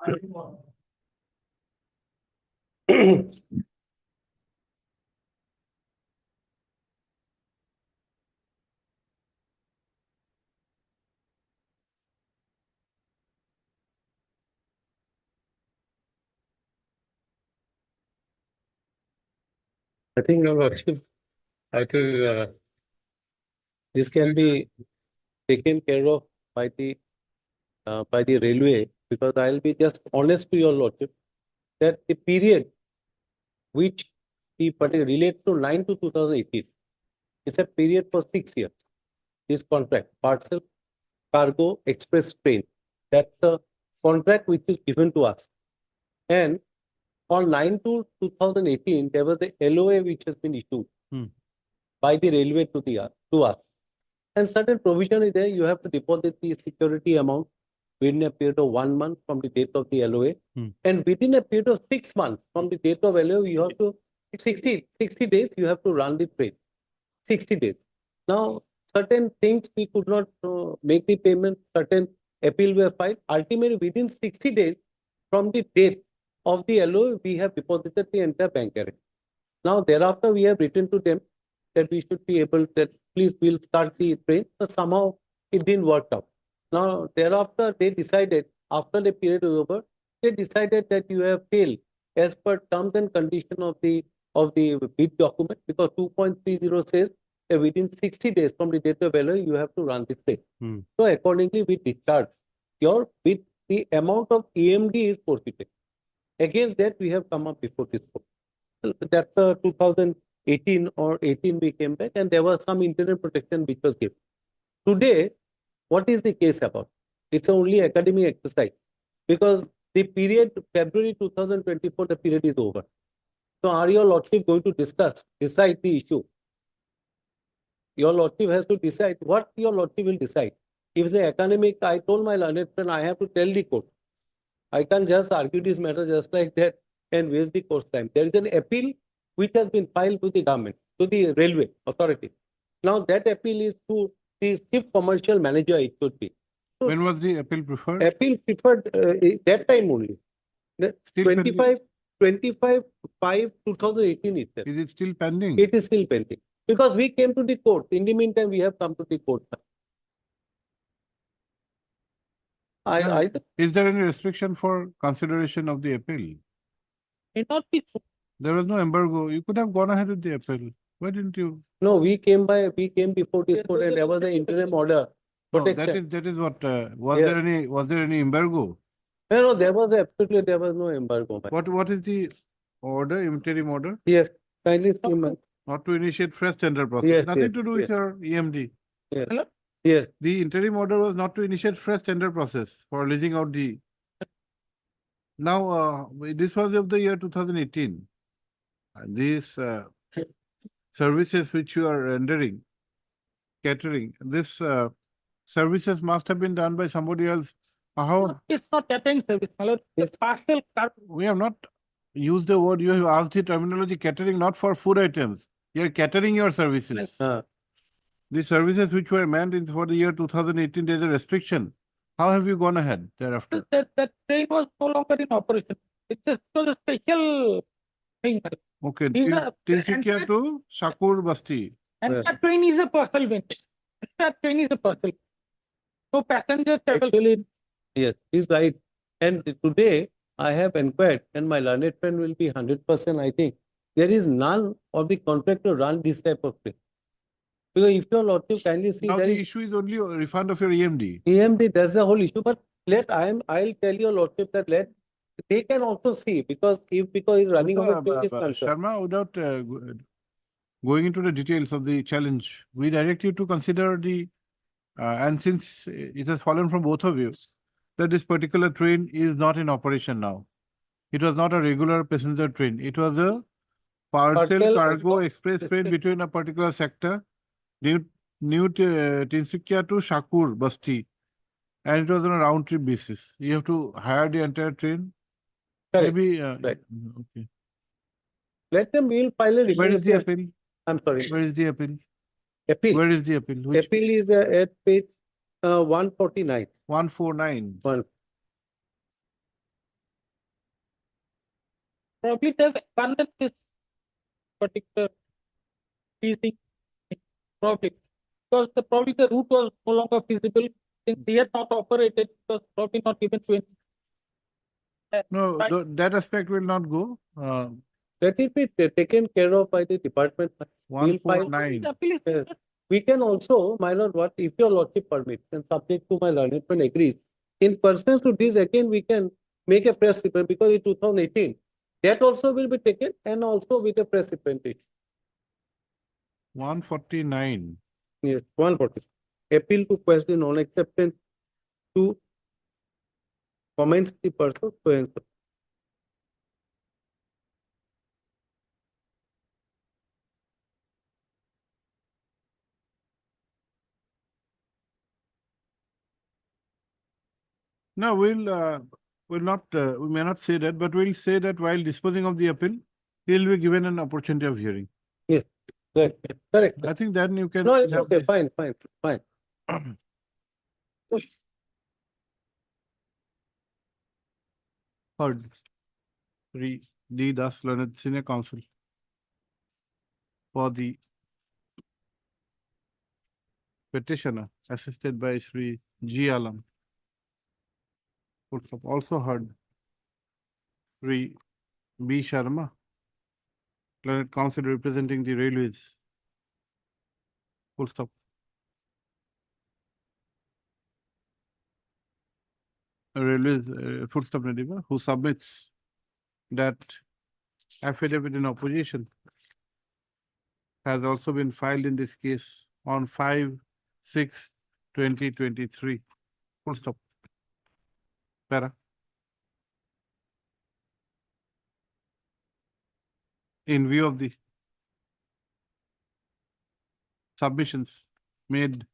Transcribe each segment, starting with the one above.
I think, Your Lordship, I think this can be taken care of by the railway, because I'll be just honest to Your Lordship that the period which the particular relates to 9 to 2018 is a period for 6 years. This contract, parcel, cargo, express train, that's a contract which is given to us. And on 9 to 2018, there was a LOA which has been issued by the railway to us. And certain provision is there. You have to deposit the security amount within a period of 1 month from the date of the LOA. And within a period of 6 months from the date of LOA, you have to, 60 days, you have to run the train. 60 days. Now, certain things we could not make the payment, certain appeal were filed. Ultimately, within 60 days from the date of the LOA, we have deposited the entire bank guarantee. Now, thereafter, we have written to them that we should be able that please we'll start the train, but somehow it didn't work out. Now, thereafter, they decided, after the period was over, they decided that you have failed as per terms and condition of the bid document, because 2.30 says that within 60 days from the date of LOA, you have to run the train. So accordingly, we discharge your bid. The amount of EMD is forfeited. Against that, we have come up before this court. That's 2018 or 18 we came back, and there was some internal protection which was given. Today, what is the case about? It's only academic exercise, because the period February 2024, the period is over. So are Your Lordship going to decide the issue? Your Lordship has to decide what Your Lordship will decide. If it's an academic, I told my learned friend, I have to tell the court. I can't just argue this matter just like that and waste the court's time. There is an appeal which has been filed to the government, to the railway authority. Now that appeal is to the chief commercial manager, it should be. So when was the appeal preferred? Appeal preferred that time only. Still 25 5 2018 itself. Is it still pending? It is still pending. Because we came to the court. In the meantime, we have come to the court. Is there any restriction for consideration of the appeal? It not be so. There was no embargo. You could have gone ahead with the appeal. Why didn't you? No, we came before this court, and there was an interim order. No, that is what, was there any embargo? No, there was no embargo. What is the order, interim order? Yes, kindly see. Not to initiate fresh tender process. Yes, Nothing to do with your EMD. Yes. Yes. The interim order was not to initiate fresh tender process for leasing out the. Now, this was of the year 2018. And these services which you are rendering, catering, this services must have been done by somebody else. How? It's not catering service, my lord. It's partial. We have not used the word. You have asked the terminology catering, not for food items. You are catering your services. The services which were meant for the year 2018, there is a restriction. How have you gone ahead thereafter? That train was no longer in operation. It was a special thing. Okay, Tinsukia to Shakur Basti. And that train is a parcel bench. That train is a parcel. So passengers travel. Actually, yes, he's right. And today I have inquired, and my learned friend will be 100%, I think. There is none of the contractor run this type of train. Because if Your Lordship kindly see, now the issue is only a refund of your EMD. EMD, that's the whole issue. But I'll tell Your Lordship that they can also see, because it's running over to Sharma, without going into the details of the challenge, we direct you to consider the and since it has fallen from both of you, that this particular train is not in operation now. It was not a regular passenger train. It was a parcel cargo express train between a particular sector, New Tinsukia to Shakur Basti, and it was on a round trip basis. You have to hire the entire train. Correct. Maybe right. Okay. Let them we'll file a. Where is the appeal? I'm sorry. Where is the appeal? Appeal. Where is the appeal? Which appeal is at page 149. 149. Probably they've abandoned this particular leasing, thing, probably. Because probably the route was no longer feasible, since they had not operated, it was probably not given to any. No, Right. that aspect will not go. Let it be taken care of by the department. We'll file- 149. The appeal is- Yes. We can also, my lord, what if your lordship permits and subject to my learned friend agrees, in pursuance to this again, we can make a press statement because in 2018, that also will be taken and also with a press representation. 149. Yes, 140. Appeal to question on acceptance to commence the person so and so. No, we'll not, we may not say that, but we'll say that while disposing of the appeal, he'll be given an opportunity of hearing. Correct, correct. I think then you can. No, it's have okay, the- fine. Heard. 3 D. Das Learned Senior Counsel for the petitioner, assisted by Sri G. Alam. Also heard. 3 B. Sharma, Learned Counsel representing the railways. Full stop. Railways, full stop, Nadiba, who submits that affidavit in opposition has also been filed in this case on 5/6/2023. Full stop. Para. In view of the submissions made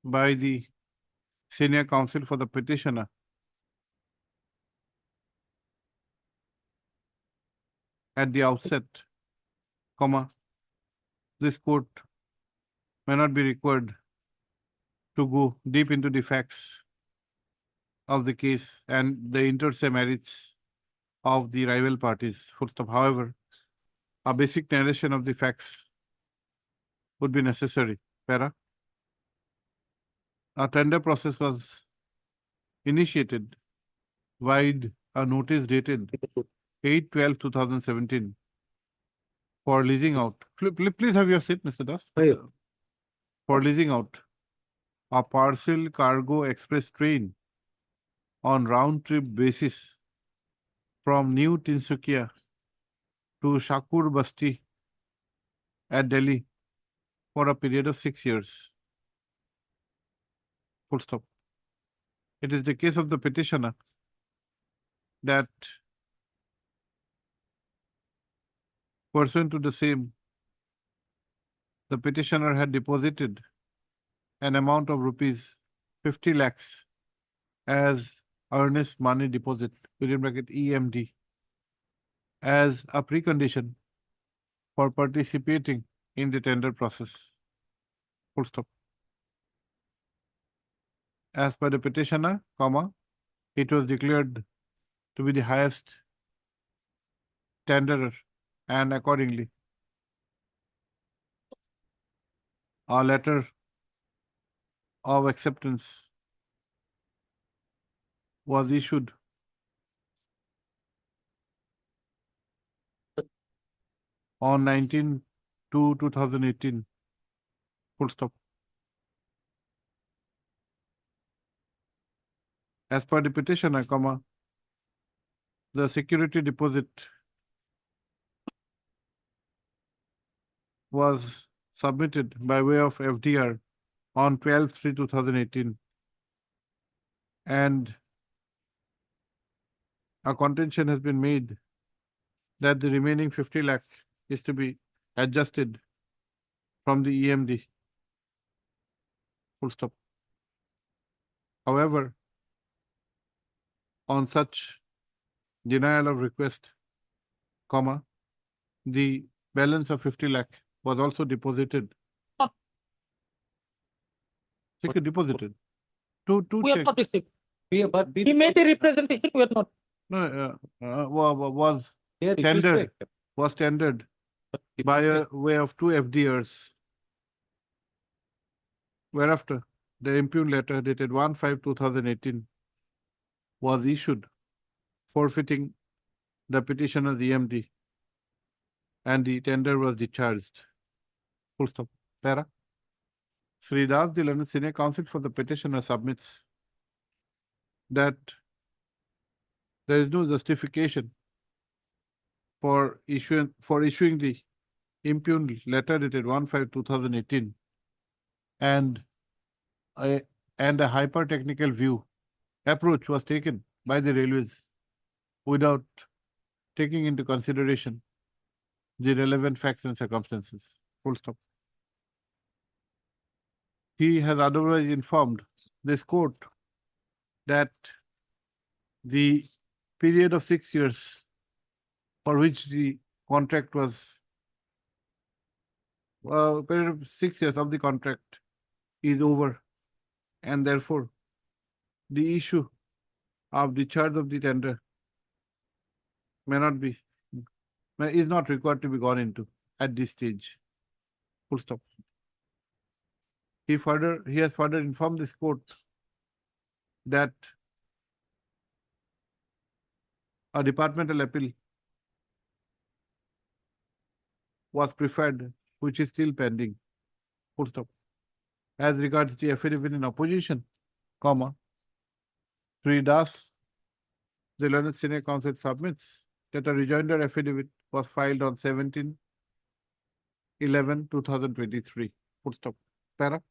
by the senior counsel for the petitioner, at the outset, comma, this court may not be required to go deep into the facts of the case and the inter se merits of the rival parties. Full stop. However, a basic narration of the facts would be necessary. Para. A tender process was initiated via a notice dated 8/12/2017 for leasing out. Please have your seat, Mr. Das. Aye. For leasing out a parcel cargo express train on round trip basis from New Tinsukia to Shakur Basti at Delhi for a period of 6 years. Full stop. It is the case of the petitioner that pursuant to the same, the petitioner had deposited an amount of rupees 50 lakhs as earnest money deposit, within bracket EMD, as a precondition for participating in the tender process. Full stop. As per the petitioner, comma, it was declared to be the highest tenderer, and accordingly, a letter of acceptance was issued on 19/2/2018. Full stop. As per the petitioner, comma, the security deposit was submitted by way of FDR on 12/3/2018, and a contention has been made that the remaining 50 lakh is to be adjusted from the EMD. Full stop. However, on such denial of request, comma, the balance of 50 lakh was also deposited. Ah. Second deposited. Two We have check. not received. But He made a representation, we are not. No, was Here it is to tendered, accept. was tendered But it by is a way of two FDRs. Whereafter, the impugned letter dated 1/5/2018 was issued forfeiting the petitioner's EMD and the tender was discharged. Full stop. Para. Sri Das, the learned senior counsel for the petitioner, submits that there is no justification for issuing the impugned letter dated 1/5/2018 and a hyper-technical view approach was taken by the railways without taking into consideration the relevant facts and circumstances. Full stop. He has otherwise informed this court that the period of 6 years for which the contract was, period of 6 years of the contract is over, and therefore the issue of discharge of the tender is not required to be gone into at this stage. Full stop. He has further informed this court that a departmental appeal was preferred, which is still pending. Full stop. As regards the affidavit in opposition, comma, Sri Das, the learned senior counsel, submits that a rejoinder affidavit was filed on 17/11/2023. Full stop. Para.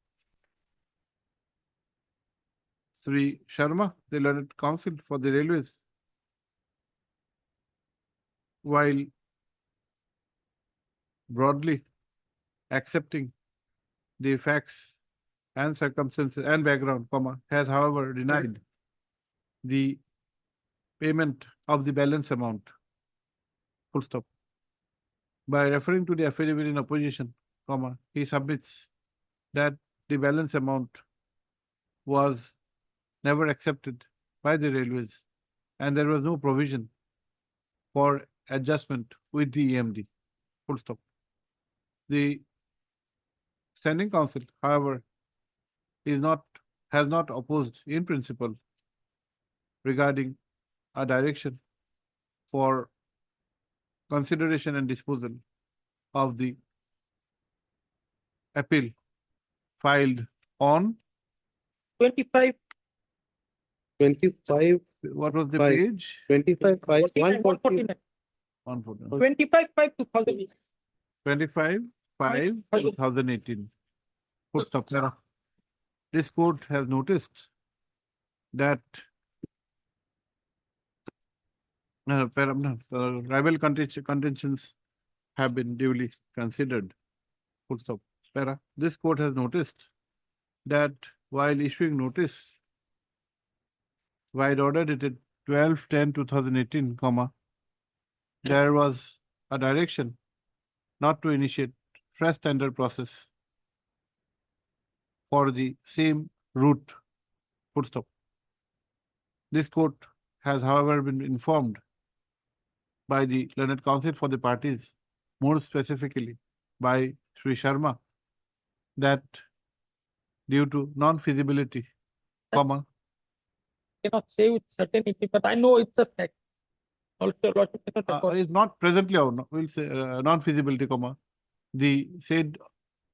Sri Sharma, the learned counsel for the railways, while broadly accepting the facts and circumstances and background, comma, has however denied the payment of the balance amount. Full stop. By referring to the affidavit in opposition, comma, he submits that the balance amount was never accepted by the railways and there was no provision for adjustment with the EMD. Full stop. The standing counsel, however, has not opposed in principle regarding a direction for consideration and disposal of the appeal filed on 25, 25, what was the Five. page? 25, 5, 49, 140. 149. 149. 25/5/2000. 25/5/2018. Full stop. Now, this court has noticed that rival contentions have been duly considered. Full stop. Para. This court has noticed that while issuing notice, wide order dated 12/10/2018, comma, there was a direction not to initiate fresh tender process for the same route. Full stop. This court has, however, been informed by the learned counsel for the parties, more specifically by Sri Sharma, that due to non-feasibility, comma, Cannot say with certainty, but I know it's a fact. Also, Lordship cannot accord. is not presently, or we'll say non-feasibility, comma, the said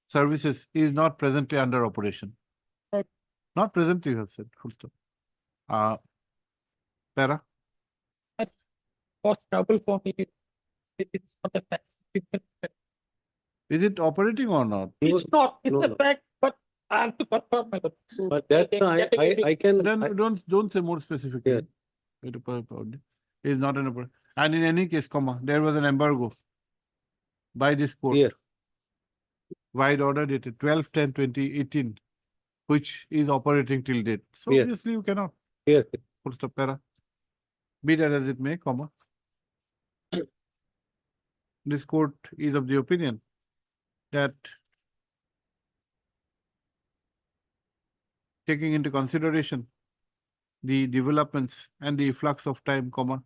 services is not presently under operation. Right. Not presently, you have said. Full stop. Para. Cause trouble for me. It's not a fact. Is it operating or not? It's not, it's no, a no. fact, but I have to confirm my. But that I can, Then don't say more specifically. Yeah. Is not an operating. And in any case, comma, there was an embargo by this court. here, Wide order dated 12/10/2018, which is operating till date. So Yes. obviously you cannot. here. Full stop. Para. Be that as it may, comma. This court is of the opinion that taking into consideration the developments and the flux of time, comma,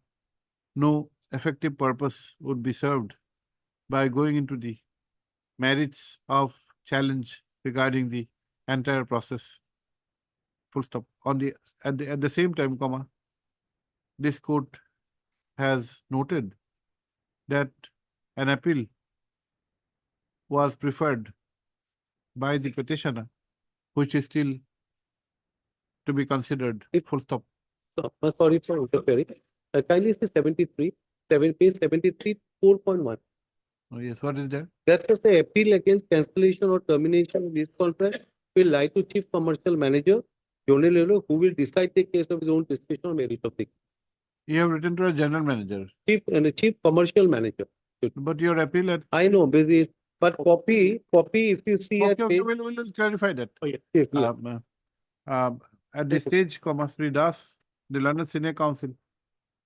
no effective purpose would be served by going into the merits of challenge regarding the entire process. Full stop. At the same time, comma, this court has noted that an appeal was preferred by the petitioner, which is still to be considered. Full stop. So, sorry for interfering. Kindly see 73, page 73, 4.1. Oh, yes, what is that? That says the appeal against cancellation or termination of this contract will lie to Chief Commercial Manager, Johnny Lelo, who will decide the case of his own discretion on merit of the You have written to a general manager, Chief Commercial Manager. but your appeal at. I know, but copy, if you see at Okay, okay, page. we'll clarify that. Oh, yes, yeah. At this stage, comma, Sri Das, the London Senior Council,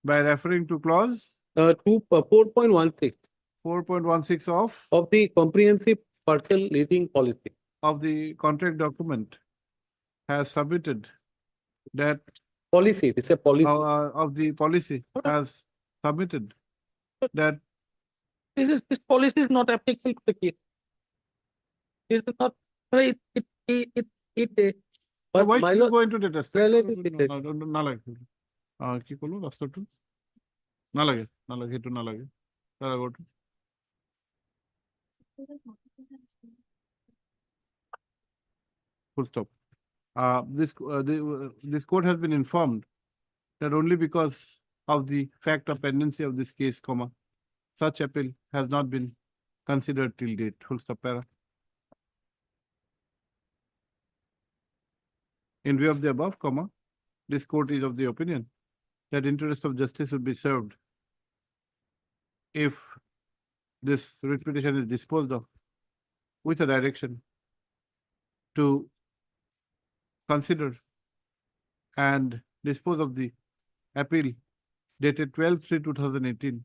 by referring to clause 4.16 4.16 of the comprehensive parcel leasing policy. of the contract document, has submitted that Policy, this is a policy. of the policy has submitted that This policy is not applicable to the case. This is not, But why my you lord, go into that aspect? relatively detailed. না লাগে কি করলো রাস্তাটা না লাগে একটু না লাগে তারা গোটা full stop. This court has been informed that only because of the fact of pendency of this case, comma, such appeal has not been considered till date. Full stop. Para. In view of the above, comma, this court is of the opinion that interest of justice will be served if this writ petition is disposed of with a direction to consider and dispose of the appeal dated 12/3/2018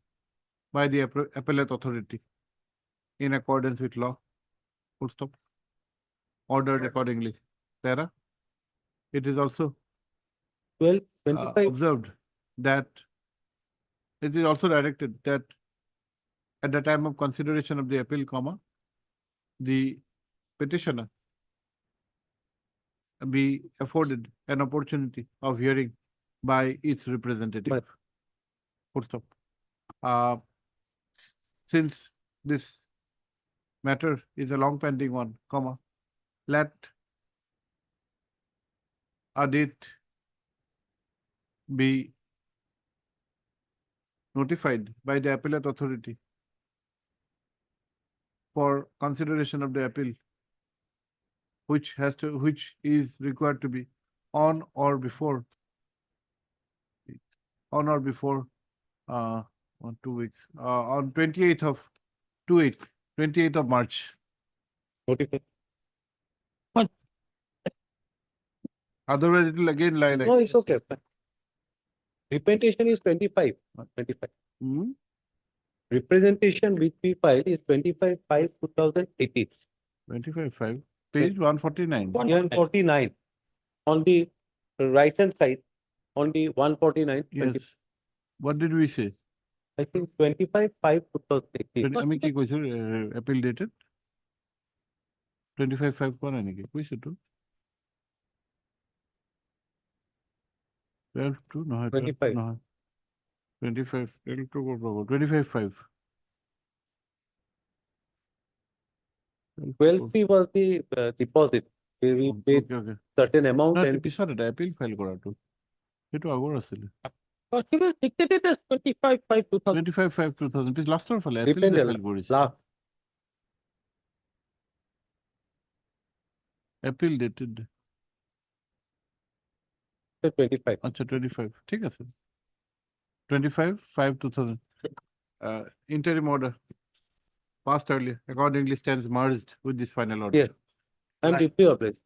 by the appellate authority in accordance with law. Full stop. Ordered accordingly. Para. It is also 25. observed that it is also directed that at the time of consideration of the appeal, comma, the petitioner be afforded an opportunity of hearing by its representative. Right. Full stop. Since this matter is a long pending one, comma, let a date be notified by the appellate authority for consideration of the appeal, which is required to be on or before 2 weeks, on 28th of March. Notified. Otherwise, it will again lie like. No, it's okay. Representation is 25. Hmm? Representation which we filed is 25/5/2018. 25/5, page 149. 149. On the right hand side, on the 149, Yes. What did we say? I think 25/5/2018. আমি কি কৈছো appeal dated 25/5 কোৱা নাই নেকি কৈছো তো 12/2 নহয় 25. নহয় 25 12/2 ক'ৰ পৰা গ'ল 25/5 12 was the deposit. Where we paid okay okay certain amount না and পিছত এটা appeal file কৰাটো সেইটো আগৰ আছিলে She was dictated as 25/5/2000. 25/5/2000 পিছ লাষ্টৰ ফালে appeal Dependent. file কৰিছে last. appeal dated 25. আচ্ছা 25 ঠিক আছে 25/5/2000 interim order passed earlier accordingly stands merged with this final order. Yes. I'm deeply obliged.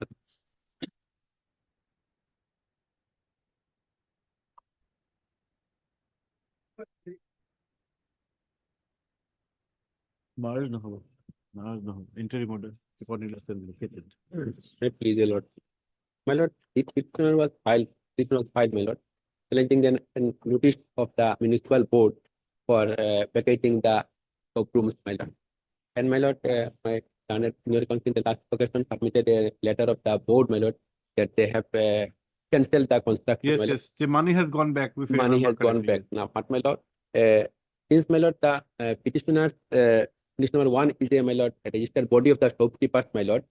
Merged নহব interim order accordingly stands located. Please, Lord. My lord, it was filed, my lord, challenging the notice of the municipal board for vacating the rooms, my lord. And my lord, my Senate Senior Council in the last occasion submitted a letter of the board, my lord, that they have cancelled the construction. Yes, my lord. yes, the money has gone back. If you Money remember has gone correctly. back. Now, what, my lord? Since, my lord, the petitioners, petition number 1 is a, my lord, a registered body of the shopkeepers, my lord.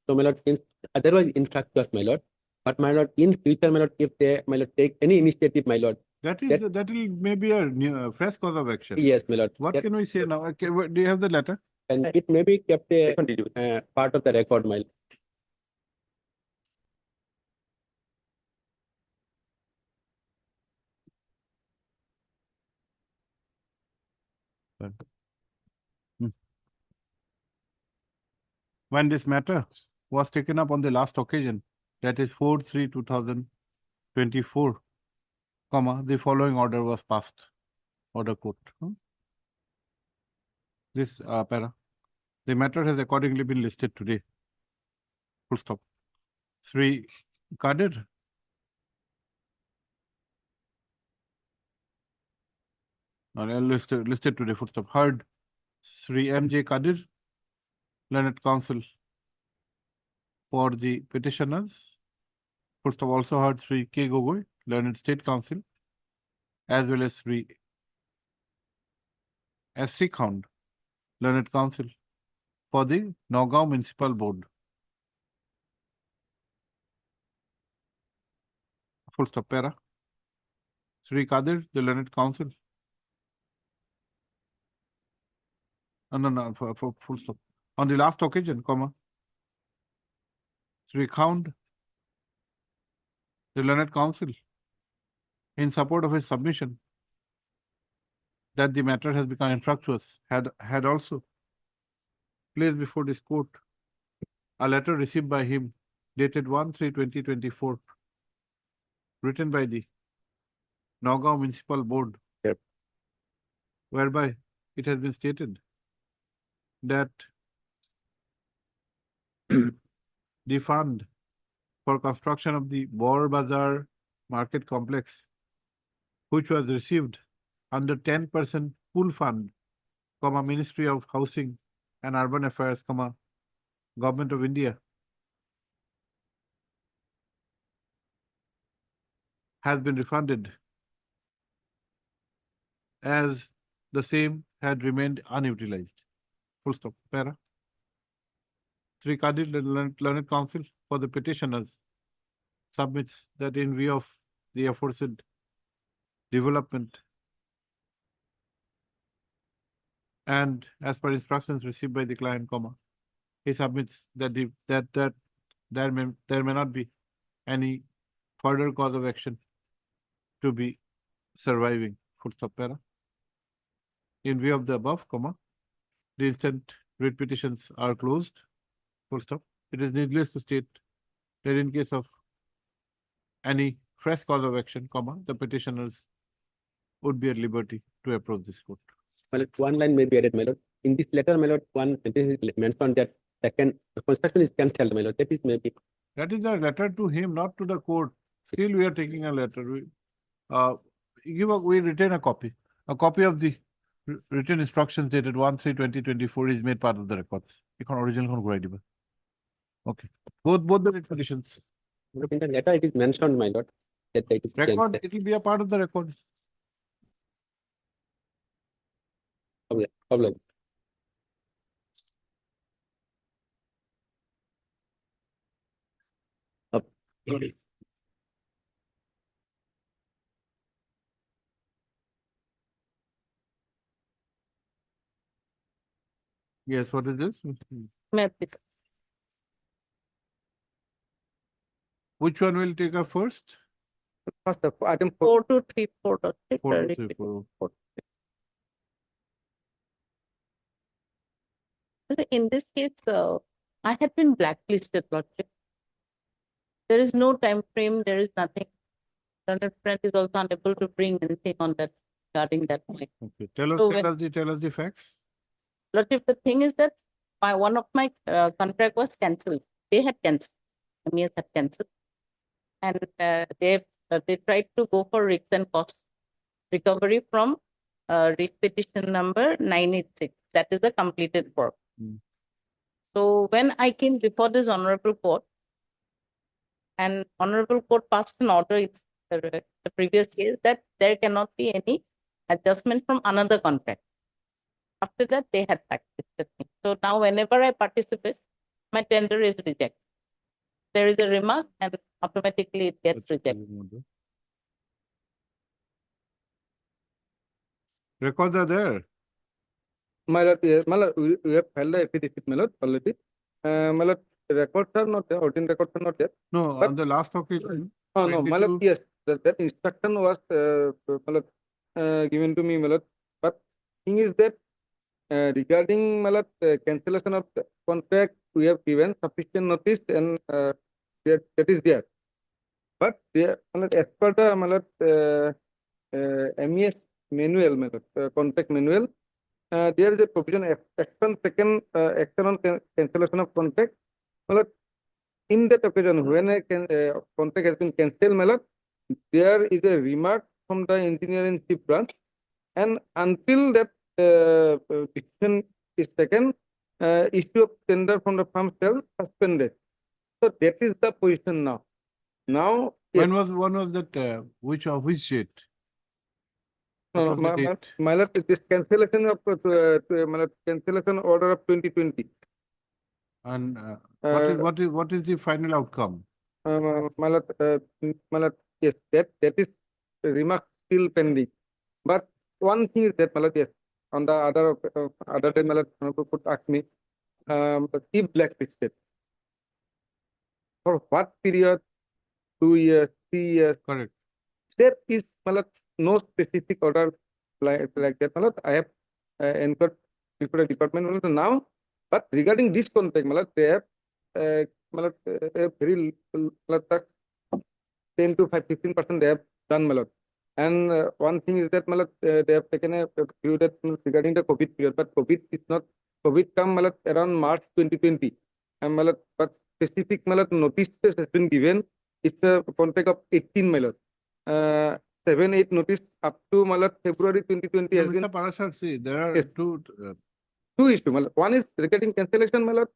So, my lord, since otherwise infractors, my lord. But, my lord, in future, my lord, if they, my lord, take any initiative, my lord. That will maybe a new, fresh cause of action. Yes, my lord. What that- can we say now? Okay, do you have the letter? And it may be kept a part of the record, my lord. When this matter was taken up on the last occasion, that is 4/3/2024, the following order was passed. Order quote. This para. The matter has accordingly been listed today. Full stop. Sri Kadir. Listed today. Full stop. Heard Sri M.J. Kadir, Learned Counsel for the petitioners. Full stop. Also heard Sri K. Gogoi, Learned State Counsel, as well as Sri S.C. Khand, Learned Counsel for the Nagaon Municipal Board. Full stop. Para. Sri Kadir, the Learned Counsel. No, for full stop. On the last occasion, comma, Sri Khand, the Learned Counsel, in support of his submission that the matter has become infructuous, had also placed before this court a letter received by him dated 1/3/2024, written by the Nagaon Municipal Board, Yep. whereby it has been stated that the fund for construction of the Bor Bazaar Market Complex, which was received under 10% pool fund, Ministry of Housing and Urban Affairs, Government of India, has been refunded as the same had remained unutilized. Full stop. Para. Sri Kadir, Learned Counsel for the petitioners, submits that in view of the aforesaid development and as per instructions received by the client, he submits that there may not be any further cause of action to be surviving. Full stop. Para. In view of the above, the instant writ petitions are closed. Full stop. It is needless to state that in case of any fresh cause of action, the petitioners would be at liberty to approach this court. My lord, one line may be added, my lord. In this letter, my lord, one sentence is mentioned that the construction is cancelled, my lord. That is maybe. That is a letter to him, not to the court. Still, we are taking a letter. We retain a copy. A copy of the written instructions dated 1/3/2024 is made part of the records. Original. Okay. Both the writ petitions. In the letter, it is mentioned, my lord, that it is Record, cancelled. it will be a part of the records. Problem. Yes, what is this? May I please? Which one will take up first? First of item 4234.6. 42344. In this case, I had been blacklisted, Lordship. There is no time frame, there is nothing. The friend is also unable to bring anything on that regarding that point. Okay, tell So us the facts. Lordship, the thing is that one of my contract was cancelled. They had cancelled. MES had cancelled. And they tried to go for risks and cost recovery from writ petition number 986. That is the completed work. Hmm. So when I came before this honorable court, and honorable court passed an order in the previous case that there cannot be any adjustment from another contract. After that, they had blacklisted me. So now whenever I participate, my tender is rejected. There is a remark and automatically it gets rejected. Records are there. My lord, yes, my lord, we have filed the affidavit, my lord, already. My lord, records are not there, ordinary records are not there. No, But- on the last occasion. Oh, no, my lord, 22. yes, that instruction was, my lord, given to me, my lord. But thing is that, regarding, my lord, cancellation of the contract, we have given sufficient notice and, that is there. But there, my lord, as per the, my lord, MES manual, my lord, contract manual, there is a provision, action taken, action on cancellation of contract. My lord, in that occasion, when a contract has been cancelled, my lord, there is a remark from the engineering chief branch, and until that decision is taken, issue of tender from the firm shall suspended. So that is the position now. Now, yes, When was that, which date? no, What was the date? my lord, this cancellation of, my lord, cancellation order of 2020. And Uh, what is the final outcome? My lord, yes, that is remark still pending. But one thing is that, my lord, yes, on the other day, my lord, honorable court asked me, if blacklisted, for what period, 2 years, 3 years, Correct. there is, my lord, no specific order like that, my lord. I have entered before the department, my lord, now. But regarding this contract, my lord, they have, my lord, very little, my lord, 10 to 15% they have done, my lord. And one thing is that, my lord, they have taken a view that regarding the COVID period, but COVID is not, COVID come, my lord, around March 2020. And, my lord, but specific, my lord, notice has been given. It's a contract of 18, my lord. 7, 8 notice up to, my lord, February 2020 No, has been Mr. Parashar, see, there are Yes. two, two issues, my lord. One is regarding cancellation, my lord.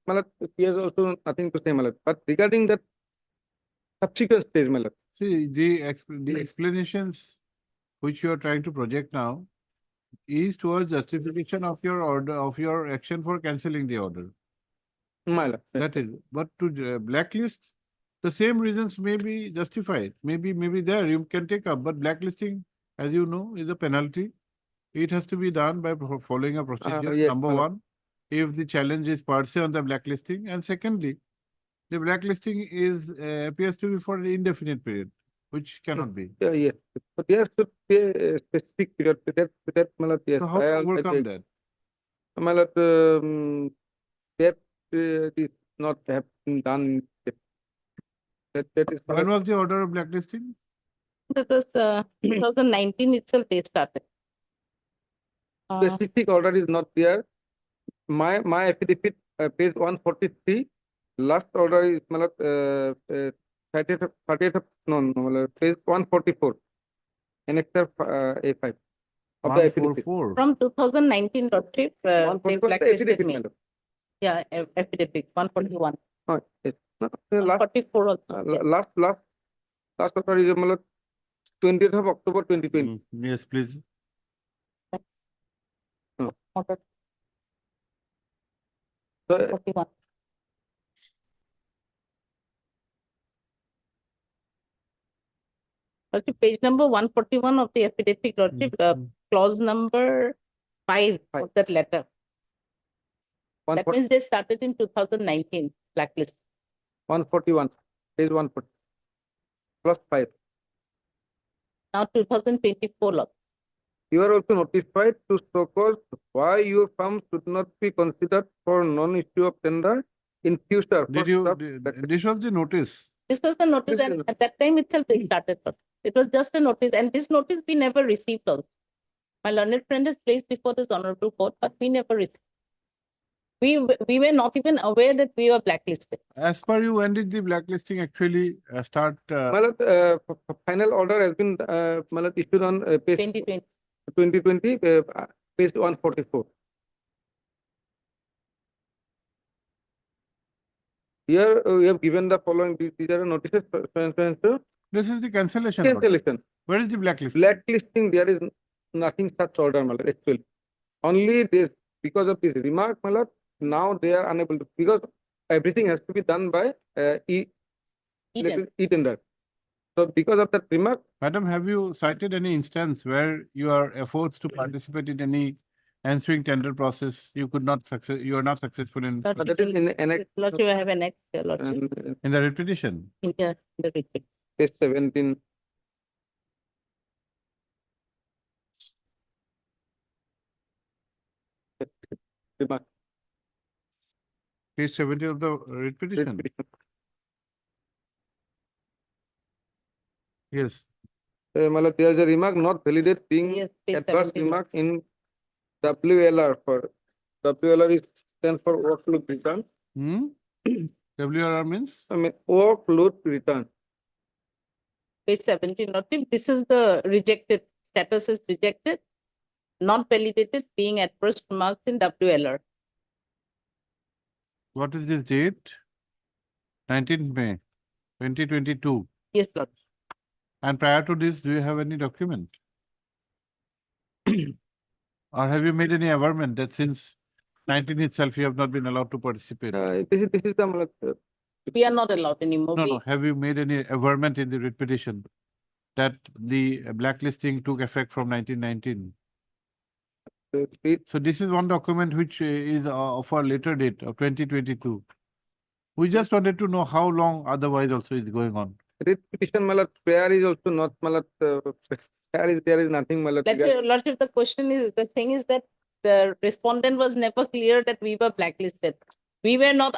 My lord, he has also nothing to say, my lord. But regarding that subsequent stage, my lord. see, the explanations which you are trying to project now is towards justification of your order, of your action for cancelling the order. My lord. That is, but to blacklist, the same reasons may be justified, maybe there, you can take up, but blacklisting, as you know, is a penalty. It has to be done by following a procedure, yes, number my lord. one, if the challenge is per se on the blacklisting, and secondly, the blacklisting is, appears to be for an indefinite period, which cannot be. Yes, but there should be a specific period. That, my lord, yes. So how I to also overcome agree. that? My lord, that is not have been done. Yet. That is, my When lord, was the order of blacklisting? That was 2019 itself they started. specific order is not there. My affidavit, page 143, last order is, my lord, 30th, no, my lord, page 144, annexure A5 of the affidavit. 144. From 2019, Lordship, they 144 is the blacklisted affidavit, me. my lord. Yeah, affidavit, 141. Oh, yes. No, last 144 also. yeah. last order is, my lord, 20th of October 2020. Yes, please. Order So, 41. Lordship, page number 141 of the affidavit, Lordship, clause number 5 Five. of that letter. That 140 means they started in 2019 blacklist. 141, page 140, plus 5. Now 2024 law. You are also notified to show cause why your firm should not be considered for non-issue of tender in future. for Did you, sub- this was the notice. This was the notice, This and is- at that time itself they started. It was just a notice, and this notice we never received also. My learned friend is placed before this honorable court, but we never received. We were not even aware that we were blacklisted. As per you, when did the blacklisting actually start? My lord, final order has been, my lord, issued on page 2020. 2020, page 144. Here we have given the following, these are notices, This is the cancellation order. cancellation. Where is the blacklist? Blacklisting, there is nothing such order, my lord, actually. Only this, because of this remark, my lord, now they are unable to, because everything has to be done by Eden. e-tender. So because of that remark, Madam, have you cited any instance where your efforts to participate in any answering tender process, you could not success, you are not successful in, Lordship, that is in annex, Lordship, I have an next, Lordship, in the repetition? in the retreat. page 17. Remark. Page 70 of the repetition? Yes. My lord, there is a remark not validate being Yes, page adverse 17. remark in WLR for WLR is stands for workload return. Hmm? WRR means? I mean workload return. Page 17, Lordship, this is the rejected, status is rejected, not validated, being adverse remarks in WLR. What is this date? 19th May, 2022. Yes, Lord. And prior to this, do you have any document? Or have you made any averment that since 19 itself you have not been allowed to participate? This is the my lord, We are not allowed anymore. No, We- no. Have you made any averment in the writ petition that the blacklisting took effect from 1919? it So this is one document which is of a later date of 2022. We just wanted to know how long otherwise also is going on. writ petition, my lord, prayer is also not, my lord, there is nothing, my lord. Lordship, the question is, the thing is that the respondent was never clear that we were blacklisted. We were not,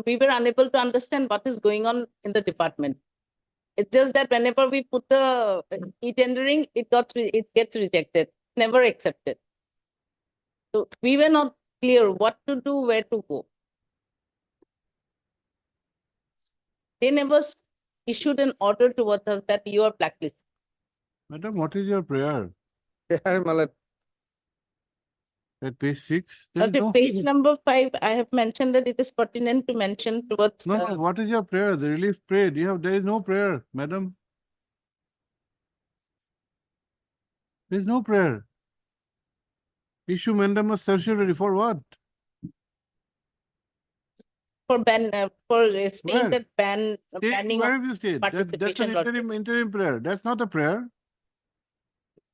we were unable to understand what is going on in the department. It's just that whenever we put the e-tendering, it gets rejected, never accepted. So we were not clear what to do, where to go. They never issued an order towards us that you are blacklisted. Madam, what is your prayer? Prayer, my lord. At page 6? There is Okay, no, page number 5, I have mentioned that it is pertinent to mention towards. no, no. What is your prayer? The relief prayed. There is no prayer, madam. There is no prayer. Issue mandamus certiorari for what? For saying Where? that banning Where of have you stayed? That's an participation, Lordship. interim prayer. That's not a prayer.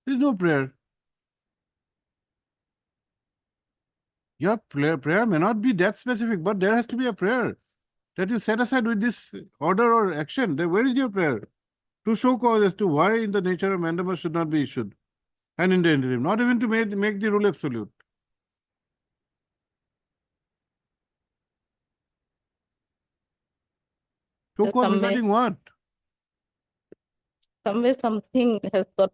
There is no prayer. Your prayer may not be that specific, but there has to be a prayer that you set aside with this order or action. Then where is your prayer? To show cause as to why in the nature of mandamus should not be issued. And in the interim, not even to make the rule absolute. Show There's cause some regarding what? Somewhere something has got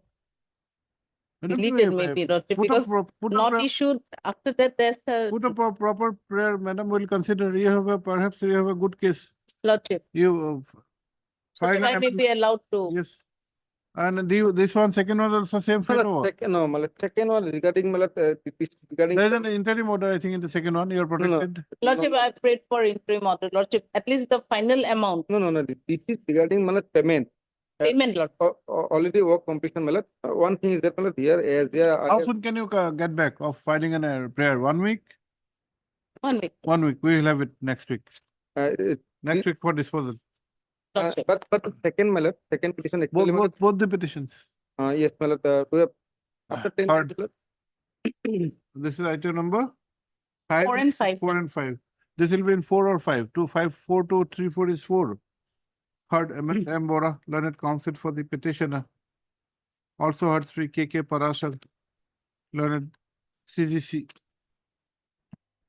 Madam, deleted maybe, Lordship, because not issued, after that there's a, put a proper prayer, madam will consider. You have a, perhaps you have a good case. Lordship. You So file I may be allowed to. yes. And this one, second one also same My fate. lord, second, no, my lord, second one regarding, my lord, regarding. There is an interim order, I think, in the second one. You are No, no. protected. Lordship, I prayed for interim order, Lordship, at least the final amount, No, this is regarding, my lord, payment. payment, Lord. Already work completion, my lord. One thing is that, my lord, here, as How soon can you get back of filing a prayer? 1 week? 1 week, 1 week. We will have it next week. Next week for disposal. Lordship. but second, my lord, second petition, actually, my lord, Both the petitions. yes, my lord, we have, after 10, Third. my lord, This is item number 5. 4 and 5. 4 and 5. This will be in 4 or 5. 2, 5, 4, 2, 3, 4 is 4. Heard MS M. Bora, learned counsel for the petitioner. Also heard Sri K.K. Parashar, learned CGC,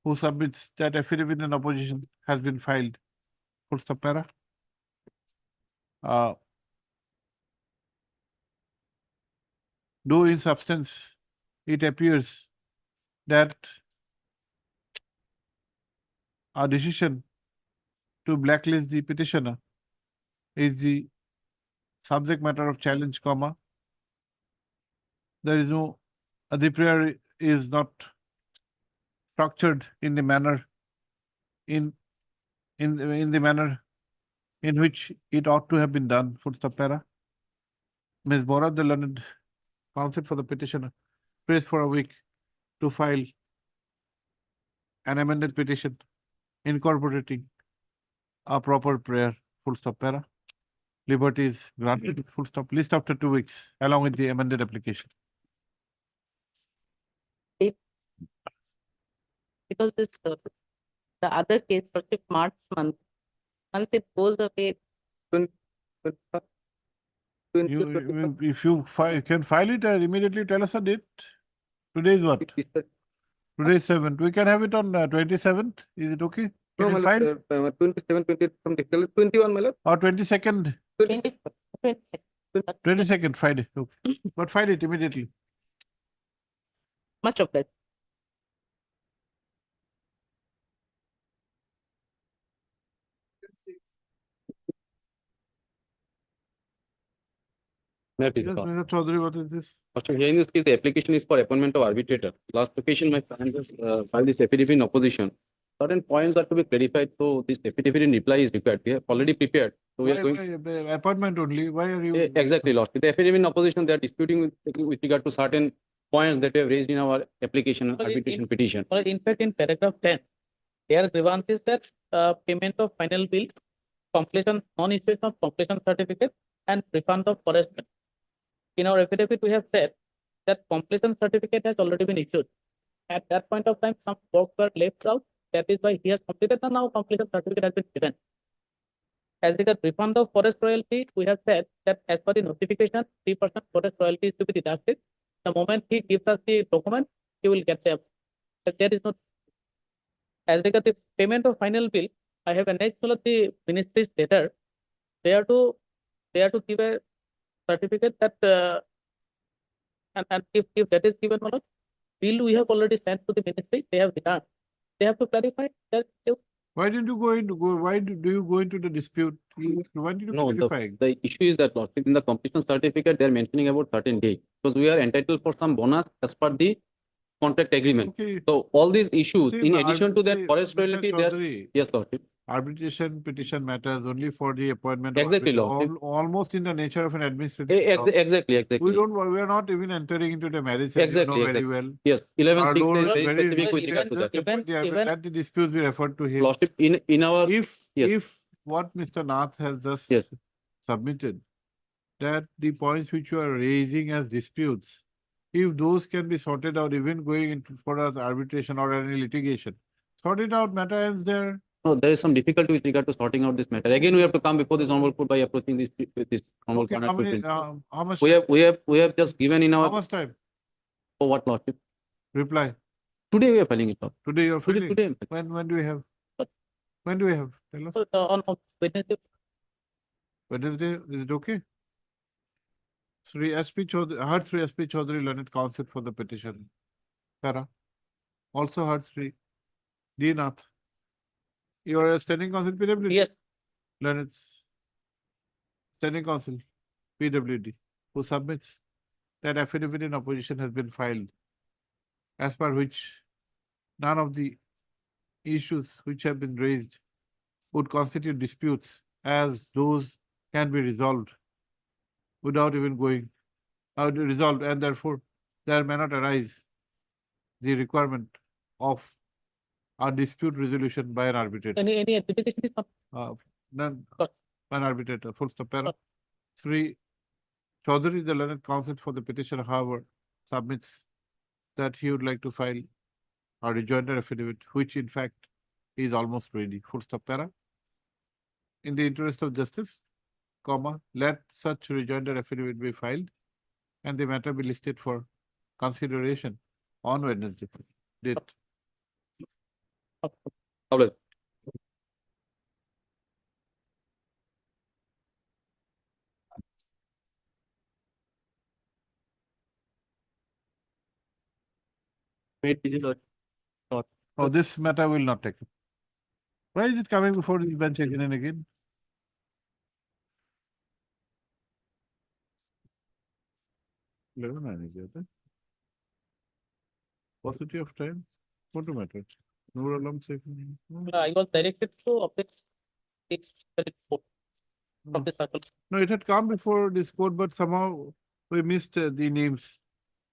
who submits that affidavit in opposition has been filed. Full stop para. Though in substance, it appears that our decision to blacklist the petitioner is the subject matter of challenge, comma. There is no the prayer is not structured in the manner in the manner in which it ought to have been done, full stop para. Ms. Bora, the learned counsel for the petitioner, prays for a week to file an amended petition incorporating a proper prayer, full stop para. Liberty is granted, full stop, list after 2 weeks, along with the amended application. Because this, the other case, Lordship, March month, once it goes away, If you can file it, immediately tell us a date. Today is what? Today is 7th. We can have it on 27th. Is it okay? No, Can you my file? lord, 27, 28, from the 21, my lord. Or 22nd? 20, 22nd. 22nd, Friday. Okay. But file it immediately. Much of that. May I Yes, please recall? Mr. Chaudhary, what is this? First, here in this case, the application is for appointment of arbitrator. Last occasion, my client has filed this affidavit in opposition. Certain points are to be clarified, so this affidavit in reply is required. We have already prepared, so we are going. Why appointment only? Why are you? Exactly, Lord. The affidavit in opposition, they are disputing with regard to certain points that we have raised in our application But in- arbitration petition. Or in fact, in paragraph 10, their grievance is that payment of final bill, completion, non-issuance of completion certificate, and refund of forest land. In our affidavit, we have said that completion certificate has already been issued. At that point of time, some work were left out. That is why he has completed, and now completion certificate has been given. As regards refund of forest royalty, we have said that as per the notification, 3% forest royalty is to be deducted. The moment he gives us the document, he will get them. But there is no. As regards the payment of final bill, I have annexed all of the ministry's letter. They are to give a certificate that and if that is given, my lord, bill we have already sent to the ministry. They have returned. They have to clarify that. Why didn't you why do you go into the dispute? Why did you No, clarify? the issue is that, Lord, in the completion certificate, they are mentioning about certain date, because we are entitled for some bonus as per the contract agreement. Okay. So all these issues, See, in but addition to that see, forest Mr. royalty, they are, Chaudhary, yes, Lord. arbitration petition matters only for the appointment of Exactly, arbiter, Lord. almost in the nature of an administrative job. Exactly. We are not even entering into the marriage, as you Exactly, know very exactly. well. Yes, 11.6 Our is law very very specific with regard to just that. Even- let the disputes be referred to him. Lordship, in our, yes. If what Mr. Nath has just Yes. submitted, that the points which you are raising as disputes, if those can be sorted out, even going into for us arbitration or any litigation, sort it out, matter ends there. No, there is some difficulty with regard to sorting out this matter. Again, we have to come before this honorable court by approaching this with this honorable Okay, court. how much We time? have just given in How our, much time? for what, Lordship? Reply. Today we are filing it up. Today you're filing. Today. When do we have? When do we have? Tell us. On Wednesday, Wednesday, is it okay? Sri SP Chaudhary, heard Sri SP Chaudhary, learned counsel for the petition. Para. Also heard Sri D. Nath. You are a standing counsel PWD? yes, Learned standing counsel PWD, who submits that affidavit in opposition has been filed, as per which none of the issues which have been raised would constitute disputes, as those can be resolved without even going resolved, and therefore there may not arise the requirement of a dispute resolution by an arbitrator. any adjudication is not. None, Got- an arbitrator, full stop. Para. Got- Sri Chaudhary, the learned counsel for the petitioner, however, submits that he would like to file a rejoinder affidavit, which in fact is almost ready, full stop. Para. In the interest of justice, comma, let such rejoinder affidavit be filed and the matter be listed for consideration on Wednesday. Date. Always. Oh, this matter will not take. Why is it coming before this bench again and again? Paucity of time, what do matter? Nur Alam second. I was directed to object the report of the circle. No, it had come before this code, but somehow we missed the names.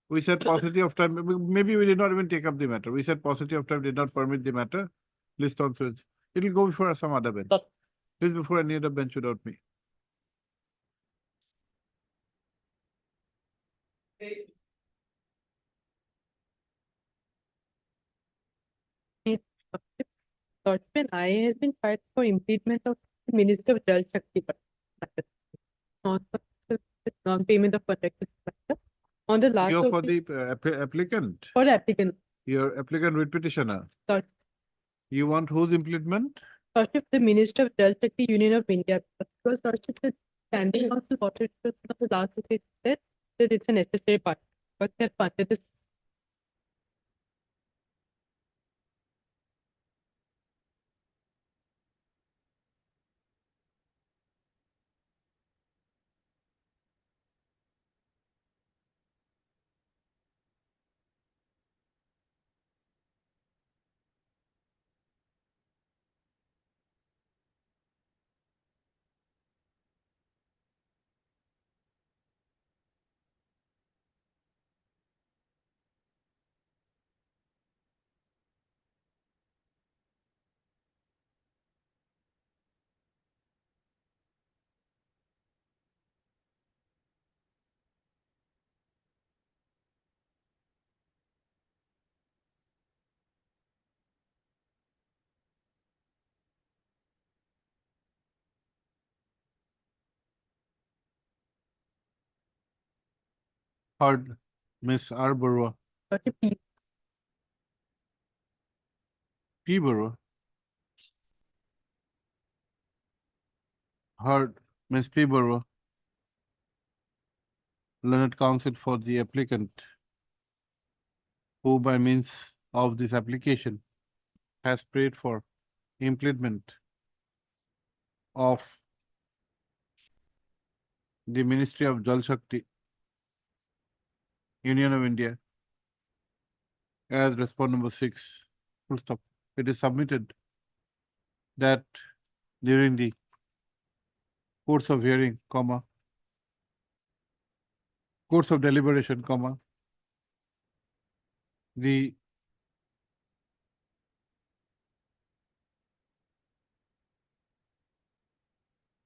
We said paucity of time, maybe we did not even take up the matter. We said paucity of time did not permit the matter. List on switch. It will go before some other bench. That- Please before any other bench without me. Lordship, I has been filed for impeachment of the Minister of Jal Shakti matter. Non-payment of contracted matter. On the last You're of for the, the applicant, for the applicant, your applicant with petitioner. Lord- You want whose implement? Lordship, the Minister of Jal Shakti Union of India, because Lordship, the standing council voted on the last of it said that it's a necessary part, but they have funded this. Heard Miss R. Barua, Lordship, P. Barua. Heard Miss P. Barua. Learned counsel for the applicant, who by means of this application has prayed for implement of the Ministry of Jal Shakti, Union of India, as respond number 6, full stop. It is submitted that during the course of hearing, comma, course of deliberation, comma, the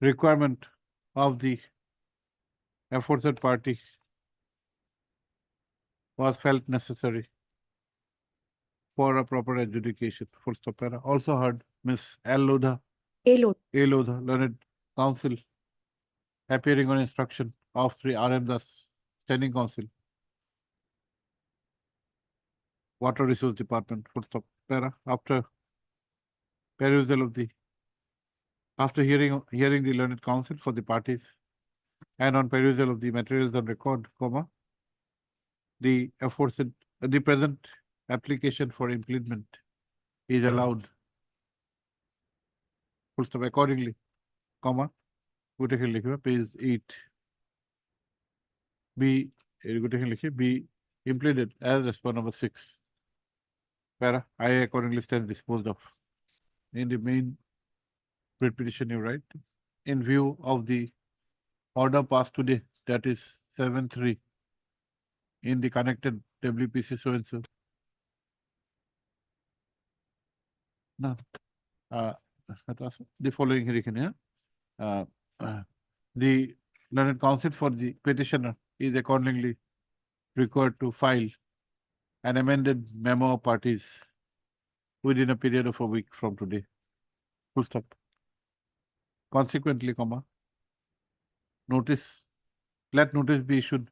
requirement of the aforesaid party was felt necessary for a proper adjudication. Full stop. Para. Also heard Miss L. Lodha, A load. A. Lodha, learned counsel, appearing on instruction of Sri R. M. Das, Standing Council, Water Resource Department. Full stop. Para. After perusal of the, after hearing the learned counsel for the parties, and on perusal of the materials on record, comma, the aforesaid, the present application for implement is allowed. Full stop. Accordingly, comma, page 8. Be implemented as response number 6. Para, I accordingly stands disposed of. In the main writ petition, you write, in view of the order passed today, that is 7-3, in the connected WPC so and so. No, that was the following hearing, the learned counsel for the petitioner is accordingly required to file an amended memo of parties within a period of a week from today. Full stop. Consequently, comma, let notice be issued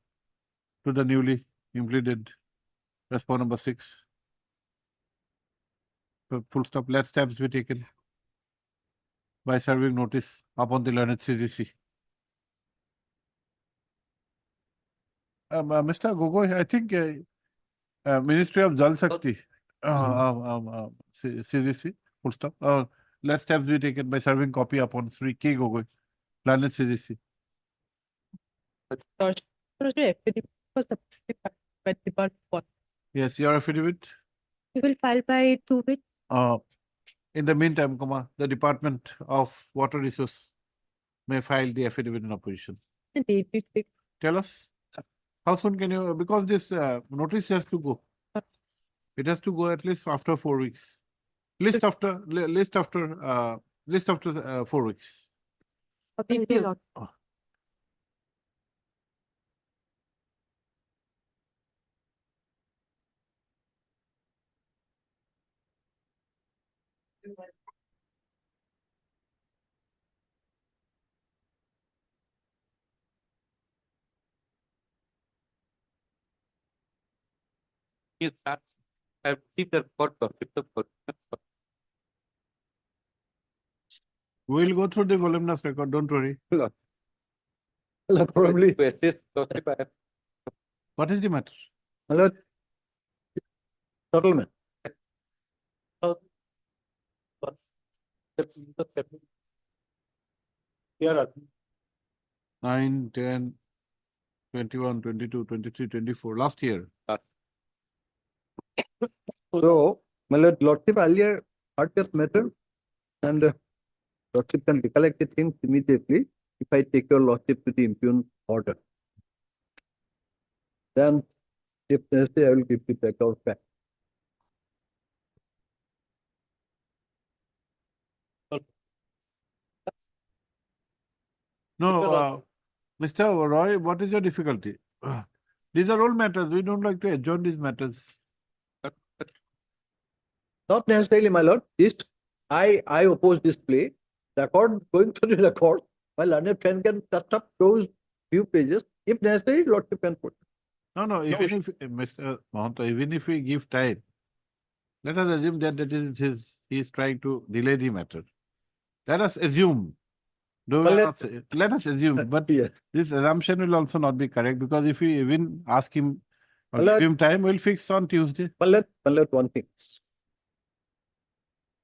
to the newly implemented response number 6. Full stop. Let steps be taken by serving notice upon the learned CGC. Mr. Gogoi, I think Ministry of Jal Shakti, CGC, full stop. Let steps be taken by serving copy upon Sri K. Gogoi, learned CGC. Lordship, affidavit was submitted by the department. Yes, your affidavit. We will file by 2 weeks. In the meantime, the Department of Water Resource may file the affidavit in opposition. The date is fixed. Tell us, how soon can you, because this notice has to go. It has to go at least after 4 weeks. List after 4 weeks. Thank you. Yes, I've received the report of We'll go through the voluminous record, don't worry. Probably, to assist Lordship, I have What is the matter? my lord, settlement. what's here are 9, 10, 21, 22, 23, 24, last year. So, my lordship earlier heard this matter, and lordship can recollect the things immediately if I take your lordship to the impugned order. Then, if necessary, I will give the record back. No, Mr. Roy, what is your difficulty? These are all matters. We don't like to adjourn these matters. Not necessarily, my lord. This, I oppose this play. Record, going through the record, my learned friend can touch up those few pages. If necessary, lordship can put. No, even if, Mr. Mahanta, even if we give time, let us assume that he is trying to delay the matter. Let us assume. Let us assume, but Yes. this assumption will also not be correct, because if we even ask him or Well, give him time, we'll fix on Tuesday. But let one thing.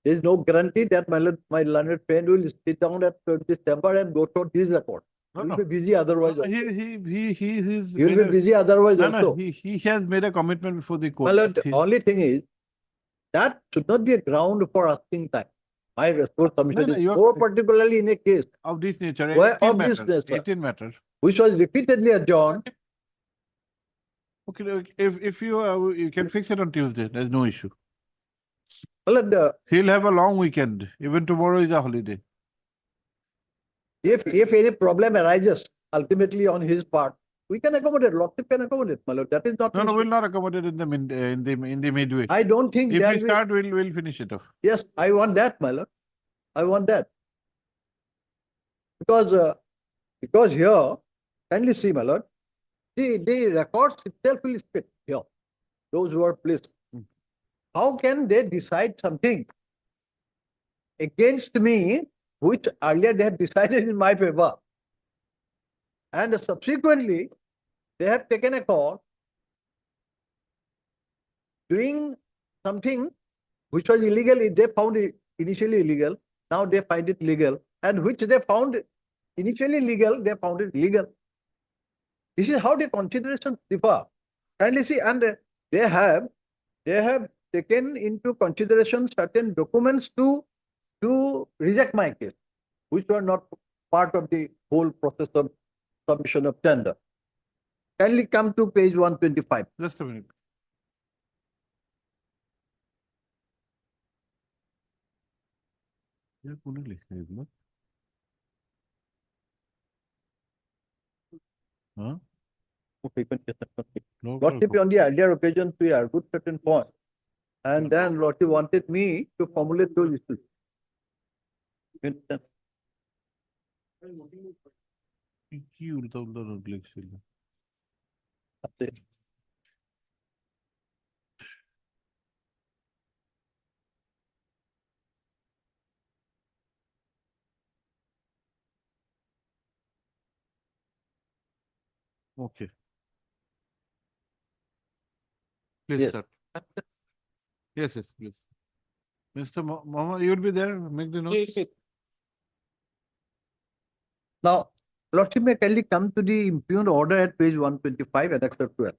There is no guarantee that my learned friend will sit down at December and go through this record. No, He will no. be busy otherwise. also. He is. He will be busy otherwise also. He has made a commitment before the court. My lord, that he- only thing is, that should not be a ground for asking time. My response submission no, is you are more correct. particularly in a case Of this nature, Why 18 of this matters, nature? 18 matters. which was repeatedly adjourned. Okay, if you can fix it on Tuesday, there's no issue. Well, and, He'll have a long weekend. Even tomorrow is a holiday. if any problem arises ultimately on his part, we can accommodate. Lordship can accommodate, my lord. That is not. No, an no, issue. we'll not accommodate in the midway. I don't think If there we will- start, we'll finish it off. Yes, I want that, my lord. I want that. Because here, kindly see, my lord, the records itself will spit here. Those who are placed. How can they decide something against me, which earlier they had decided in my favor? And subsequently, they have taken a call doing something which was illegal. They found it initially illegal. Now they find it legal. And which they found initially legal, they found it legal. This is how the considerations differ. Kindly see, and they have taken into consideration certain documents to reject my case, which were not part of the whole process of submission of tender. Kindly come to page 125. Just a minute. Yeah, कोणी लिखा है इसमें? हाँ? No, Lordship, on the earlier occasions, we argued certain points. And then Lordship wanted me to formulate those issues. কি উল্টা note লিখছিল? Okay. Please Yes. start. Yes, please. Mr. Mohammed, you will be there, make the notes. Now, Lordship may kindly come to the impugned order at page 125 and Annexure 12.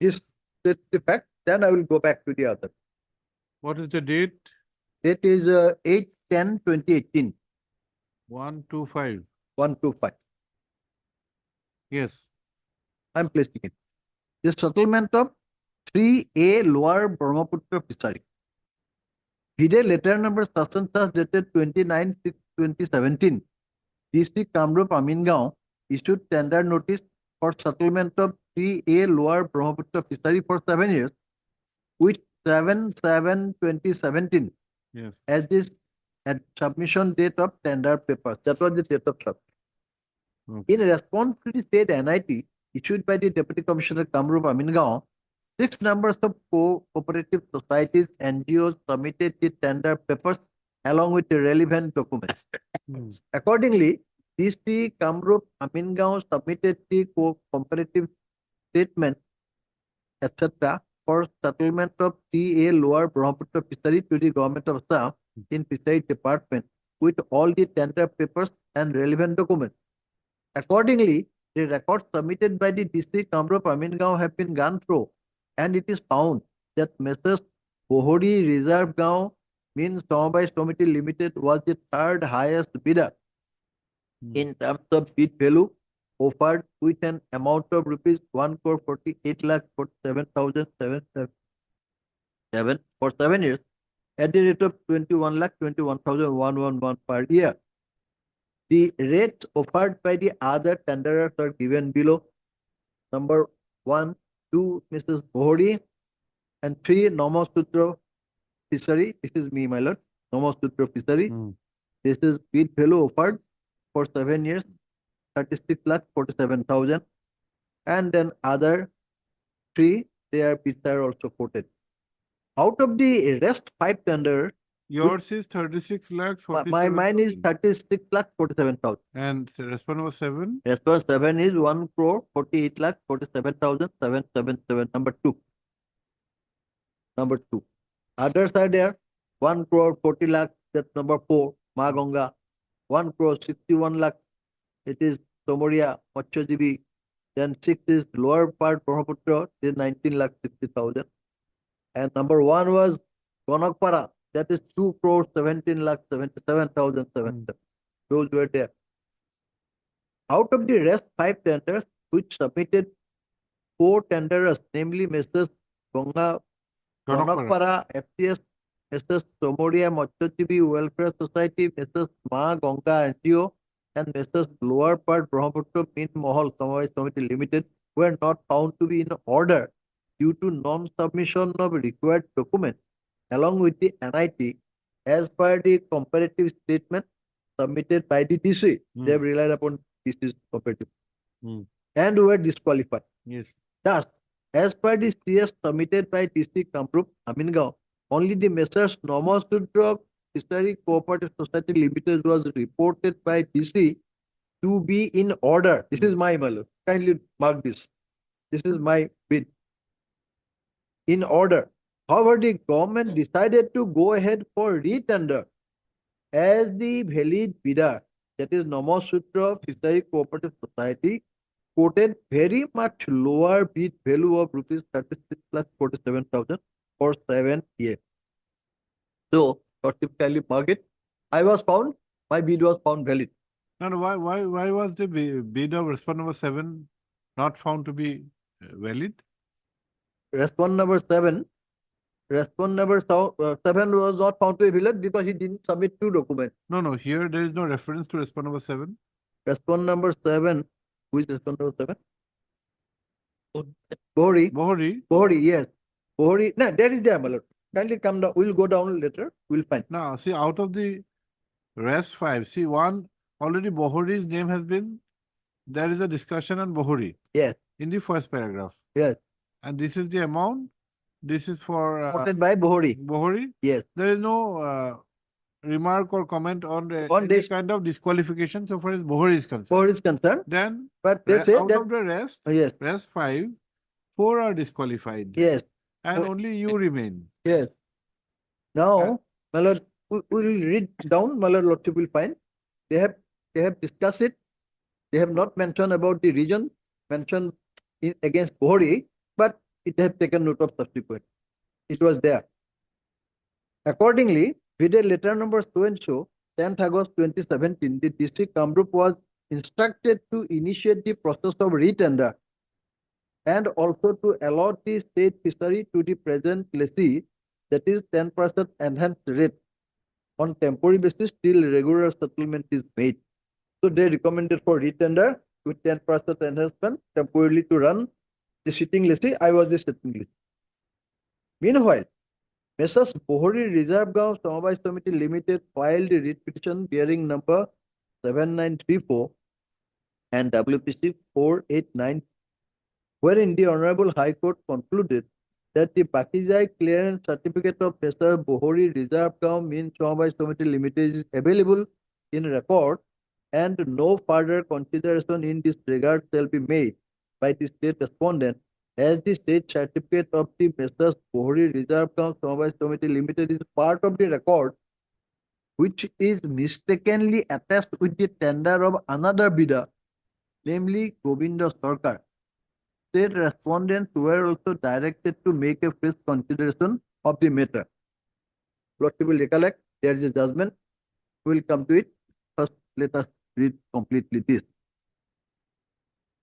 This that's the fact, then I will go back to the other. What is the date? Date is 8/10/2018, 125. 125. Yes. I'm placing it. The settlement of 3A Lower Brahmaputra Fishery. Vide letter number such and such dated 29/6/2017. DC Kamrup Amingaon issued tender notice for settlement of 3A Lower Brahmaputra Fishery for 7 years with 7/7/2017 Yes. as this at submission date of tender papers. That was the date of submission. Okay. In response to the state NIT issued by the Deputy Commissioner Kamrup Amingaon, 6 numbers of cooperative societies, NGOs submitted the tender papers along with the relevant documents. Hmm. Accordingly, DC Kamrup Amingaon submitted the comparative statement, etc. for settlement of TA Lower Brahmaputra Fishery to the Government of Assam in Fishery Department with all the tender papers and relevant documents. Accordingly, the records submitted by the DC Kamrup Amingaon have been gone through, and it is found that Messrs. Bohori Reserve Gaon Means Samabay Committee Limited was the third highest bidder in terms of bid value offered with an amount of rupees 1,48,47,777 for 7 years at the rate of 21,21,111 per year. The rates offered by the other tenderers are given below. Number 1, 2, Mrs. Bohori, and 3, Namasutra Fishery. This is me, my lord. Namasutra Fishery. Hmm. This is bid value offered for 7 years, 36,47,000. And then other 3, their bids are also quoted. Out of the rest 5 tenders, Yours is 36 lakhs. mine is 36,47,000. And the response was 7. Response 7 is 1,48,47,777. Number 2. Number 2. Others are there. 1,40 lakh. That's number 4. Maganga. 1,61 lakh. It is Somoria, Machojibi. Then 6 is lower part Brahmaputra. It is 19,60,000. And number 1 was Gonakpara. That is 2,17,77,700. Those were there. Out of the rest 5 tenders which submitted 4 tenderers, namely Messrs. Gonakpara, FCS, Messrs. Somoria Machochibi Welfare Society, Messrs. Ma Ganga NGO, and Messrs. Lower Part Brahmaputra Min Mahal Samavay Committee Limited were not found to be in order due to non-submission of required documents along with the NIT as per the comparative statement submitted by the DC. They have relied upon DC's comparative and were disqualified. Yes. Thus, as per the CS submitted by DC Kamrup Amingaon, only the Messrs. Namasutra Fishery Cooperative Society Limited was reported by DC to be in order. This is my malus. Kindly mark this. This is my bid. In order. However, the government decided to go ahead for retender as the valid bidder, that is Namasutra Fishery Cooperative Society, quoted very much lower bid value of rupees 36,47,000 for 7 years. So, kindly mark it. I was found, my bid was found valid. No, why was the bid of response number 7 not found to be valid? Response number 7 was not found to be valid because he didn't submit 2 documents. No, here there is no reference to response number 7. Response number 7, who is response number 7? Bohori, yes. Bohori, no, that is there, my lord. Kindly come down, we'll go down later, we'll find. Now, see, out of the rest 5, see, one, already Bohori's name has been, there is a discussion on Bohori. Yes. In the first paragraph. Yes. And this is the amount. This is for Quoted by Bohori. Bohori. Yes. There is no remark or comment on any this kind of disqualification so far as Bohori is concerned. Bohori is concerned. Then, But they say out that, of the rest, yes, rest 5, 4 are disqualified. yes, And Four- only you remain. yes. Now, my lord, we will read down, my lord, lordship will find. They have discussed it. They have not mentioned about the region mentioned against Bohori, but it has taken note of subsequent. It was there. Accordingly, with a letter number so and so, 10th August 2017, the district Kamrup was instructed to initiate the process of retender and also to allot the state fishery to the present lessee, that is 10% enhanced rate on temporary basis till regular settlement is made. So they recommended for retender with 10% enhancement temporarily to run the sitting lessee. I was the sitting lessee. Meanwhile, Messrs. Bohori Reserve Gaon Samabay Committee Limited filed a writ petition bearing number 7934 and WPC 489, wherein the Honorable High Court concluded that the Pakizai clearance certificate of Messrs. Bohori Reserve Gaon Mean Samabay Committee Limited is available in record, and no further consideration in this regard shall be made by the state respondent, as the state certificate of the Messrs. Bohori Reserve Gaon Samabay Committee Limited is part of the record, which is mistakenly attached with the tender of another bidder, namely Govinda Sarkar. State respondents were also directed to make a fresh consideration of the matter. Lordship will recollect, there is a judgment. We will come to it. First, let us read completely this.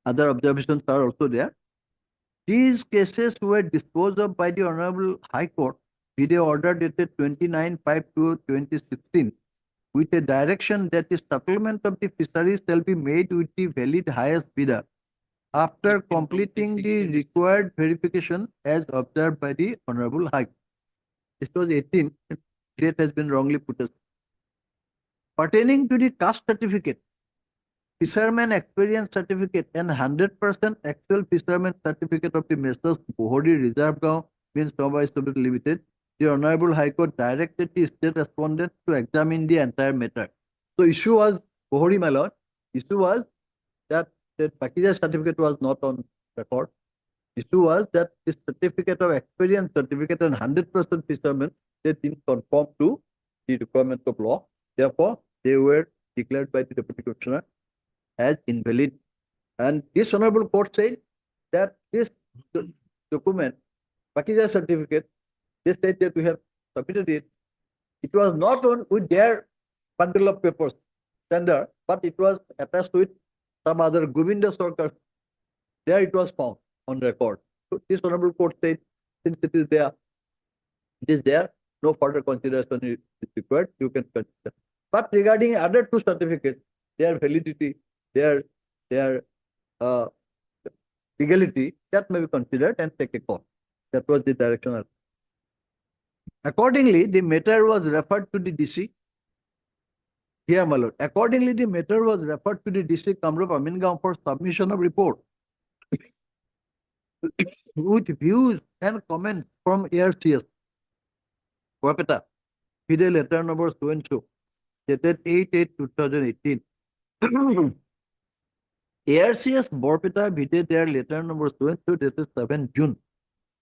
Other observations are also there. These cases were disposed of by the Honorable High Court with a order dated 29/5/2016, with a direction that the settlement of the fisheries shall be made with the valid highest bidder after completing the required verification as observed by the Honorable High Court. This was 18, date has been wrongly put as. Pertaining to the caste certificate, fisherman experience certificate and 100% actual fisherman certificate of the Messrs. Bohori Reserve Gaon Means Samabay Committee Limited, the Honorable High Court directed the state respondent to examine the entire matter. So issue was, Bohori my lord, issue was that the Pakizai certificate was not on record. Issue was that the certificate of experience certificate and 100% fishermen, they didn't conform to the requirements of law. Therefore, they were declared by the Deputy Commissioner as invalid. And this Honorable Court said that this document, Pakizai certificate, they said that we have submitted it. It was not on with their bundle of papers, tender, but it was attached with some other Govinda Sarkar. There it was found on record. So this Honorable Court said, since it is there, no further consideration is required, you can consider. But regarding other two certificates, their validity, their legality, that may be considered and take a call. That was the direction. Accordingly, the matter was referred to the DC. Here, my lord. Accordingly, the matter was referred to the district Kamrup Amingaon for submission of report with views and comments from ARCS, Borpeta, with a letter number so and so, dated 8/8/2018. ARCS Borpeta with their letter number so and so, dated 7 June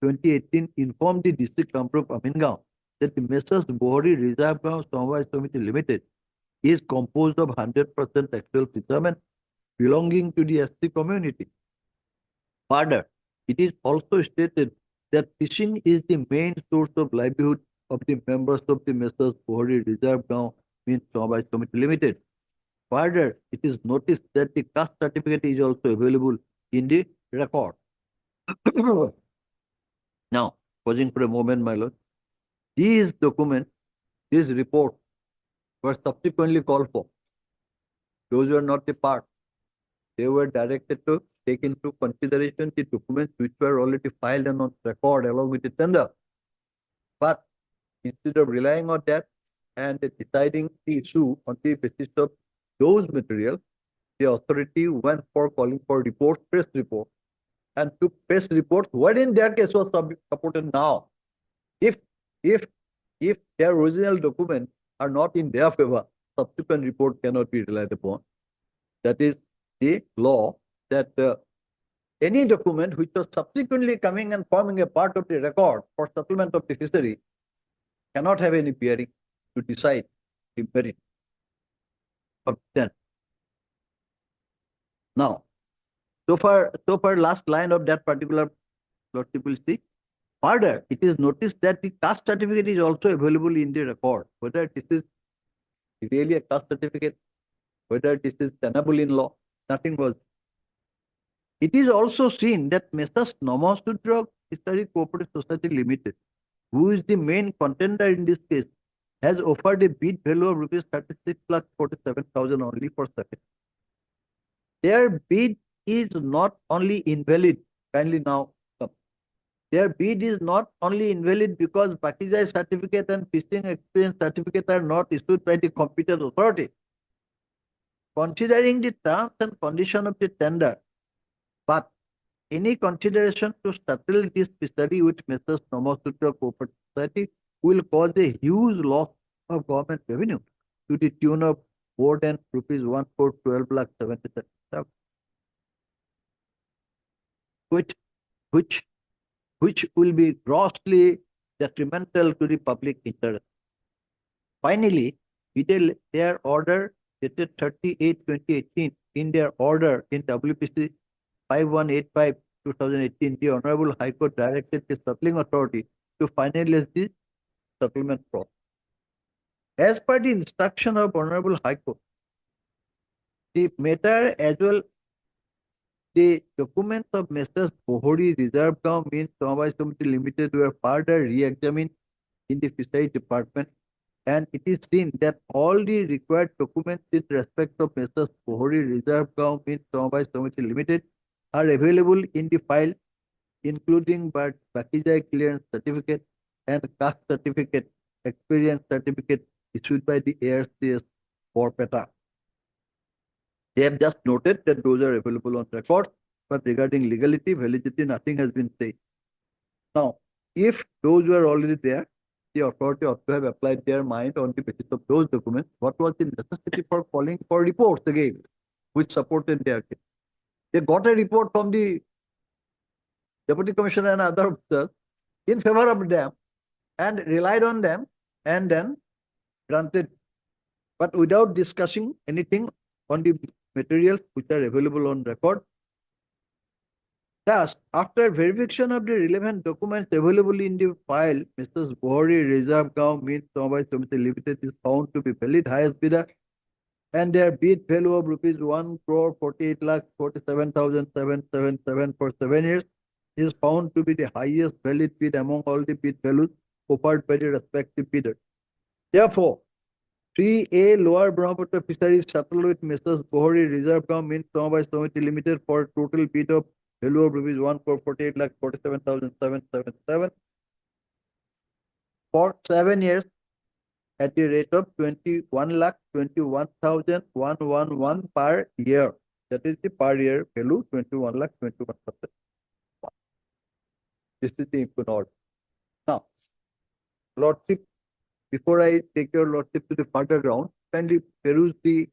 2018, informed the district Kamrup Amingaon that the Messrs. Bohori Reserve Gaon Samabay Committee Limited is composed of 100% actual fishermen belonging to the SC community. Further, it is also stated that fishing is the main source of livelihood of the members of the Messrs. Bohori Reserve Gaon Means Samabay Committee Limited. Further, it is noticed that the caste certificate is also available in the record. Now, pausing for a moment, my lord. These documents, these reports were subsequently called for. Those were not the part. They were directed to take into consideration the documents which were already filed and on record along with the tender. But instead of relying on that and deciding the issue on the basis of those materials, the authority went for calling for reports, press report, and took press reports, what in their case was supported now. If their original documents are not in their favor, subsequent report cannot be relied upon. That is the law, that any document which was subsequently coming and forming a part of the record for settlement of the fishery cannot have any bearing to decide the merit of them. Now, so far last line of that particular Lordship will see. Further, it is noticed that the caste certificate is also available in the record. Whether this is really a caste certificate, whether this is tenable in law, nothing was. It is also seen that Messrs. Namasudra Historic Cooperative Society Limited, who is the main contender in this case, has offered a bid value of rupees 36,47,000 only for second. Their bid is not only invalid, kindly now come. Their bid is not only invalid because Bakizai certificate and fishing experience certificate are not issued by the competent authority. Considering the terms and condition of the tender, but any consideration to settle this fishery with Messrs. Namasudra Cooperative Society will cause a huge loss of government revenue to the tune of more than rupees 1,412,77,000, which will be grossly detrimental to the public interest. Finally, their order dated 38/2018, in their order in WPC 5185/2018, the Honorable High Court directed the settling authority to finalize the settlement process. As per the instruction of Honorable High Court, the matter as well the documents of Messrs. Bohori Reserve Gaon Means Samabay Samiti Limited were further re-examined in the Fisheries Department, and it is seen that all the required documents in respect of Messrs. Bohori Reserve Gaon Means Samabay Samiti Limited are available in the file, including Bakizai clearance certificate and caste certificate, experience certificate issued by the ARCS Borpeta. They have just noted that those are available on record, but regarding legality, validity, nothing has been said. Now, if those were already there, the authority ought to have applied their mind on the basis of those documents. What was the necessity for calling for reports again, which supported their case? They got a report from the Deputy Commissioner and other officers in favor of them and relied on them and then granted, but without discussing anything on the materials which are available on record. Thus, after verification of the relevant documents available in the file, Mrs. Bohori Reserve Gaon Means Samabay Samiti Limited is found to be valid highest bidder, and their bid value of rupees 1,48,47,777 for 7 years is found to be the highest valid bid among all the bid values offered by the respective bidder. Therefore, 3A Lower Brahmaputra Fisheries settled with Messrs. Bohori Reserve Gaon Means Samabay Samiti Limited for a total bid of value of rupees 1,48,47,777 for 7 years at the rate of 21,21,111 per year. That is the per year value, 21,21,000. This is the input order. Now, Lordship, before I take your Lordship to the further ground, kindly peruse the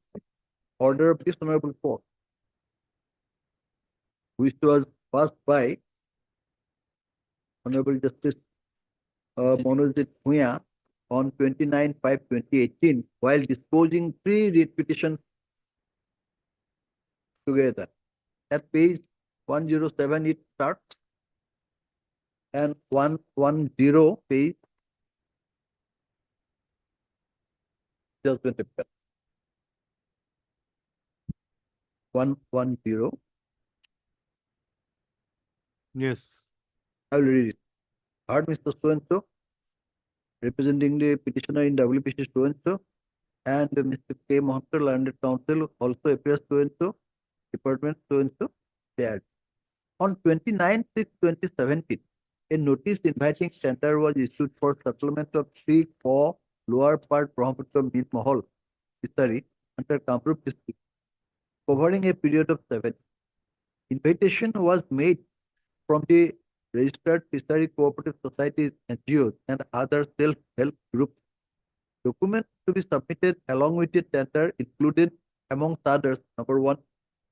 order of this Honorable Court, which was passed by Honorable Justice Manojit Bhuya on 29/5/2018, while disposing 3 writ petitions together. At page 107 it starts, and 110 page judgment paper. 110. Yes. I will read it. Heard Mr. So-and-so, representing the petitioner in WPC so-and-so, and Mr. K. Mohanta, Landed Council, also appears so-and-so, department so-and-so, there. On 29/6/2017, a notice inviting tender was issued for settlement of 3 core lower part Brahmaputra Mean Mahal fishery under Kamrup district, covering a period of 7. Invitation was made from the registered fishery cooperative societies, NGOs, and other self-help groups. Documents to be submitted along with the tender included, amongst others, number 1,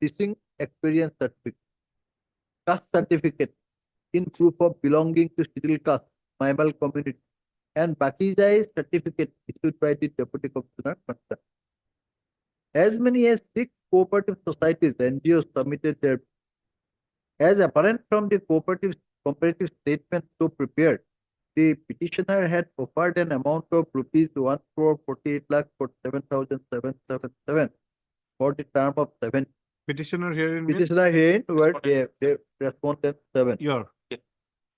fishing experience certificate, caste certificate in proof of belonging to scheduled caste, Maimal community, and Bakizai certificate issued by the Deputy Commissioner concerned. As many as 6 cooperative societies, NGOs submitted their. As apparent from the cooperative comparative statement so prepared, the petitioner had offered an amount of rupees 1,48,47,777 for the term of 7. Petitioner herein means Petitioner herein were they respondent 7. your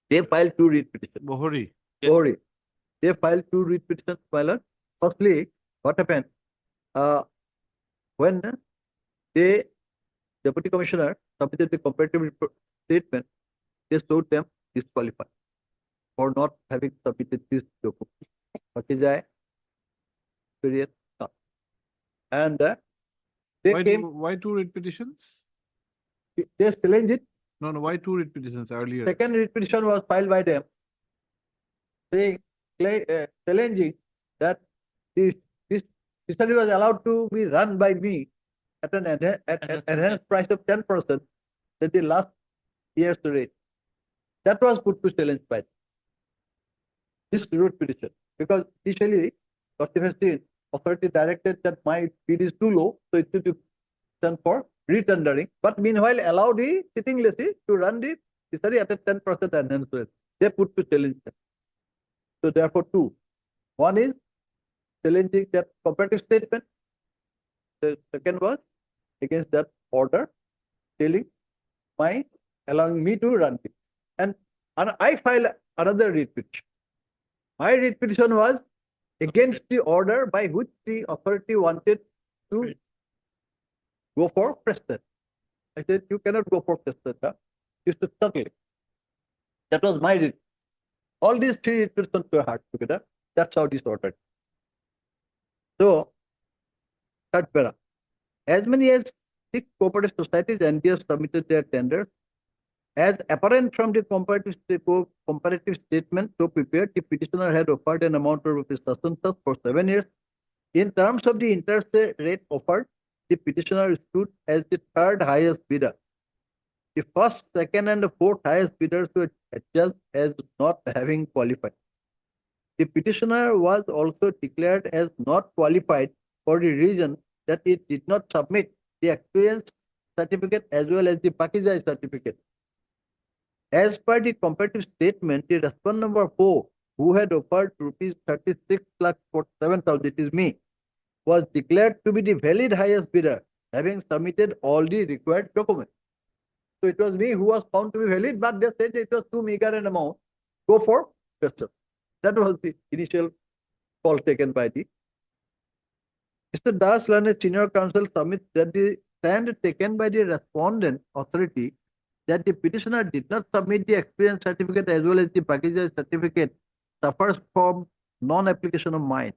They filed 2 read petitions. Bohori. Sorry. They filed 2 read petitions, my lord. Firstly, what happened? When the deputy commissioner submitted the comparative statement, they showed them disqualified for not having submitted this document. Pakijai, period. And they came, Why 2 writ petitions? they challenged it. No, why 2 writ petitions earlier? Second read petition was filed by them, saying, challenging that this study was allowed to be run by me at an enhanced price of 10% than the last year's rate. That was put to challenge by this root petition, because initially, authority directed that my bid is too low, so it should be done for retendering, but meanwhile allow the sitting lessee to run the study at a 10% enhanced rate. They put to challenge that. So therefore, 2. One is challenging that comparative statement. The second was against that order, allowing me to run it. And I filed another read petition. My read petition was against the order by which the authority wanted to go for present. I said, you cannot go for present. You should settle it. That was my read. All these 3 read petitions were hard together. That's how this ordered. So, third para. As many as 6 cooperative societies NGOs submitted their tenders. As apparent from the comparative statement so prepared, the petitioner had offered an amount of rupees for 7 years. In terms of the interest rate offered, the petitioner stood as the 3rd highest bidder. The 1st, 2nd, and the 4th highest bidders were judged as not having qualified. The petitioner was also declared as not qualified for the reason that it did not submit the experience certificate as well as the Pakijai certificate. As per the comparative statement, the respondent number 4, who had offered rupees 36,47,000, it is me, was declared to be the valid highest bidder, having submitted all the required documents. So it was me who was found to be valid, but they said it was too meager an amount. Go for question. That was the initial call taken by the Mr. Das Learned Senior Counsel submits that the stand taken by the respondent authority that the petitioner did not submit the experience certificate as well as the Pakijai certificate suffers from non-application of mine.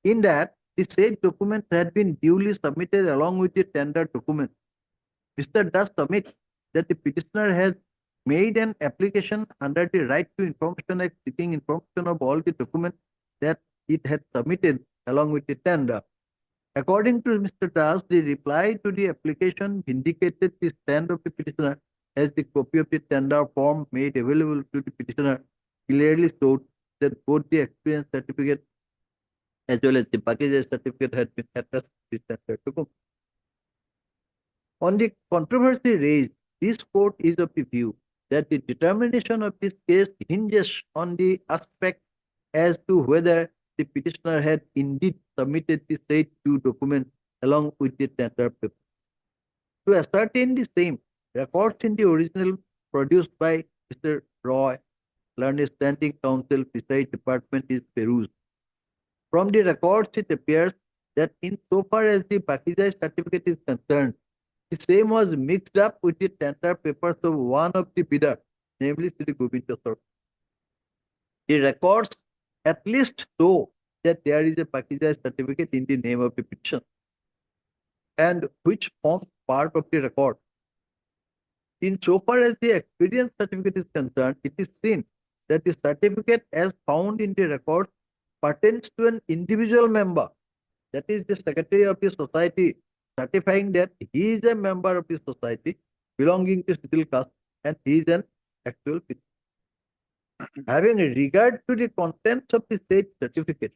In that, the said document had been duly submitted along with the tender document. Mr. Das submits that the petitioner has made an application under the Right to Information Act seeking information of all the documents that it had submitted along with the tender. According to Mr. Das, the reply to the application vindicated the stand of the petitioner as the copy of the tender form made available to the petitioner clearly showed that both the experience certificate as well as the Pakijai certificate had been attached to the tender document. On the controversy raised, this court is of the view that the determination of this case hinges on the aspect as to whether the petitioner had indeed submitted the said 2 documents along with the tender paper. To ascertain the same, records in the original produced by Mr. Roy, Learned Standing Counsel beside department is perused. From the records, it appears that insofar as the Pakijai certificate is concerned, the same was mixed up with the tender papers of one of the bidder, namely Sri Govinda Sir. The records at least show that there is a Pakijai certificate in the name of the petition, and which forms part of the record. Insofar as the experience certificate is concerned, it is seen that the certificate as found in the record pertains to an individual member, that is the secretary of the society, certifying that he is a member of the society belonging to Siddhil caste and he is an actual petitioner. Having regard to the contents of the said certificate,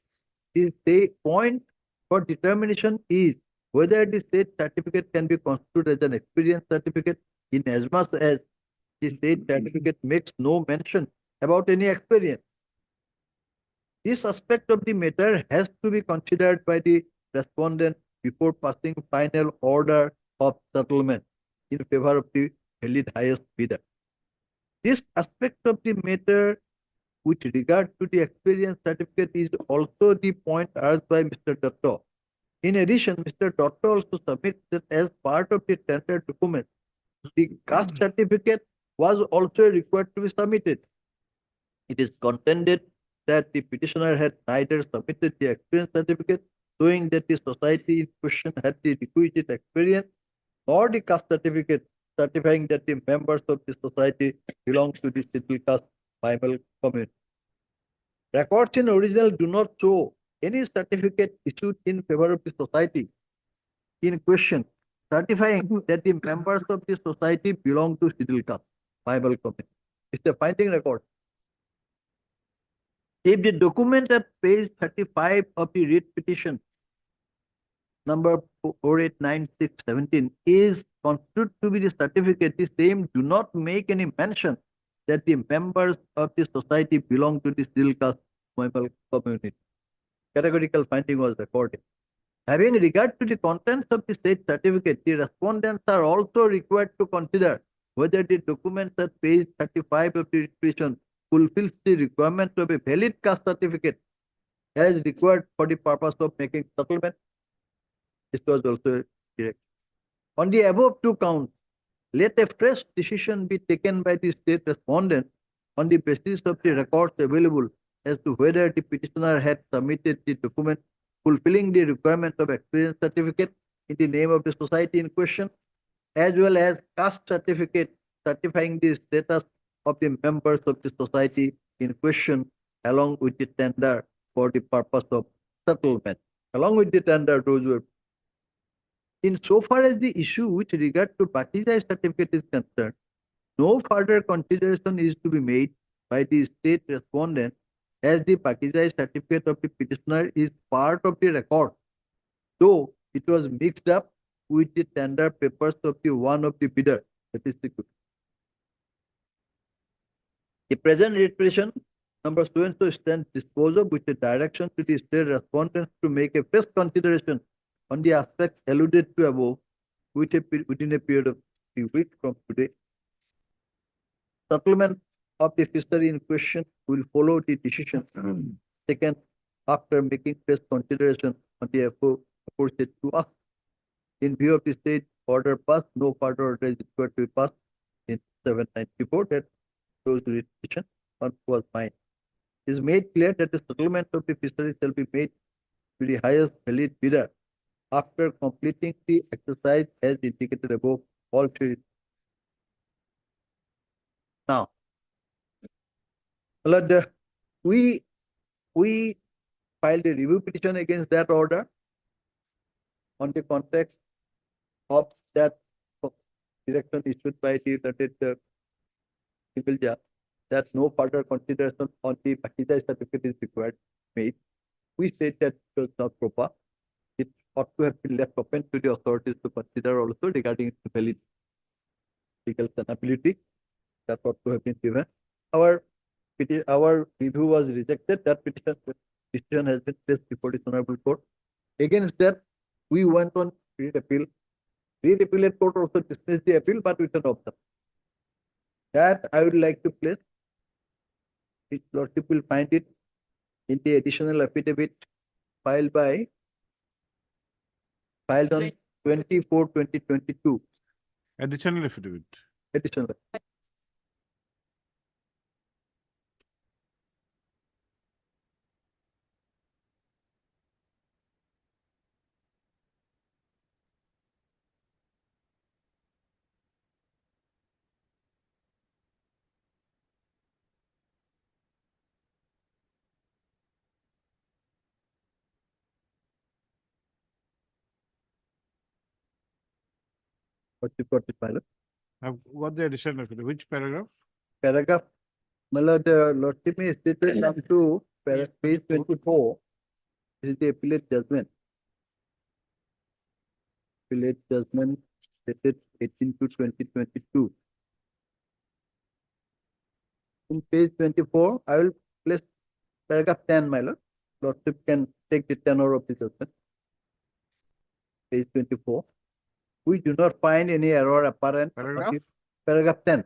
the point for determination is whether the said certificate can be constituted as an experience certificate in as much as the state certificate makes no mention about any experience. This aspect of the matter has to be considered by the respondent before passing final order of settlement in favor of the valid highest bidder. This aspect of the matter with regard to the experience certificate is also the point urged by Mr. Datta. In addition, Mr. Datta also submits that as part of the tender document, the caste certificate was also required to be submitted. It is contended that the petitioner had neither submitted the experience certificate showing that the society in question had the requisite experience, nor the caste certificate certifying that the members of the society belong to the scheduled caste tribal community. Records in original do not show any certificate issued in favor of the society in question, certifying that the members of the society belong to scheduled caste tribal community. It's a finding record. If the document at page 35 of the writ petition number 489617 is construed to be the certificate, the same do not make any mention that the members of the society belong to the scheduled caste tribal community. Categorical finding was recorded. Having regard to the contents of the state certificate, the respondents are also required to consider whether the documents at page 35 of the petition fulfills the requirement of a valid caste certificate as required for the purpose of making settlement. This was also direct. On the above two counts, let a fresh decision be taken by the state respondent on the basis of the records available as to whether the petitioner had submitted the document fulfilling the requirement of experience certificate in the name of the society in question, as well as caste certificate certifying the status of the members of the society in question, along with the tender for the purpose of settlement. Along with the tender, those were. In so far as the issue with regard to Pakizai certificate is concerned, no further consideration is to be made by the state respondent, as the Pakizai certificate of the petitioner is part of the record, though it was mixed up with the tender papers of the one of the bidder, that is the. The present retribution number so and so stands disposal with the direction to the state respondents to make a fresh consideration on the aspects alluded to above within a period of 3 weeks from today. Settlement of the fishery in question will follow the decision taken after making fresh consideration on the aforesaid to us. In view of the state order passed, no further order is required to be passed in 794 that those decision on was mine. It is made clear that the settlement of the fishery shall be made to the highest valid bidder after completing the exercise as indicated above. All three. Now, we filed a review petition against that order on the context of that direction issued by the Sibilja that no further consideration on the Pakizai certificate is required made. We said that it was not proper. It ought to have been left open to the authorities to consider also regarding its valid legal tenability. That ought to have been given. Our review was rejected. That petition has been placed before the Honorable Court. Against that, we went on re-appeal. Re-appellate court also dismissed the appeal, but with an option. That I would like to place. His Lordship will find it in the additional affidavit filed on 24/2022. Additional affidavit. Additional. What you got it, pilot? I've got the additional affidavit. Which paragraph? Paragraph. The Lordship may stated down to page 24. This is the appellate judgment. Appellate judgment dated 18 to 2022. in page 24, I will place paragraph 10, my lord. Lordship can take the tenor of the judgment. Page 24. We do not find any error apparent. on Paragraph? the- Paragraph 10.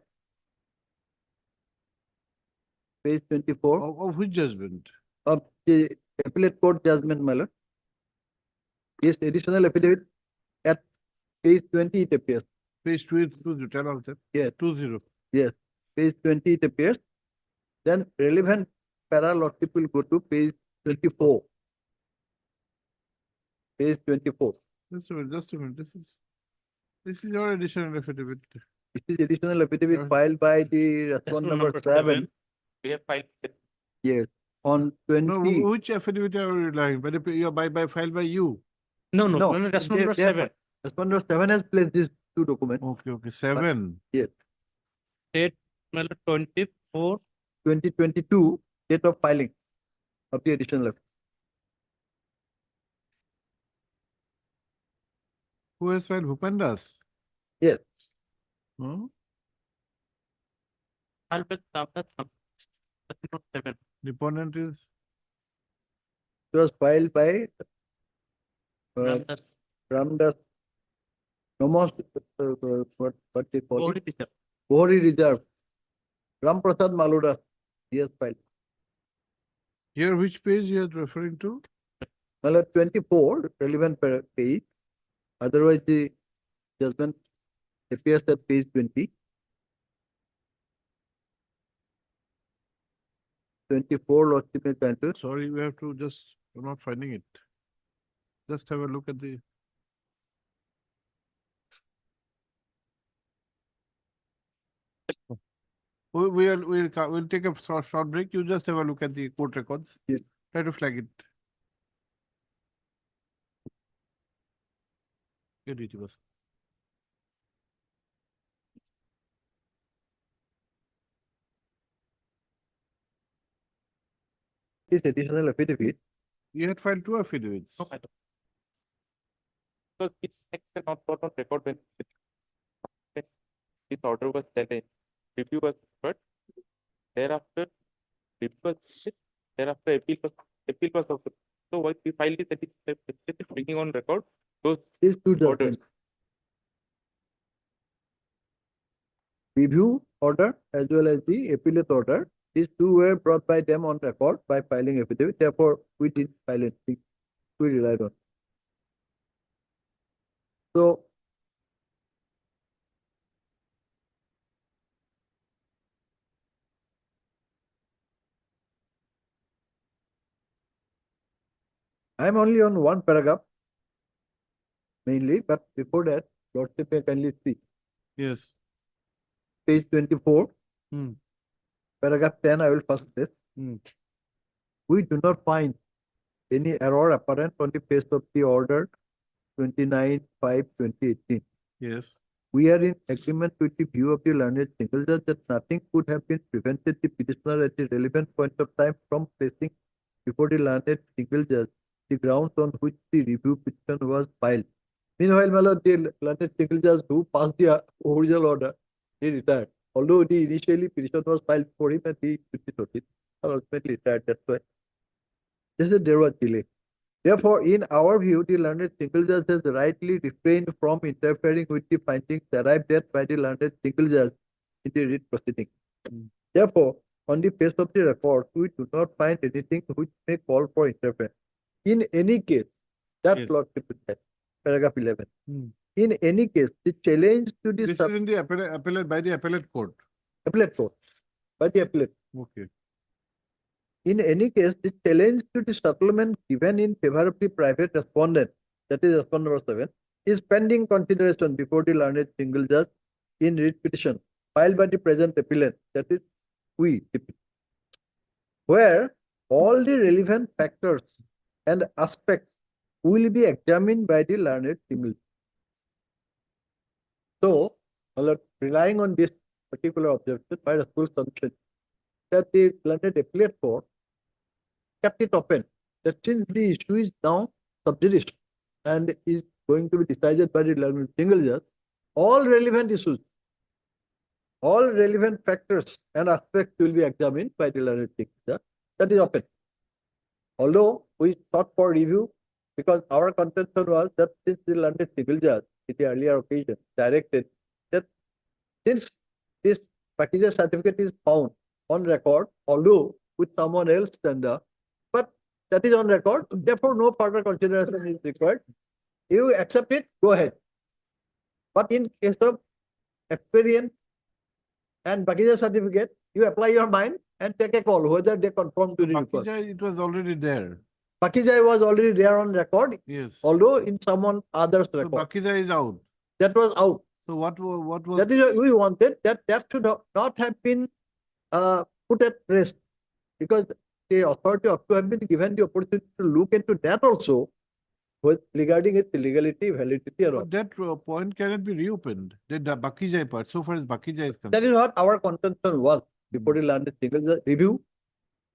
Page 24 Of which judgment? of the appellate court judgment, my lord. Yes, additional affidavit at page 20 it appears. Page 2, tell us that. Yes. 20. Yes, page 20 it appears. Then relevant para lordship will go to page 24. Page 24. Just a minute. This is your additional affidavit. This is additional affidavit Yes. filed by the respondent number 7. We have filed. Yes, on No, 20. which affidavit are you relying? By filed by you. No, No, no, that's they- number they have- 7. Respondent number 7 has placed these two documents. Okay, 7. Date, my lord, 24. 2022, date of filing of the additional affidavit. Who has filed Bhupendas? Yes, Hmm? Albert Ramdas, that's not 7. Deponent is it was filed by Ramdas, Ramdas Nomos, what they call it? Bohri Teacher. Bohri Reserve. Ram Prasad Malura, he has filed. here. Which page you are referring to? Well, 24, relevant page. Otherwise, the judgment appears at page 20. 24, Lordship may cancel. Sorry, we have to just, we're not finding it. Just have a look at the. We'll take a short break. You just have a look at the court records. Yes. Try to flag it. Good, it was. This additional affidavit, You had filed 2 affidavits. No, madam. Because its section not got on record when this order was challenged. Review was heard. Thereafter, review was finished. Thereafter, appeal was offered. So what we filed is that it's bringing on record those these two orders. judgments. Review order as well as the appellate order. These two were brought by them on record by filing affidavit. Therefore, we did file anything. We relied on. So, I am only on one paragraph mainly, but before that, Lordship may kindly see Yes. page 24. Hmm. Paragraph 10, I will first place. Hmm. We do not find any error apparent on the face of the order 29/5/2018. Yes. We are in agreement with the view of the learned single judge that nothing could have been prevented the petitioner at the relevant point of time from placing before the learned single judge the grounds on which the review petition was filed. Meanwhile, my lord, the learned single judge who passed the original order, he retired. Although the initially petition was filed for him and he took it notice, and ultimately retired. That's why. This is there was delay. Therefore, in our view, the learned single judge has rightly refrained from interfering with the findings arrived at by the learned single judge in the writ proceeding. Therefore, on the face of the record, we do not find anything which may call for interference. In any case, that Yes. lordship is there, paragraph 11. Hmm. In any case, the challenge to the This is in the appellate by the appellate court. appellate court, by the appellate. Okay. In any case, the challenge to the settlement given in favor of the private respondent, that is respondent number 7, is pending consideration before the learned single judge in writ petition filed by the present appellant, that is we, where all the relevant factors and aspects will be examined by the learned single. So, relying on this particular objection, my full submission that the learned appellate court kept it open, that since the issue is now sub judice and is going to be decided by the learned single judge, all relevant issues all relevant factors and aspects will be examined by the learned Chief. That is open. Although we sought for review, because our contention was that since the learned civil judge in the earlier occasion directed that since this Pakija certificate is found on record, although with someone else tender, but that is on record, therefore no further consideration is required. You accept it, go ahead. But in case of experience and Pakija certificate, you apply your mind and take a call whether they conform to the request. Bakija, it was already there. Pakija was already there on record, Yes. although in someone other's So record. Bakija is out. That was out. So what was? That is what we wanted, that should not have been put at rest, because the authority ought to have been given the opportunity to look into that also, with regarding its legality, validity, or all. But that point cannot be reopened. The Bakija part, so far as Bakija is concerned. That is what our contention was before the landed single judge review.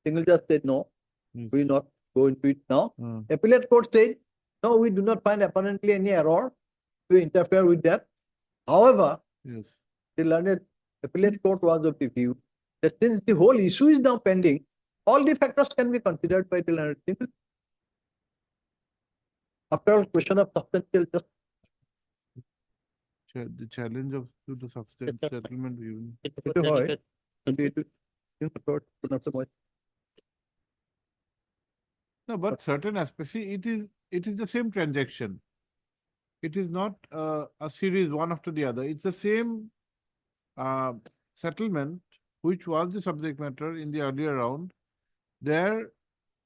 Single judge said no, Yes. we will not go into it now. Hmm. Appellate court said no, we do not find apparently any error to interfere with that. However, Yes. the learned appellate court was of the view that since the whole issue is now pending, all the factors can be considered by the learned single. After all, question of substantial justice. The challenge of to the substantial Yes, sir. settlement. Itu hoy. Hindi itu yung court punapsa. No, but certain aspects, see, it is the same transaction. It is not a series one after the other. It's the same settlement, which was the subject matter in the earlier round. There,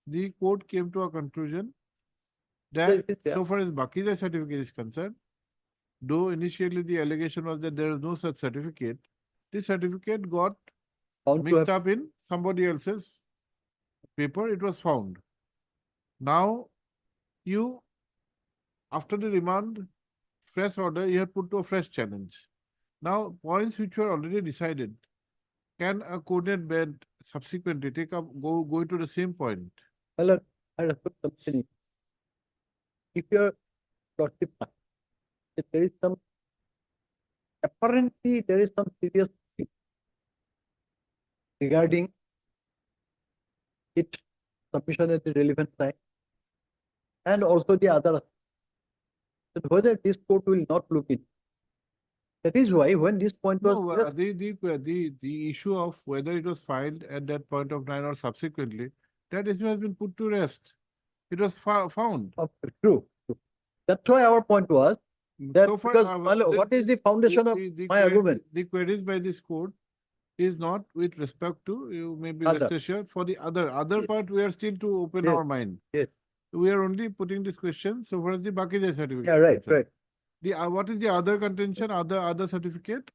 the court came to a conclusion that it is there. so far as Bakija certificate is concerned, though initially the allegation was that there is no such certificate, this certificate got Found to mixed have up in somebody else's paper, it was found. Now, you, after the remand, fresh order, you have put to a fresh challenge. Now, points which were already decided, can a coordinate bed subsequently take up, go to the same point? well, I respect something. If your lordship finds that there is some apparently there is some serious thing regarding its submission at the relevant time, and also the other, that whether this court will not look in. That is why when this point was No, raised, the issue of whether it was filed at that point of time or subsequently, that issue has been put to rest. It was found. true. That's why our point was that So far, because the- what is the foundation of the my argument? The queries by this court is not with respect to, you may be Other. rest assured, for the other part, we are still to open Yes, our mind. yes. We are only putting this question so far as the Bakija certificate. Yeah, is right, concerned. right. The, what is the other contention, other certificate?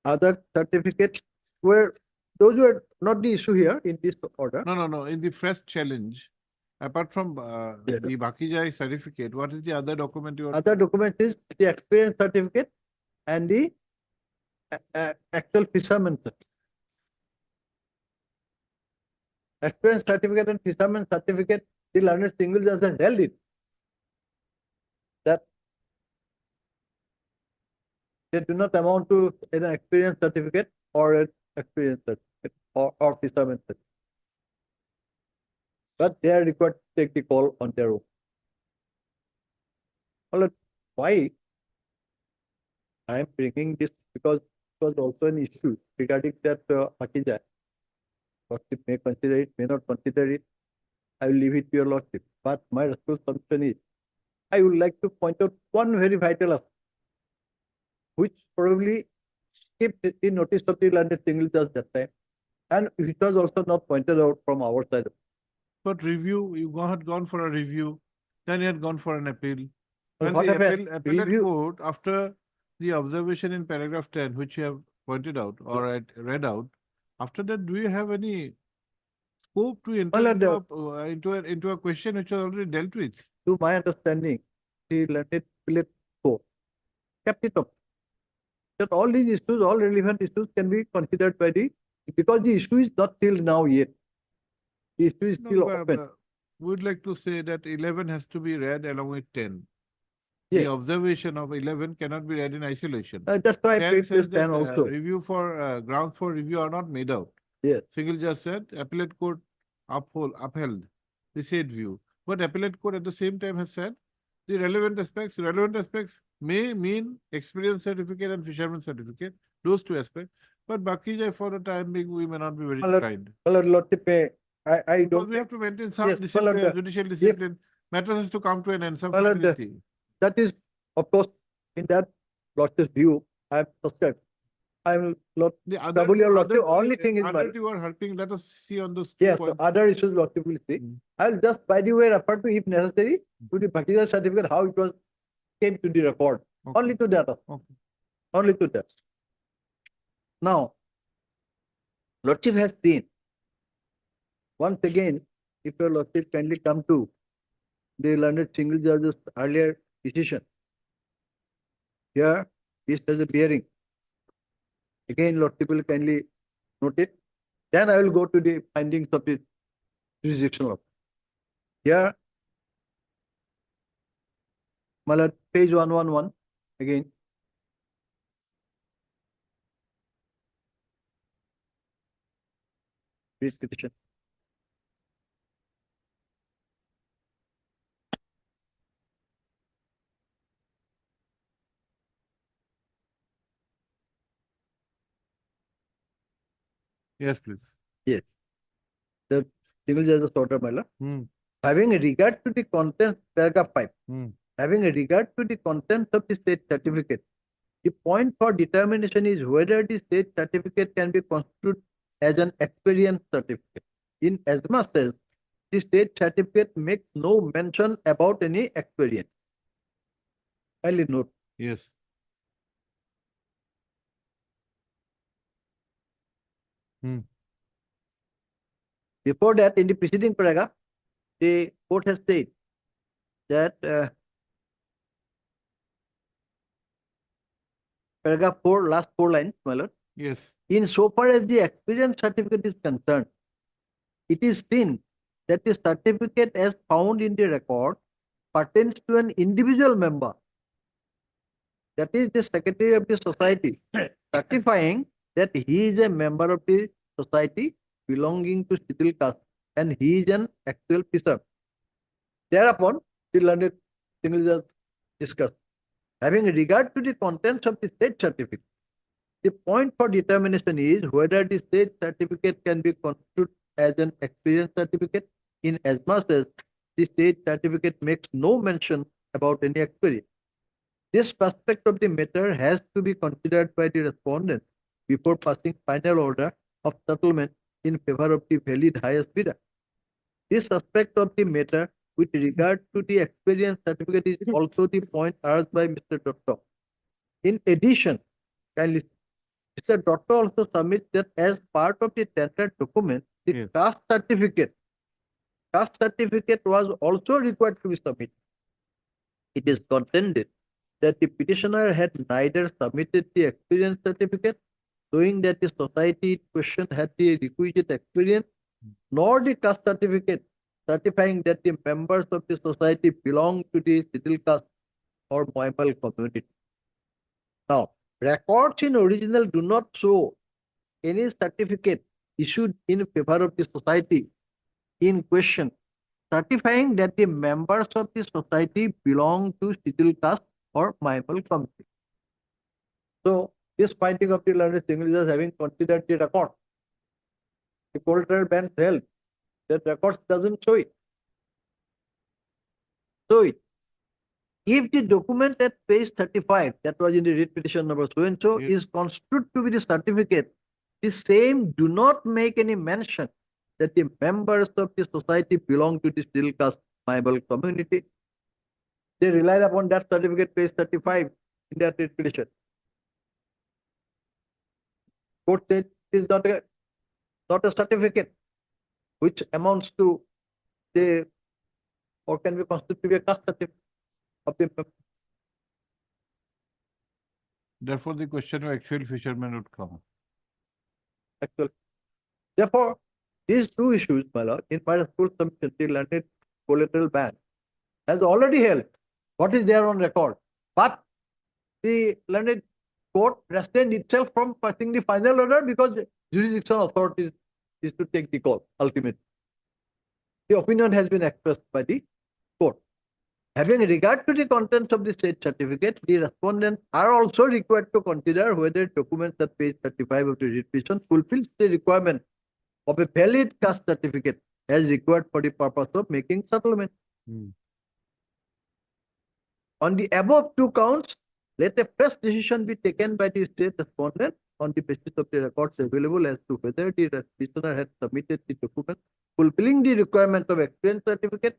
Other certificates were, those were not the issue here in this order. No. In the fresh challenge, apart from Yeah. the Bakija certificate, what is the other document you are? Other document is the experience certificate and the actual fisherman certificate. Experience certificate and fisherman certificate, the learned single judge has held it. That they do not amount to an experience certificate or an experience certificate or fisherman certificate. But they are required to take the call on their own. Well, why I am bringing this, because it was also an issue regarding that Pakija. Lordship may consider it, may not consider it. I will leave it to your lordship. But my responsibility is, I would like to point out one very vital aspect, which probably skipped the notice of the learned single judge that time, and which was also not pointed out from our side. But review, you had gone for a review, then you had gone for an appeal. Well, When what the happened? appellate Review- court, after the observation in paragraph 10, which you have pointed out or read out, after that, do you have any scope to enter Well, into a question which was already dealt with? To my understanding, the learned appellate court kept it up. That all these issues, all relevant issues can be considered by the, because the issue is not till now yet. The issue is No, still open. we would like to say that 11 has to be read along with 10. the Yes. observation of 11 cannot be read in isolation. That's why I 10 picked this says 10 that also. review for grounds for review are not made out. Yes. Single judge said appellate court upheld the said view. But appellate court at the same time has said the relevant aspects may mean experience certificate and fisherman certificate, those two aspects. But Bakija, for the time being, we may not be very Well, kind. Well, Lordship, I Because don't we have to maintain some Yes, well, discipline, judicial discipline. Matters has to come to an end, some Well, finality. that is, of course, in that Lordship's view, I have subscribed. I will not The trouble your other Lordship. Only thing is, other two are hurting. Let us see on those 2 yes, points. other issues Lordship will see. Mm. I'll just, by the way, refer to, if necessary, to the particular certificate, how it was came to the record. Okay. Only to that. Okay. Only to that. Now, Lordship has seen. Once again, if your Lordship kindly come to the learned single judge's earlier decision. Here, this has a bearing. Again, Lordship will kindly note it. Then I will go to the findings of the jurisdictional. Here, my lord, page 111, again. Please petition. Yes, please. Yes. The single judge's order, my lord. Hmm. Having regard to the contents, paragraph 5. Hmm. Having regard to the contents of the state certificate, the point for determination is whether the state certificate can be construed as an experience certificate. In as much as the state certificate makes no mention about any experience. Kindly note. Yes. Before that, in the preceding paragraph, the court has said that paragraph 4, last 4 lines, my lord. Yes. In so far as the experience certificate is concerned, it is seen that the certificate as found in the record pertains to an individual member, that is the secretary of the society, certifying that he is a member of the society belonging to Shitil caste and he is an actual fisher. Thereupon, the learned single judge discussed. Having regard to the contents of the state certificate, the point for determination is whether the state certificate can be construed as an experience certificate in as much as the state certificate makes no mention about any experience. This aspect of the matter has to be considered by the respondent before passing final order of settlement in favor of the valid highest bidder. This aspect of the matter with regard to the experience certificate is also the point urged by Mr. Dutta. In addition, kindly, Mr. Dutta also submits that as part of the tender document, the Yes. caste certificate was also required to be submitted. It is contended that the petitioner had neither submitted the experience certificate, showing that the society in question had the requisite experience, nor the caste certificate, certifying that the members of the society belong to the Shitil caste or Moimal community. Now, records in original do not show any certificate issued in favor of the society in question, certifying that the members of the society belong to Shitil caste or Moimal community. So, this finding of the learned single judge having considered the record, the collateral bench held that records doesn't show it. If the document at page 35, that was in the writ petition number so and so, Yes. is construed to be the certificate, the same do not make any mention that the members of the society belong to the Shitil caste Moimal community. They relied upon that certificate, page 35, in that writ petition. Court said it is not a certificate which amounts to the, or can be constituted to be a caste certificate of the member. Therefore, the question of actual fishermen would come. Actual. Therefore, these two issues, my lord, in my full submission, the learned collateral ban has already held what is there on record. But the learned court restrained itself from passing the final order because the jurisdictional authority is to take the call ultimately. The opinion has been expressed by the court. Having regard to the contents of the state certificate, the respondents are also required to consider whether documents at page 35 of the writ petition fulfills the requirement of a valid caste certificate as required for the purpose of making settlement. On the above two counts, let a fresh decision be taken by the state respondent on the basis of the records available as to whether the petitioner had submitted the document fulfilling the requirement of experience certificate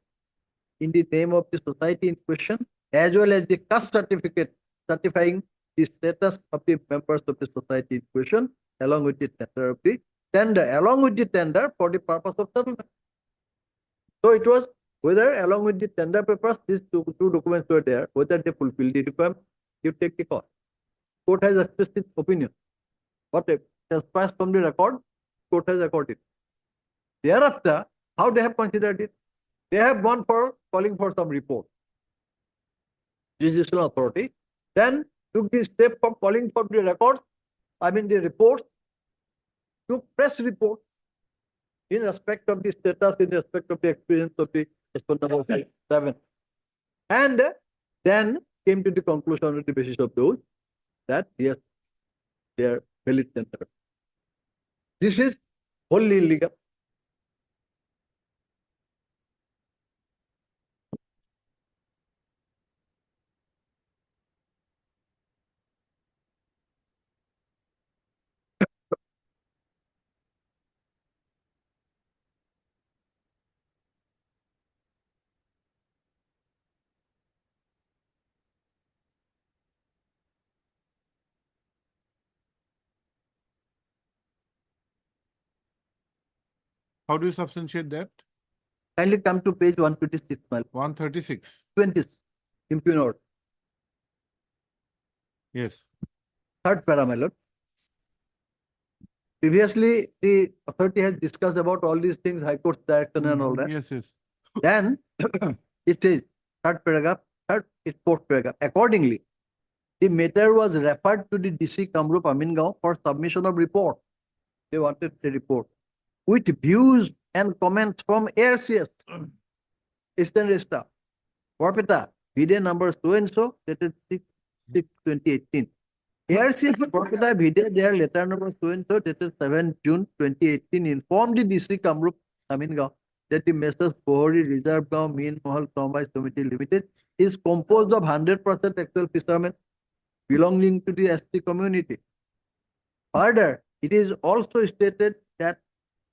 in the name of the society in question, as well as the caste certificate certifying the status of the members of the society in question, along with the tender for the purpose of settlement. So it was whether along with the tender papers, these two documents were there, whether they fulfill the requirement, you take the call. Court has expressed its opinion. What transpires from the record, court has accorded. Thereafter, how they have considered it? They have gone for calling for some report. Judicial authority then took the step of calling for the records, the reports, to press report in respect of the status, in respect of the experience of the number 7. And then came to the conclusion on the basis of those that yes, they are valid tender. This is wholly illegal. How do you substantiate that? Kindly come to page 126, my lord. 136. 20, impugn order. Yes. Third para, my lord. Previously, the authority has discussed about all these things, High Court's direction and all that. Yes, yes. Then it says, fourth paragraph. Accordingly, the matter was referred to the DC Kamrup Amingao for submission of report. They wanted the report with views and comments from ARCS, Eastern Staff, Porpeta, video number so and so, dated 6/6/2018. ARCS Porpeta video, their letter number so and so, dated 7 June 2018, informed the DC Kamrup Amingao that the Messrs Bohori Reserve Gaon Mean Mahal Combined Committee Limited is composed of 100% actual fishermen belonging to the ST community. Further, it is also stated that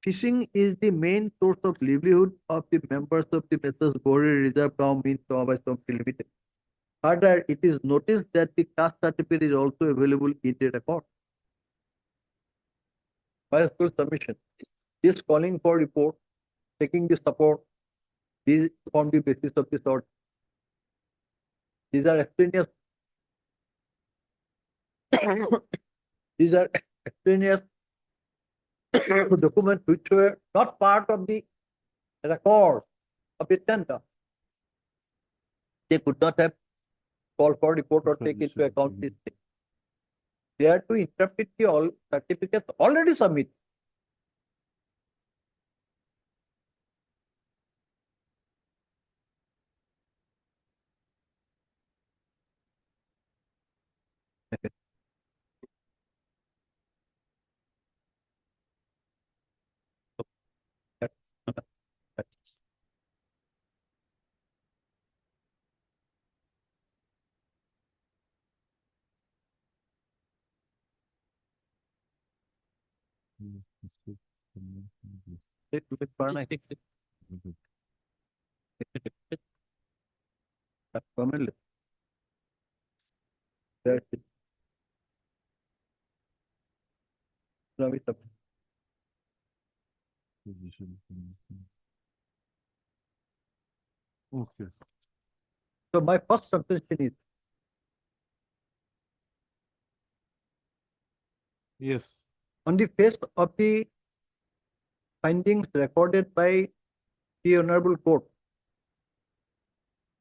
fishing is the main source of livelihood of the members of the Messrs Bohori Reserve Gaon Mean Commerce Company Limited. Further, it is noticed that the caste certificate is also available in the record. By school submission, this calling for report, taking the support, these form the basis of this order. These are extraneous. These are extraneous documents which were not part of the record of the tender. They could not have called for report or take into account this thing. They are to interpret the all certificates already submitted. Okay. So my first suggestion is Yes. on the face of the findings recorded by the Honorable Court,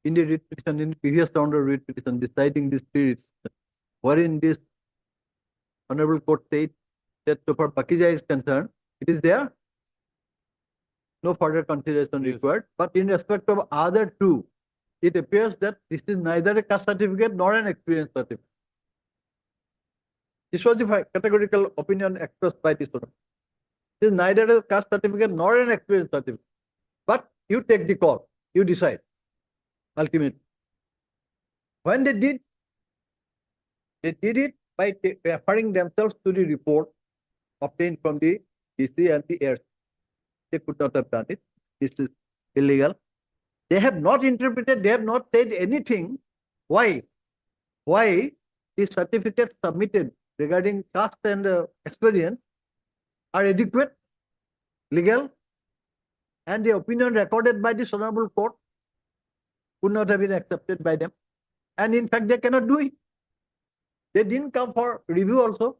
in the writ petition, in the previous round of writ petition, deciding this three writs, wherein this honorable court said that so far Pakija is concerned, it is there. No further consideration Yes. required. But in respect of other two, it appears that this is neither a caste certificate nor an experience certificate. This was the categorical opinion expressed by this one. It is neither a caste certificate nor an experience certificate. But you take the call, you decide. Ultimately. When they did it by referring themselves to the report obtained from the DC and the heirs. They could not have done it. This is illegal. They have not interpreted, they have not said anything. Why? Why the certificates submitted regarding caste and experience are adequate, legal, and the opinion recorded by this honorable court could not have been accepted by them. And in fact, they cannot do it. They didn't come for review also.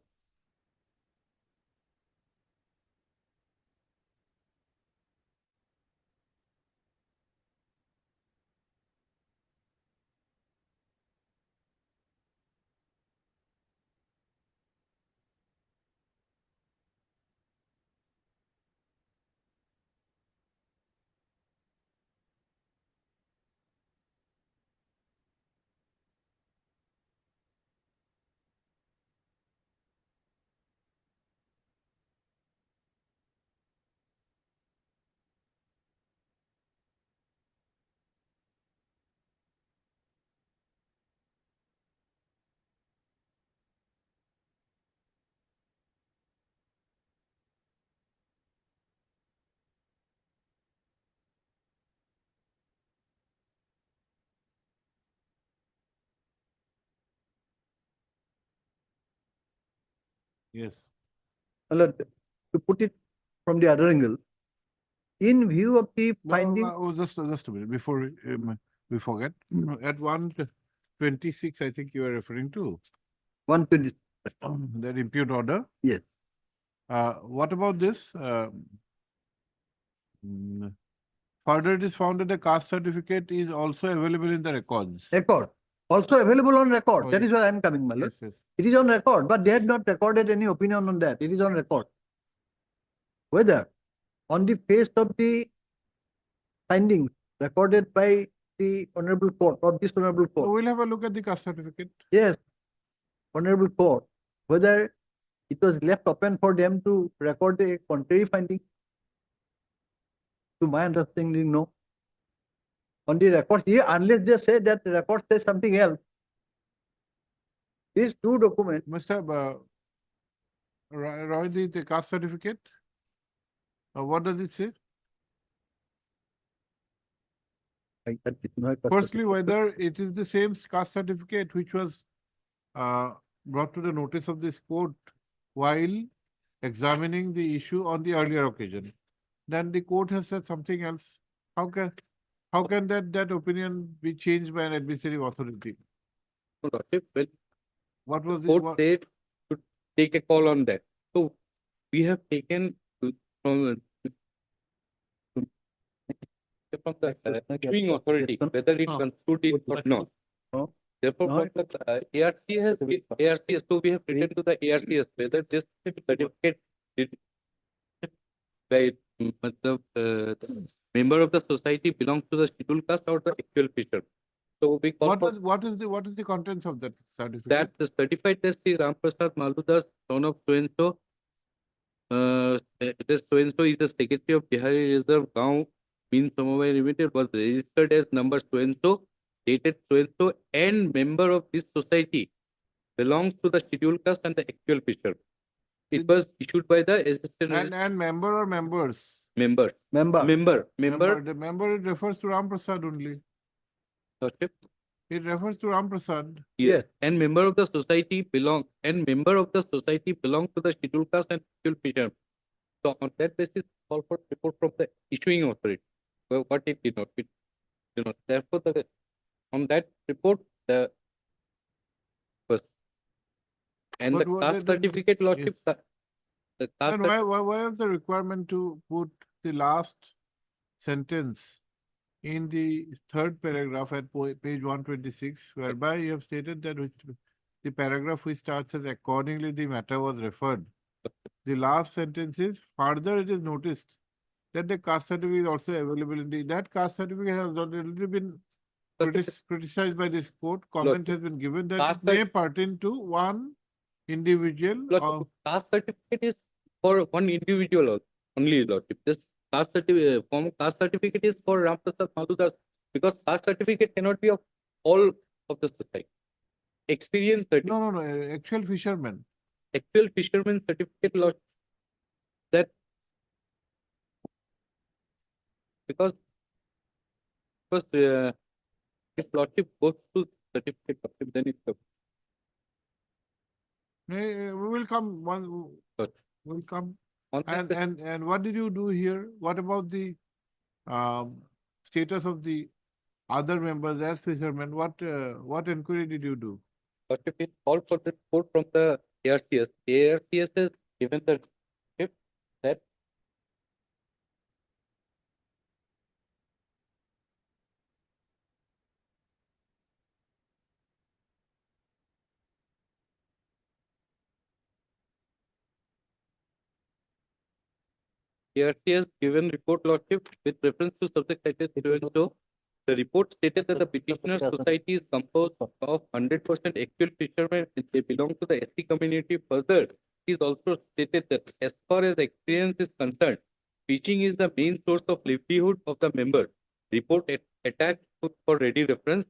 Yes. Well, to put it from the other angle, in view of the No, finding, just a minute before we forget. At 126, I think you are referring to 120, that impute order. yes, What about this? Further, it is found that the caste certificate is also available in the records. record. Also available on record. Oh, That yes. is where I am coming, my lord. Yes, yes. It is on record, but they have not recorded any opinion on that. It is on record. Whether on the face of the findings recorded by the honorable court or this honorable So court, we'll have a look at the caste certificate. yes, honorable court, whether it was left open for them to record a contrary finding. To my understanding, no. On the records here, unless they say that the record says something else, these two documents, Must have Roy, the caste certificate. What does it say? Firstly, whether it is the same caste certificate which was brought to the notice of this court while examining the issue on the earlier occasion. Then the court has said something else. How can that opinion be changed by an administrative authority? No, Lordship, well, What was court it? said to take a call on that. So we have taken from the issuing authority, whether it construed it or not. No. Therefore, No, what the ARCS, so we have written to the ARCS whether this certificate did by the member of the society belongs to the scheduled caste or the actual fisher. So we call for What is the contents of that certificate? that the certified that Sri Ramprasad Maludas, son of so-and-so, it is so-and-so is the secretary of Bihari Reserve Gaon, Bin Samavai Limited, was registered as number so-and-so, dated so-and-so, and member of this society belongs to the scheduled caste and the actual fisher. It was issued by the assistant and member or members? member. member. The member, it refers to Ramprasad only. Lordship. It refers to Ramprasad. Yes. And member of the society belong to the scheduled caste and actual fisher. So on that basis, call for report from the issuing authority. Well, what it did not, therefore on that report the was and But the what caste the- certificate, Lordship, yes. the caste Then why was the requirement to put the last sentence in the third paragraph at page 126, whereby you have stated that the paragraph which starts as accordingly the matter was referred. The last sentence is, further it is noticed that the caste certificate is also available in that caste certificate has already been criticized by this court. Comment has been given that it Caste may pertain to one individual. Lordship, caste certificate is for one individual only, Lordship. This caste certificate, form of caste certificate is for Ramprasad Maludas, because caste certificate cannot be of all of the society. Experience certificate, No, actual fishermen. actual fisherman certificate, Lord, that because if Lordship goes to certificate, Lordship, then it's We will come one. Good. Will come. on that And what did you do here? What about the status of the other members as fishermen? What inquiry did you do? Lordship is called for the report from the ARCS. ARCS has given the tip that ARCS given report, Lordship, with reference to subject title so the report stated that the petitioner society is composed of 100% actual fishermen and they belong to the SC community. Further, it is also stated that as far as experience is concerned, fishing is the main source of livelihood of the member. Report attached for ready reference.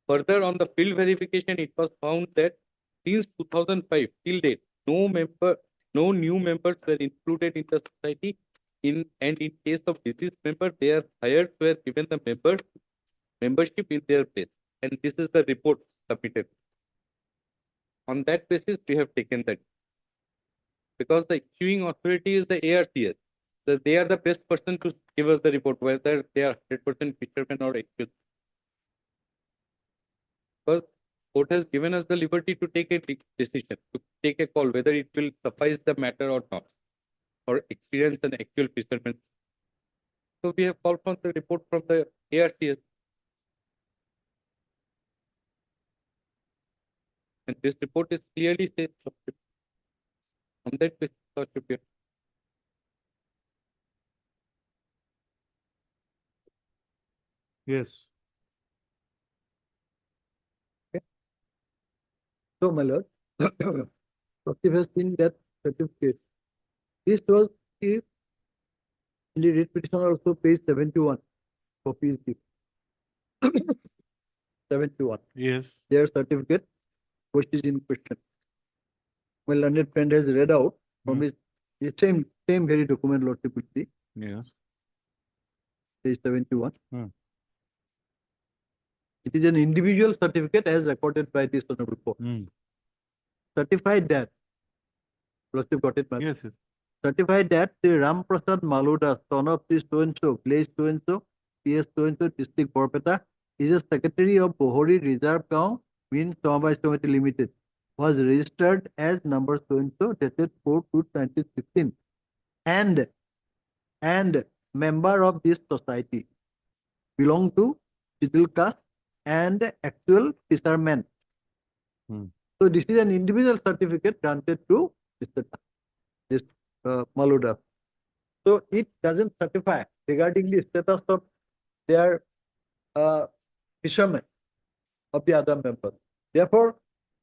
Further, on the field verification, it was found that since 2005 till date, no new members were included in the society. In case of deceased member, they are hired were given the membership in their place. And this is the report submitted. On that basis, we have taken that. Because the issuing authority is the ARCS. So they are the best person to give us the report, whether they are 100% fishermen or actual. Because court has given us the liberty to take a decision, to take a call, whether it will suffice the matter or not, or experience an actual fisherman. So we have called for the report from the ARCS. And this report is clearly says on that basis, Lordship, yeah. Yes. So, my lord, Lordship has seen that certificate. This was in the writ petition also page 71 for PhD. 71, Yes. their certificate, which is in question. My learned friend has read out from his same very document, Lordship will see, Yes. page 71. Hmm. It is an individual certificate as recorded by this honorable court. Certified that, Lordship got it, ma'am. Yes. Certified that the Ram Prasad Maluda, son of the so-and-so, place so-and-so, PS so-and-so, district Borpeta, is a secretary of Bohori Reserve Gaon, Mean Samabay Committee Limited, was registered as number so-and-so, dated 4/2/1916, and member of this society, belong to Shidul caste and actual fisherman. So this is an individual certificate granted to this Maluda. So it doesn't certify regarding the status of their fishermen of the other members. Therefore,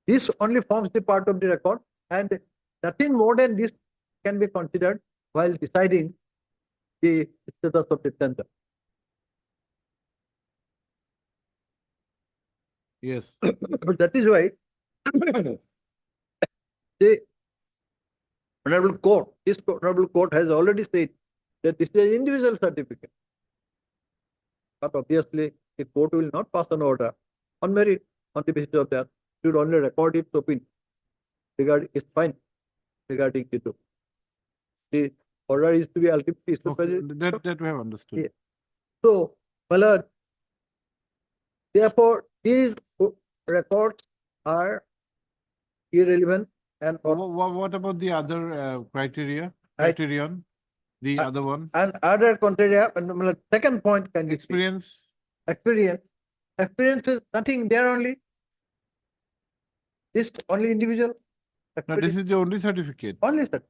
this only forms the part of the record, and nothing more than this can be considered while deciding the status of the tender. Yes. That is why the honorable court, this honorable court has already said that this is an individual certificate. But obviously, the court will not pass an order on merit on the basis of that. It should only record its opinion regarding its fine regarding the two. The order is to be ultimately issued by Okay. the- That we have understood. Yeah. So, my lord, therefore, these records are irrelevant and What about the other criteria? I- Criterion? The other one, And other contrary, second point can be experience. experience. Experience is nothing there only. This only individual. Now, this is the only certificate, Only sir.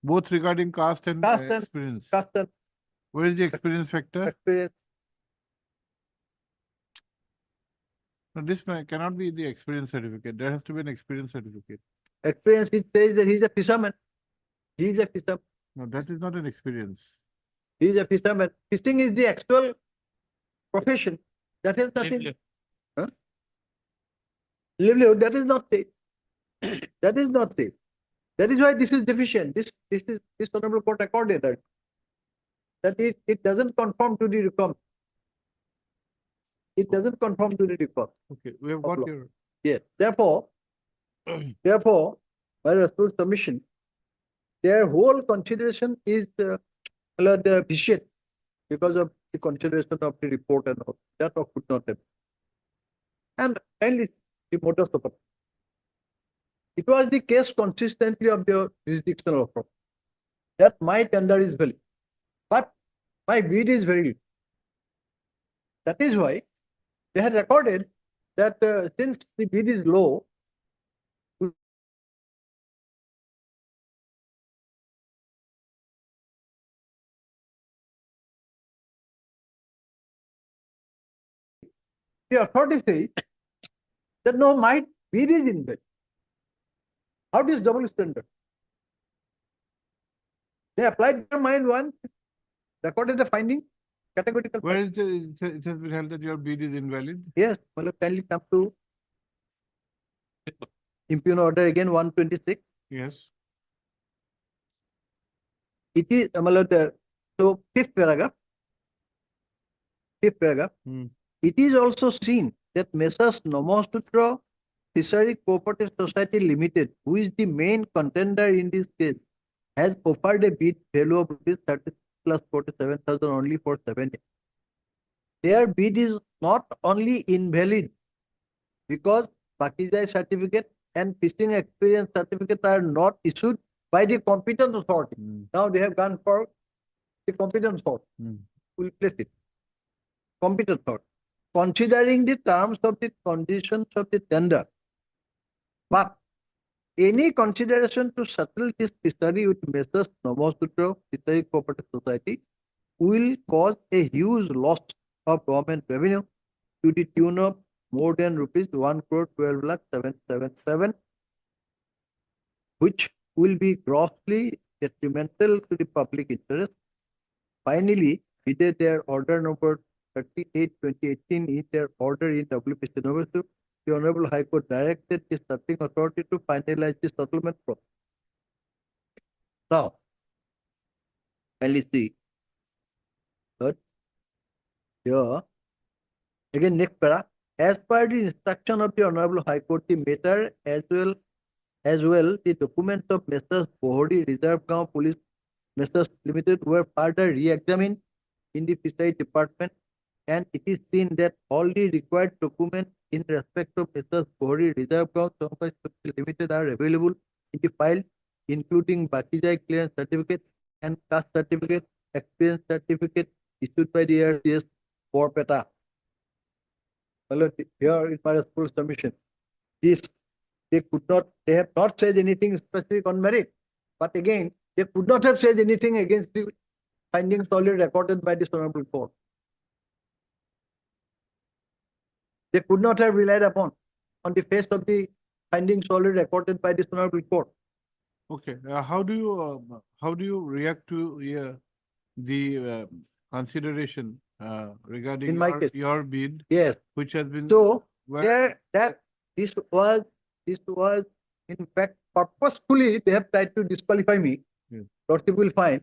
both regarding caste and Caste and- experience. Custom Where is the experience factor? experience. No, this cannot be the experience certificate. There has to be an experience certificate. Experience, it says that he's a fisherman. He's a fisherman. No, that is not an experience. He's a fisherman. Fishing is the actual profession. That is nothing. Huh? Livelihood, that is not safe. That is not safe. That is why this is deficient. This honorable court accorded that it doesn't conform to the requirement. It doesn't conform to the requirement. Okay, we have got law. your, Yes. Therefore, by respectful submission, their whole consideration is vitiated because of the consideration of the report and all. That could not have. And finally, the modus operandi. It was the case consistently of the jurisdictional approach that my tender is valid, but my bid is very little. That is why they had recorded that since the bid is low, the authority says that no, my bid is invalid. How this double standard? They applied their mind one, recorded the finding, categorical. where is the, it has been held that your bid is invalid? Yes, well, kindly come to impugn order again 126. Yes. It is so fifth paragraph. Hmm. It is also seen that Messrs. Namasutra Fishery Cooperative Society Limited, who is the main contender in this case, has offered a bid value of rupees 30 plus 47,000 only for 7 days. Their bid is not only invalid because Pakizai certificate and fishing experience certificate are not issued by the competent authority. Now they have gone for the competent authority. We'll place it. Competent authority. Considering the terms of the conditions of the tender, but any consideration to settle this fishery with Messrs. Namasutra Fishery Cooperative Society will cause a huge loss of government revenue to the tune of more than rupees 1,12,777, which will be grossly detrimental to the public interest. Finally, within their order number 38/2018 in their order in WPC November, the Honorable High Court directed the settling authority to finalize the settlement process. Now, kindly see. Third, here, again next para. As per the instruction of the Honorable High Court, the matter as well the documents of Messrs. Bohori Reserve Gaon Police Messrs. Limited were further re-examined in the Fishery Department, and it is seen that all the required documents in respect of Messrs. Bohori Reserve Gaon Limited are available in the file, including Bakizai clearance certificate and caste certificate, experience certificate issued by the ARCS Borpeta. Here is my full submission. This they have not said anything specific on merit, but again, they could not have said anything against the findings already recorded by the Honorable Court. They could not have relied upon on the face of the findings already recorded by the Honorable Court. Okay, how do you react to the consideration regarding In my case. your bid, Yes. which has been So where- this was in fact purposefully they have tried to disqualify me. Yes. Lordship will find.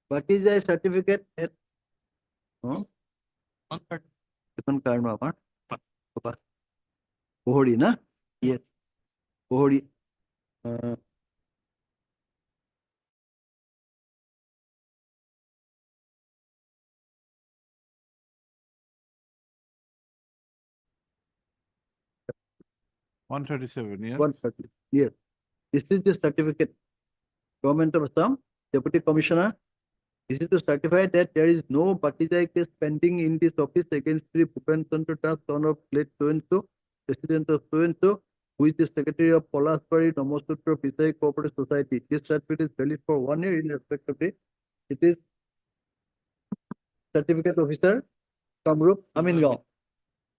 What is the certificate? Second card no apa? Bohori na? Yes. Bohori. 137, yes. 130. Yes. This is the certificate. Government of Assam, Deputy Commissioner. This is to certify that there is no Bakijai case pending in this office against Sri Bhupen Chandra Das, son of late so-and-so, President of so-and-so, who is the Secretary of Polasbari Namasutra Fishery Cooperative Society. This certificate is valid for 1 year in respect of it. It is certificate officer, Kamrup, Amingaon.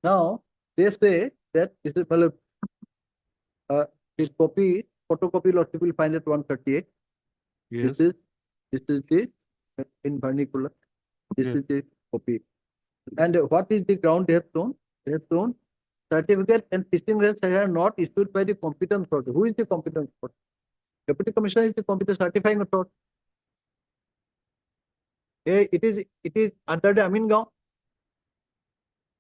Now, they say that this is, this copy, photocopy lot you will find at 138. Yes. This is the in vernacular. This Yes. is the copy. And what is the ground they have shown? They have shown certificate and fishing rights are not issued by the competent authority. Who is the competent authority? Deputy Commissioner is the competent certifying authority. It is under the Amingaon.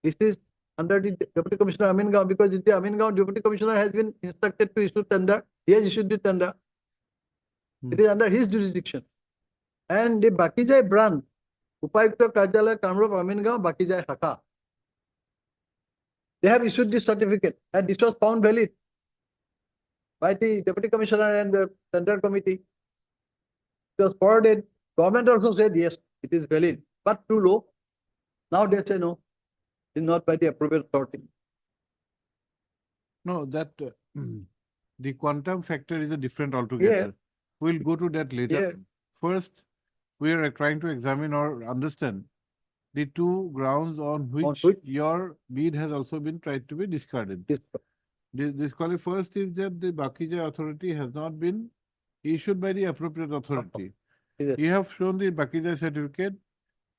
This is under the Deputy Commissioner Amingaon because the Amingaon Deputy Commissioner has been instructed to issue tender. He has issued the tender. It is under his jurisdiction. And the Bakijai branch, Upayukta Karjalaya Kamrup Amingaon Bakijai Shakha. They have issued this certificate and this was found valid by the Deputy Commissioner and the tender committee. It was forwarded. Government also said yes, it is valid, but too low. Now they say no, it is not by the appropriate authority. No, that the quantum factor is a different altogether. We'll go to that later. Yeah. First, we are trying to examine or understand the two grounds on which which- your bid has also been tried to be discarded. This, This first is that the Bakijai authority has not been issued by the appropriate authority. Yes. You have shown the Bakijai certificate.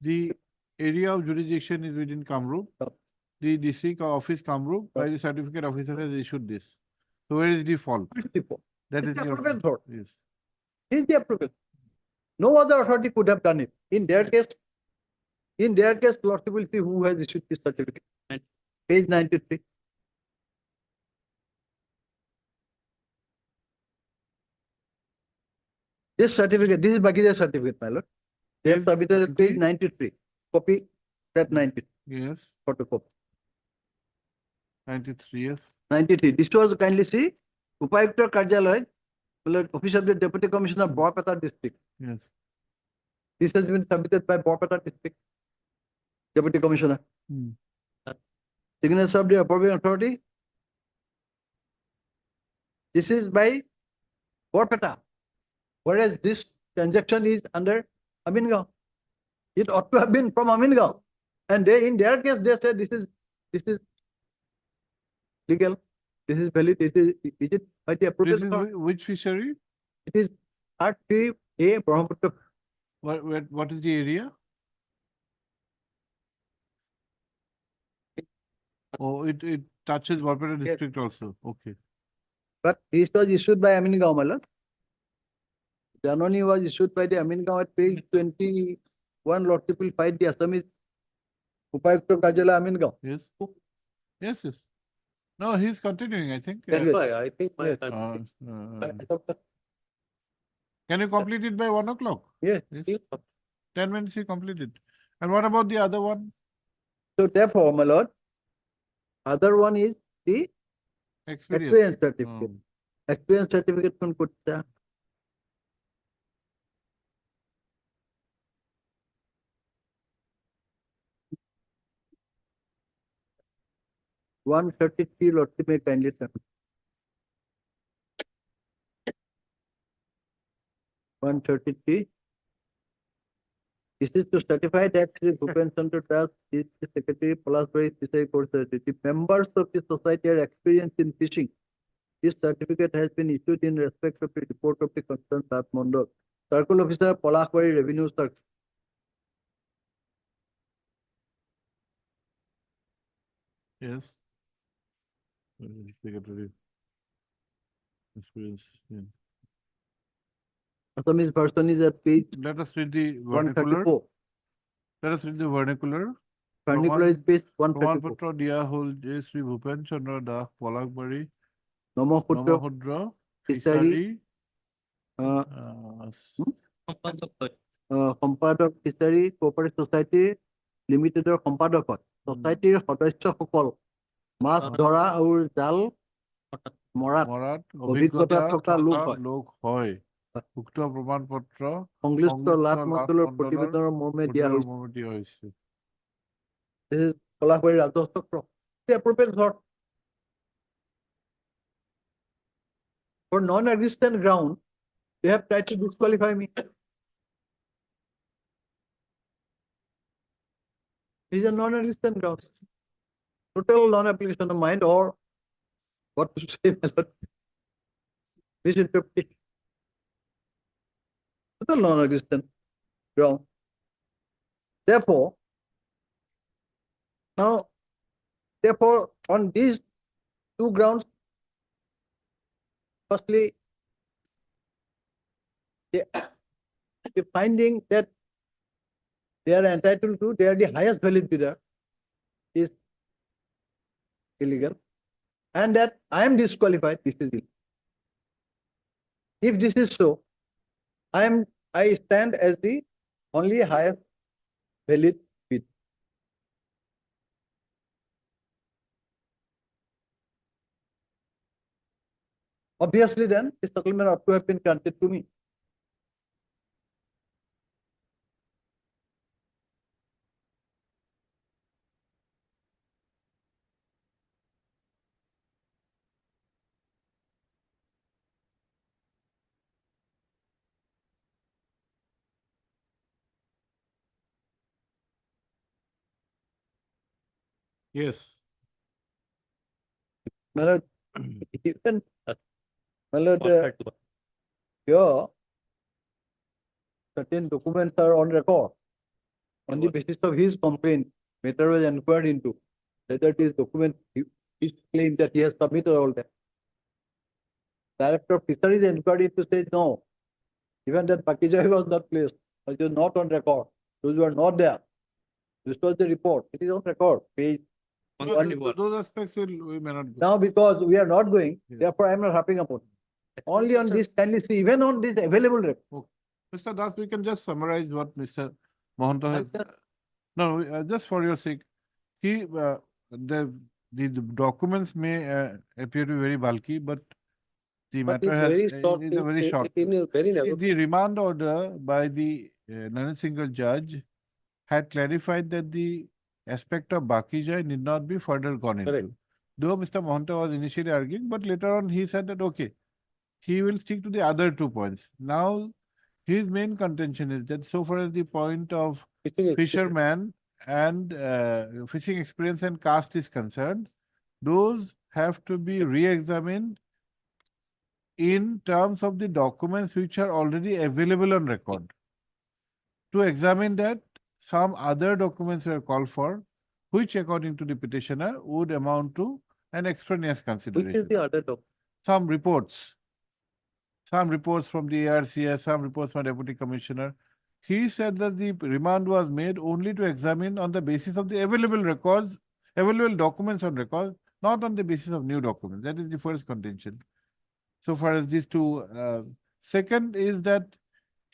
The area of jurisdiction is within Kamrup. Yep. The district office Kamrup, by the certificate officer has issued this. So where is the fault? That is the your appropriate fault. authority. Yes. Is the appropriate. No other authority could have done it. In their case, Lord will see who has issued this certificate. Page 93. This certificate, this is Bakijai certificate, my lord. They have Yes, submitted at page 90. 93. Copy that 90, Yes, photocopy. 93 years. 93. This was kindly see, Upayukta Karjalaya, Office of the Deputy Commissioner, Borpeta District. Yes. This has been submitted by Borpeta District Deputy Commissioner. Hmm. Signature of the appropriate authority. This is by Borpeta. Whereas this transaction is under Amingaon. It ought to have been from Amingaon. And they, in their case, they said this is legal. This is valid. Is it by the appropriate This is authority? which fishery? It is R3A Brahmaputra. What is the area? Oh, it touches Barpeta Yes. district also. Okay. But this was issued by Amingaon, my lord. Janoni was issued by the Amingaon at page 21. Lord people fight the Assamese Upayukta Karjalaya Amingaon. Yes. Yes, yes. No, he's continuing, I think. That's Yes. why I think my. Can you complete it by 1 o'clock? Yes. Yes. 10 minutes you complete it. And what about the other one? So therefore, my lord, other one is the experience certificate. Oh. Experience certificate from Kutta. One 33 lot to make kindly sir. 133. This is to certify that Sri Bhupen Chandra Das is the Secretary Polasbari Fishery Court Society. The members of the society are experienced in fishing. This certificate has been issued in respect of the report of the concerned staff Mondor. Circle Officer Polasbari Revenue Circle. Yes. Secretary. Experience. Yeah. Assamese person is at page Let us read the vernacular. 134. Let us read the vernacular. Vernacular is page Praman 134. Patra Dia Hol J. Sri Bhupen Chandra Das Polakbari Namahutra Namahudra Fishery, Fishery সম্পাদক ফিচাৰী cooperative society লিমিটেডৰ সম্পাদকত ছ'চাইটিৰ সদস্যসকল মাছ ধৰা আৰু জাল মৰাত মরাত অভিজ্ঞতা অভিজ্ঞতা থকা লোক থকা হয়। লোক হয় উক্ত প্ৰমাণপত্ৰ সংশ্লিষ্ট লাট মণ্ডলৰ প্ৰতিবেদনৰ মৰ্মে দিয়া হৈছে। মৰ্মে দিয়া হৈছে। This is Kolahapuri Rajya Chakra. The appropriate thought. For non-existent ground, they have tried to disqualify me. These are non-existent grounds. Total non-application of mind or what to say, my lord, misinterpretation. Total non-existent ground. Therefore, on these two grounds, firstly, the finding that they are entitled to, they are the highest valid bidder is illegal, and that I am disqualified, this is illegal. If this is so, I stand as the only highest valid bid. Obviously, then the settlement ought to have been granted to me. Yes. My lord, even, my lord, here, certain documents are on record. On the basis of his complaint, matter was inquired into whether these documents, his claim that he has submitted all that. Director of Fisheries inquired into says no. Even that Pakijai was not placed, it was not on record. Those were not there. This was the report. It is on record, page. Those aspects we may not go. Now, because we are not going, Yes. therefore I am not harping upon. Only on this, kindly see, even on this available record. Mr. Das, we can just summarize what Mr. Mohanto has. No, just for your sake, the documents may appear to be very bulky, but the But matter it's has, very it short. is a very short. In a very See, narrow. the remand order by the non-single judge had clarified that the aspect of Bakijai need not be further gone into. Correct. Though Mr. Mohanto was initially arguing, but later on he said that, okay, he will stick to the other 2 points. Now, his main contention is that so far as the point of fisherman and fishing experience and caste is concerned, those have to be re-examined in terms of the documents which are already available on record. To examine that, some other documents were called for, which according to the petitioner would amount to an extraneous Which consideration. is the other document? Some reports from the ARCS, some reports from Deputy Commissioner. He said that the remand was made only to examine on the basis of the available records, available documents on record, not on the basis of new documents. That is the first contention. So far as these two. Second is that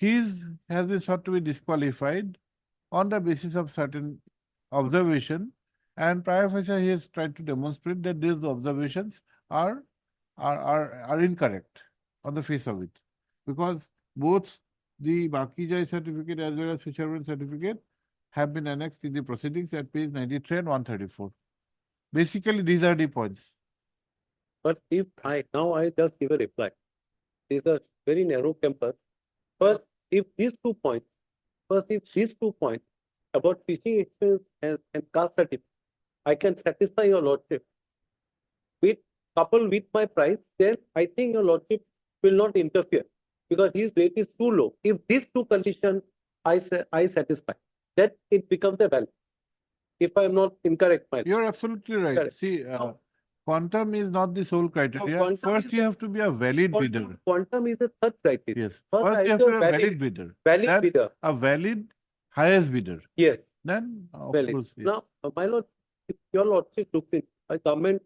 has been sought to be disqualified on the basis of certain observation, and prior facie he has tried to demonstrate that these observations are incorrect on the face of it, because both the Bakijai certificate as well as fisherman certificate have been annexed in the proceedings at page 93 and 134. Basically, these are the points. But if I just give a reply. These are very narrow campus. First, if these 2 points about fishing experience and caste certificate, I can satisfy your lordship with coupled with my price, then I think your lordship will not interfere because his rate is too low. If these 2 conditions I satisfy, that it becomes a value. If I am not incorrect, my You're absolutely right. Correct. See, quantum is not the sole criteria. quantum First, is you the- have to be a valid bidder. Quantum is the third criteria. Yes. First, First, I you have have to a be a valid bidder. valid Then bidder. a valid highest bidder. Yes. Then, of Valid. course, yes. Now, my lord, if your lordship looks in, a government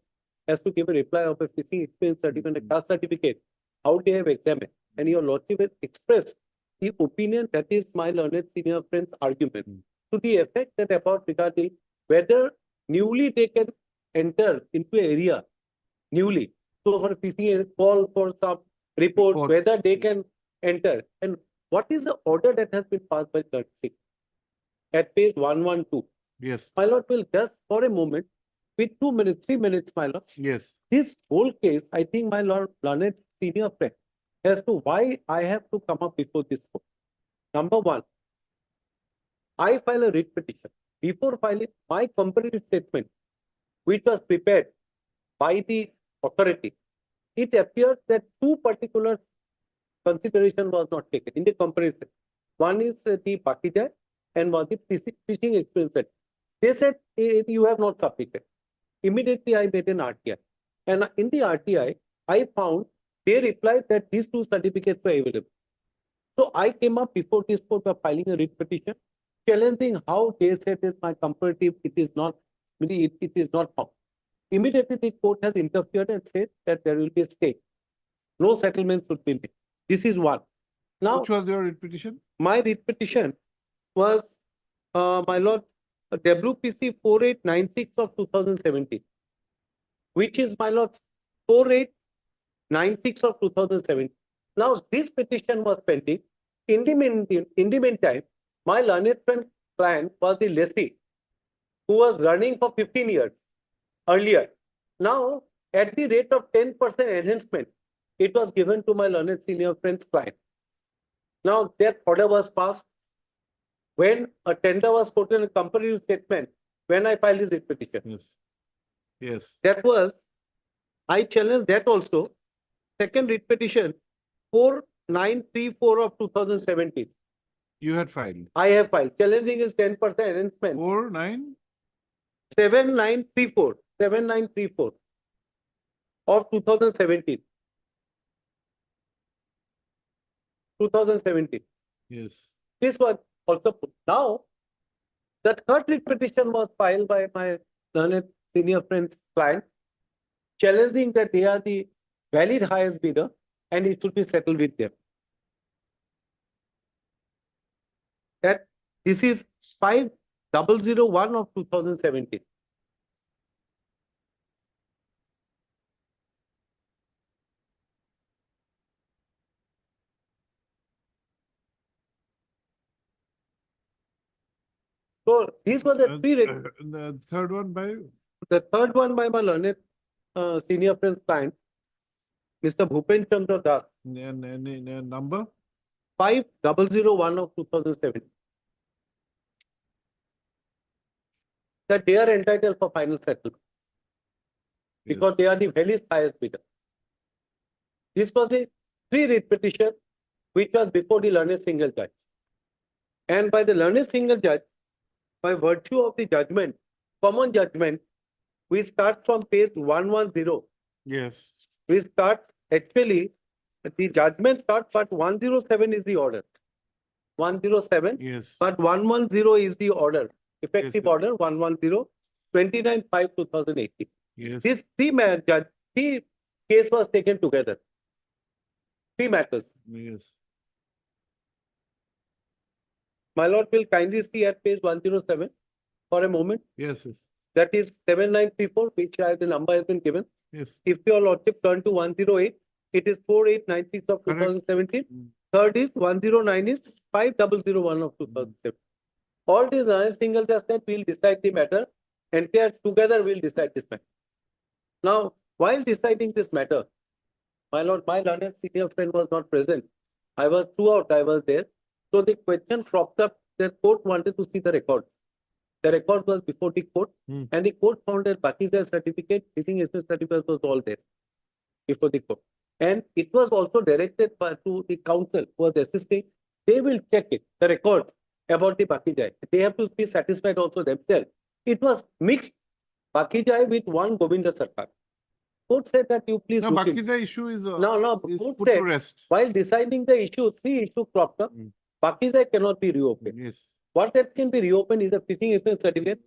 has to give a reply of a fishing experience certificate, a caste certificate, how they have examined, and your lordship has expressed the opinion that is my learned senior friend's argument to the effect that about regarding whether newly they can enter into an area, newly, So for fishing, a call for some report, Report. whether they can enter. And what is the order that has been passed by 36 at page 112? Yes, My lord will just for a moment, with 2 minutes, 3 minutes, my lord. yes. This whole case, I think my lord learned senior friend as to why I have to come up before this court. Number one, I file a writ petition. Before filing my comparative statement, which was prepared by the authority, it appears that two particular consideration was not taken in the comparison. One is the Pakija and one the fishing experience. They said you have not submitted. Immediately I made an RTI. And in the RTI, I found they replied that these two certificates were available. So I came up before this court by filing a writ petition, challenging how they said is my comparative, it is not found. Immediately the court has interfered and said that there will be a stay. No settlement should be made. This is one. Now, Which was your petition? my writ petition was, my lord, WPC 4896 of 2017, which is, my lord, 4896 of 2017. Now, this petition was pending. In the meantime, my learned friend client was the lessee who was running for 15 years earlier. Now, at the rate of 10% enhancement, it was given to my learned senior friend's client. Now, that order was passed when a tender was put in a comparative statement when I filed this writ petition. Yes. Yes. That was, I challenged that also. Second writ petition, 4934 of 2017. You had filed. I have filed. Challenging is 10% enhancement. 49? 7934 of 2017. 2017. Yes. This was also put. Now, the third writ petition was filed by my learned senior friend's client, challenging that they are the valid highest bidder and it should be settled with them. That this is 5001 of 2017. So these were the three. The third one by? The third one by my learned senior friend's client, Mr. Bhupen Chandra Das, Number? 5001 of 2007. That they are entitled for final settlement because they are the very highest bidder. This was a three-writ petition which was before the learned single judge. And by the learned single judge, by virtue of the judgment, common judgment, we start from page 110. Yes. We start, actually, the judgment starts, but 107 is the order. 107, Yes. but 110 is the order. Effective sir. order 110, 29/5/2018. Yes. This three case was taken together. Three matters. Yes. My lord will kindly see at page 107 for a moment. Yes. Yes. That is 7934, which the number has been given. Yes. If your lordship turn to 108, it is 4896 of Correct. 2017. Mm. Third is 109 is 5001 of 2007. All these learned single judge said we'll decide the matter. Entire together we'll decide this matter. Now, while deciding this matter, my lord, my learned senior friend was not present. I was there. So the question cropped up, the court wanted to see the records. The record was before the court, Hmm. and the court found that Baki's certificate, fishing experience certificate was all there before the court. And it was also directed to the council who was assisting. They will check it, the records about the Bakijai. They have to be satisfied also themselves. It was mixed Bakijai with one Govinda Sarkar. Court said that you please No, look into- Bakiza issue is, No, is court put to said, rest. while deciding the issue, three issues cropped up. Hmm. Bakijai cannot be reopened. Yes. What that can be reopened is a fishing experience certificate.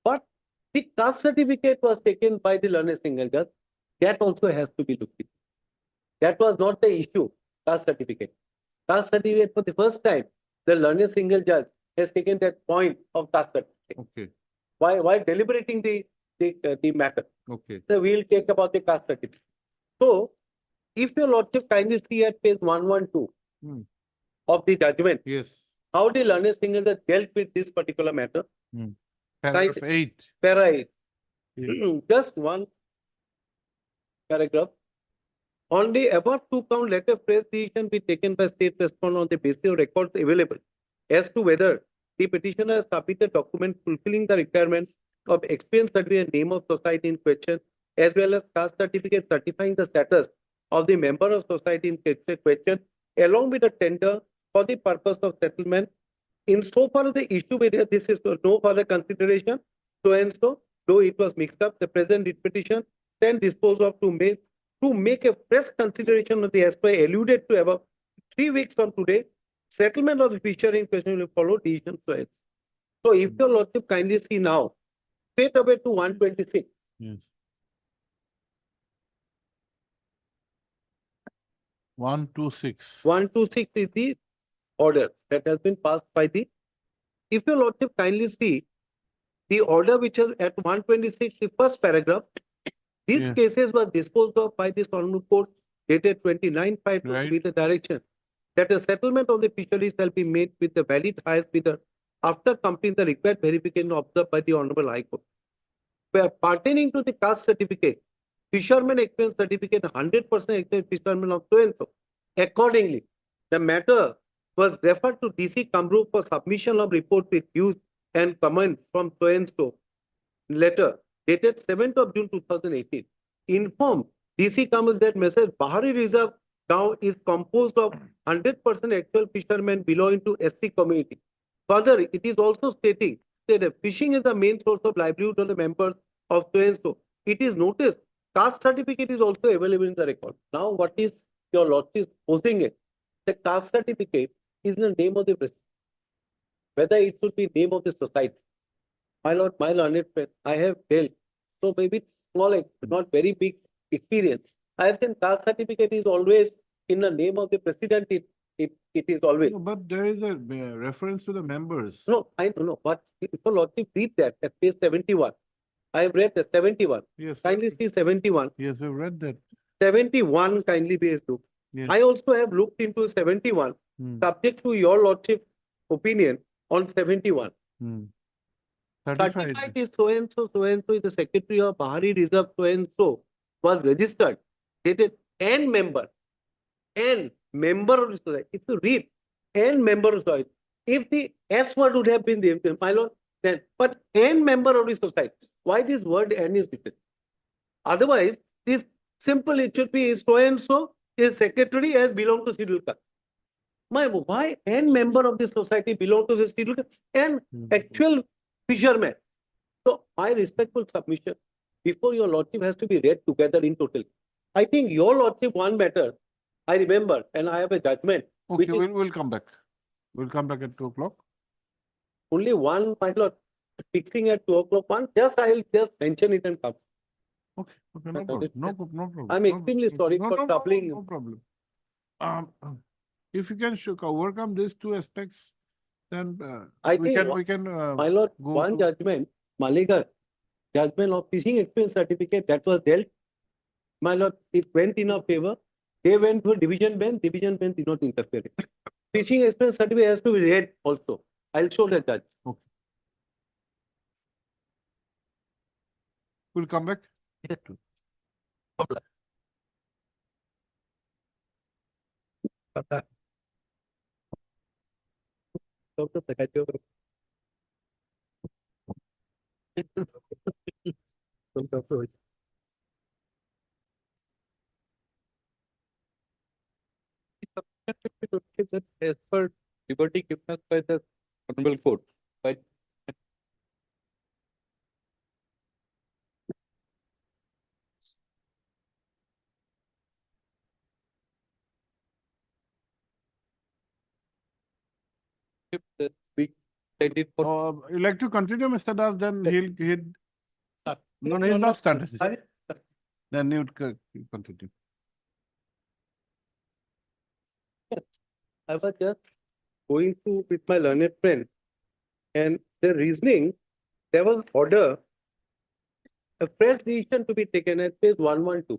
But the caste certificate was taken by the learned single judge. That also has to be looked into. That was not the issue, caste certificate. Caste certificate for the first time, the learned single judge has taken that point of caste certificate. Okay. While deliberating the matter. Okay. So we'll take about the caste certificate. So, if your lordship kindly see at page 112 Hmm. of the judgment, Yes. how the learned single dealt with this particular matter, Paragraph 8. para 8. Yeah. Just one paragraph. On the above two count, let a fresh decision be taken by state respondent on the basis of records available as to whether the petitioner has submitted document fulfilling the requirement of experience certificate and name of society in question, as well as caste certificate certifying the status of the member of society in question, along with a tender for the purpose of settlement. In so far as the issue whether this is no further consideration, so and so, though it was mixed up, the present writ petition then dispose of to make a fresh consideration of the as per alluded to above 3 weeks from today, settlement of the fishery in question will follow decision so as. So if your lordship kindly see now, straight away to 126. Yes. 126. 126 is the order that has been passed by the. If your lordship kindly see the order which is at 126, the first paragraph, these Yeah. cases were disposed of by this honorable court dated 29/5 Right. with the direction that a settlement of the fisheries shall be made with the valid highest bidder after completing the required verification observed by the honorable high court. Where pertaining to the caste certificate, fisherman experience certificate, 100% experience fisherman of so and so. Accordingly, the matter was referred to DC Kamrup for submission of report with views and comments from so and so. Letter dated 7th of June 2018. Informed DC Kamrup that Messrs. Bahari Reserve now is composed of 100% actual fishermen belonging to SC community. Further, it is also stating that fishing is the main source of livelihood of the members of so and so. It is noticed caste certificate is also available in the record. Now, what is your lordship posing it? The caste certificate is the name of the president. Whether it should be name of the society. My lord, my learned friend, I have dealt. So maybe it's small, not very big experience. I have seen caste certificate is always in the name of the president. It is always. No, but there is a reference to the members. No, I don't know. But if your lordship read that at page 71. I have read the 71. Yes. Kindly see 71. Yes, we've read that. 71 kindly be look. Yes. I also have looked into 71, Hmm. subject to your lordship opinion on 71. Hmm. Certified is so and so is the secretary of Bahari Reserve so and so was registered, dated and member of the society. If you read and member of the society, if the S word would have been there, my lord, then but and member of the society, why this word and is written? Otherwise, this simple it should be so and so is secretary as belong to scheduled caste. Why and member of the society belong to the scheduled caste and actual fisherman. So my respectful submission before your lordship has to be read together in total. I think your lordship one matter, I remember, and I have a judgment. Okay, which is we'll come back. We'll come back at 2 o'clock. only one, my lord, fixing at 2 o'clock. One, just I will just mention it and come. Okay, no I problem. thought No problem. I'm extremely sorry for troubling you. No problem. If you can overcome these two aspects, then I we think can. My lord, go one to- judgment, Maligar, judgment of fishing experience certificate that was dealt. My lord, it went in our favor. They went to a division bench did not interfere. Fishing experience certificate has to be read also. I'll show the judge. Okay. We'll come back. Doctor Sakatio. As per liberty given us by the honorable court, by we did for You like to continue, Mr. Das? Then he'll. No, he's not started. Then you continue. I was just going through with my learned friend and the reasoning, there was order, a fresh decision to be taken at page 112.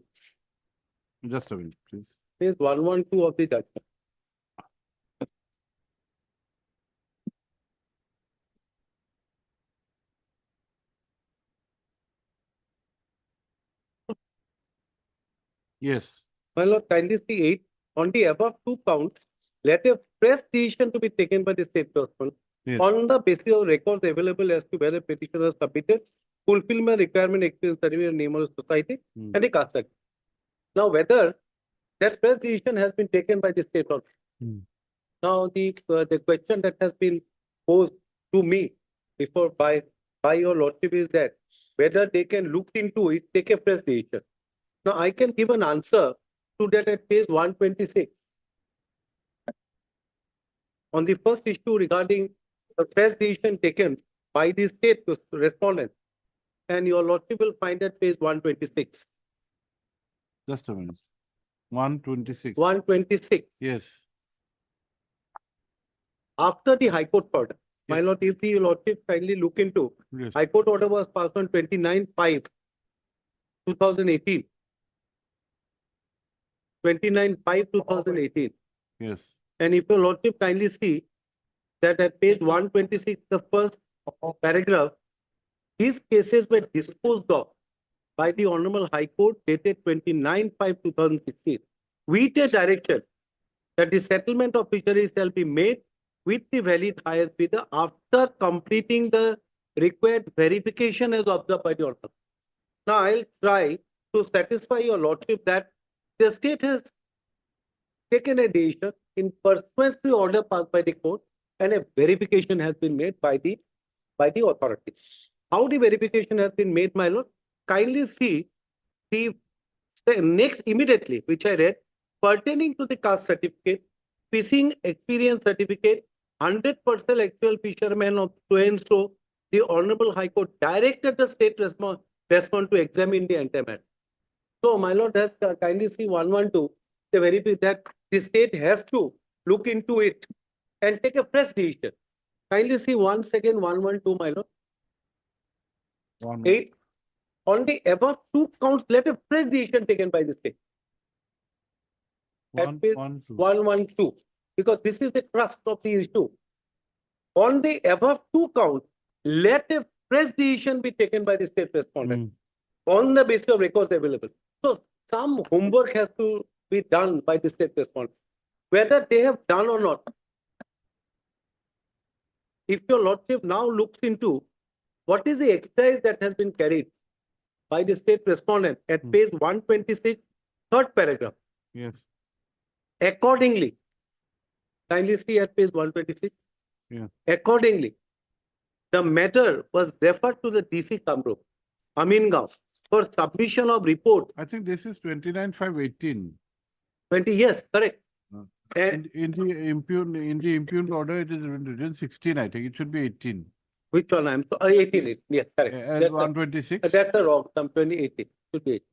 Just a minute, please. Page 112 of the judgment. Yes. My lord, kindly see 8. On the above two counts, let a fresh decision to be taken by the state trustman Yes. on the basis of records available as to whether petitioner has submitted fulfillment requirement experience certificate name of the society Hmm. and the caste certificate. Now, whether that fresh decision has been taken by the state trustman. Hmm. Now, the question that has been posed to me before by your lordship is that whether they can look into it, take a fresh decision. Now, I can give an answer to that at page 126. On the first issue regarding the fresh decision taken by the state respondent, and your lordship will find at page 126. Just a minute. 126. 126. Yes. After the High Court order, my Yes. lord, if the lordship kindly look into, Yes. High Court order was passed on 29/5/2018. 29/5/2018. Yes. And if your lordship kindly see that at page 126, the first paragraph, these cases were disposed of by the Honorable High Court dated 29/5/2016 with a direction that the settlement of fisheries shall be made with the valid highest bidder after completing the required verification as observed by the Honorable. Now, I'll try to satisfy your lordship that the state has taken a decision in pursuance to the order passed by the court, and a verification has been made by the authority. How the verification has been made, my lord? Kindly see the next immediately, which I read, pertaining to the caste certificate, fishing experience certificate, 100% actual fisherman of so and so, the Honorable High Court directed the state respond to examine the entire matter. So, my lord has kindly see 112, the verify that the state has to look into it and take a fresh decision. Kindly see once again 112, my lord. 8. On the above two counts, let a fresh decision taken by the state. At page 112, because this is the crux of the issue. On the above two counts, let a fresh decision be taken by the state respondent on the basis of records available. So, some homework has to be done by the state respondent. Whether they have done or not, if your lordship now looks into what is the exercise that has been carried by the state respondent at page 126, third paragraph. Yes. Accordingly, kindly see at page 126. Yeah. Accordingly, the matter was referred to the DC Kamrup, Amingaon, for submission of report. I think this is 29/5/18. 20, yes, correct. Uh, And In the impugned order, it is written 16, I think. It should be 18. which one? I'm so 18. Yes, correct. And That's a- 126. That's a wrong. Some 2018 should be 18.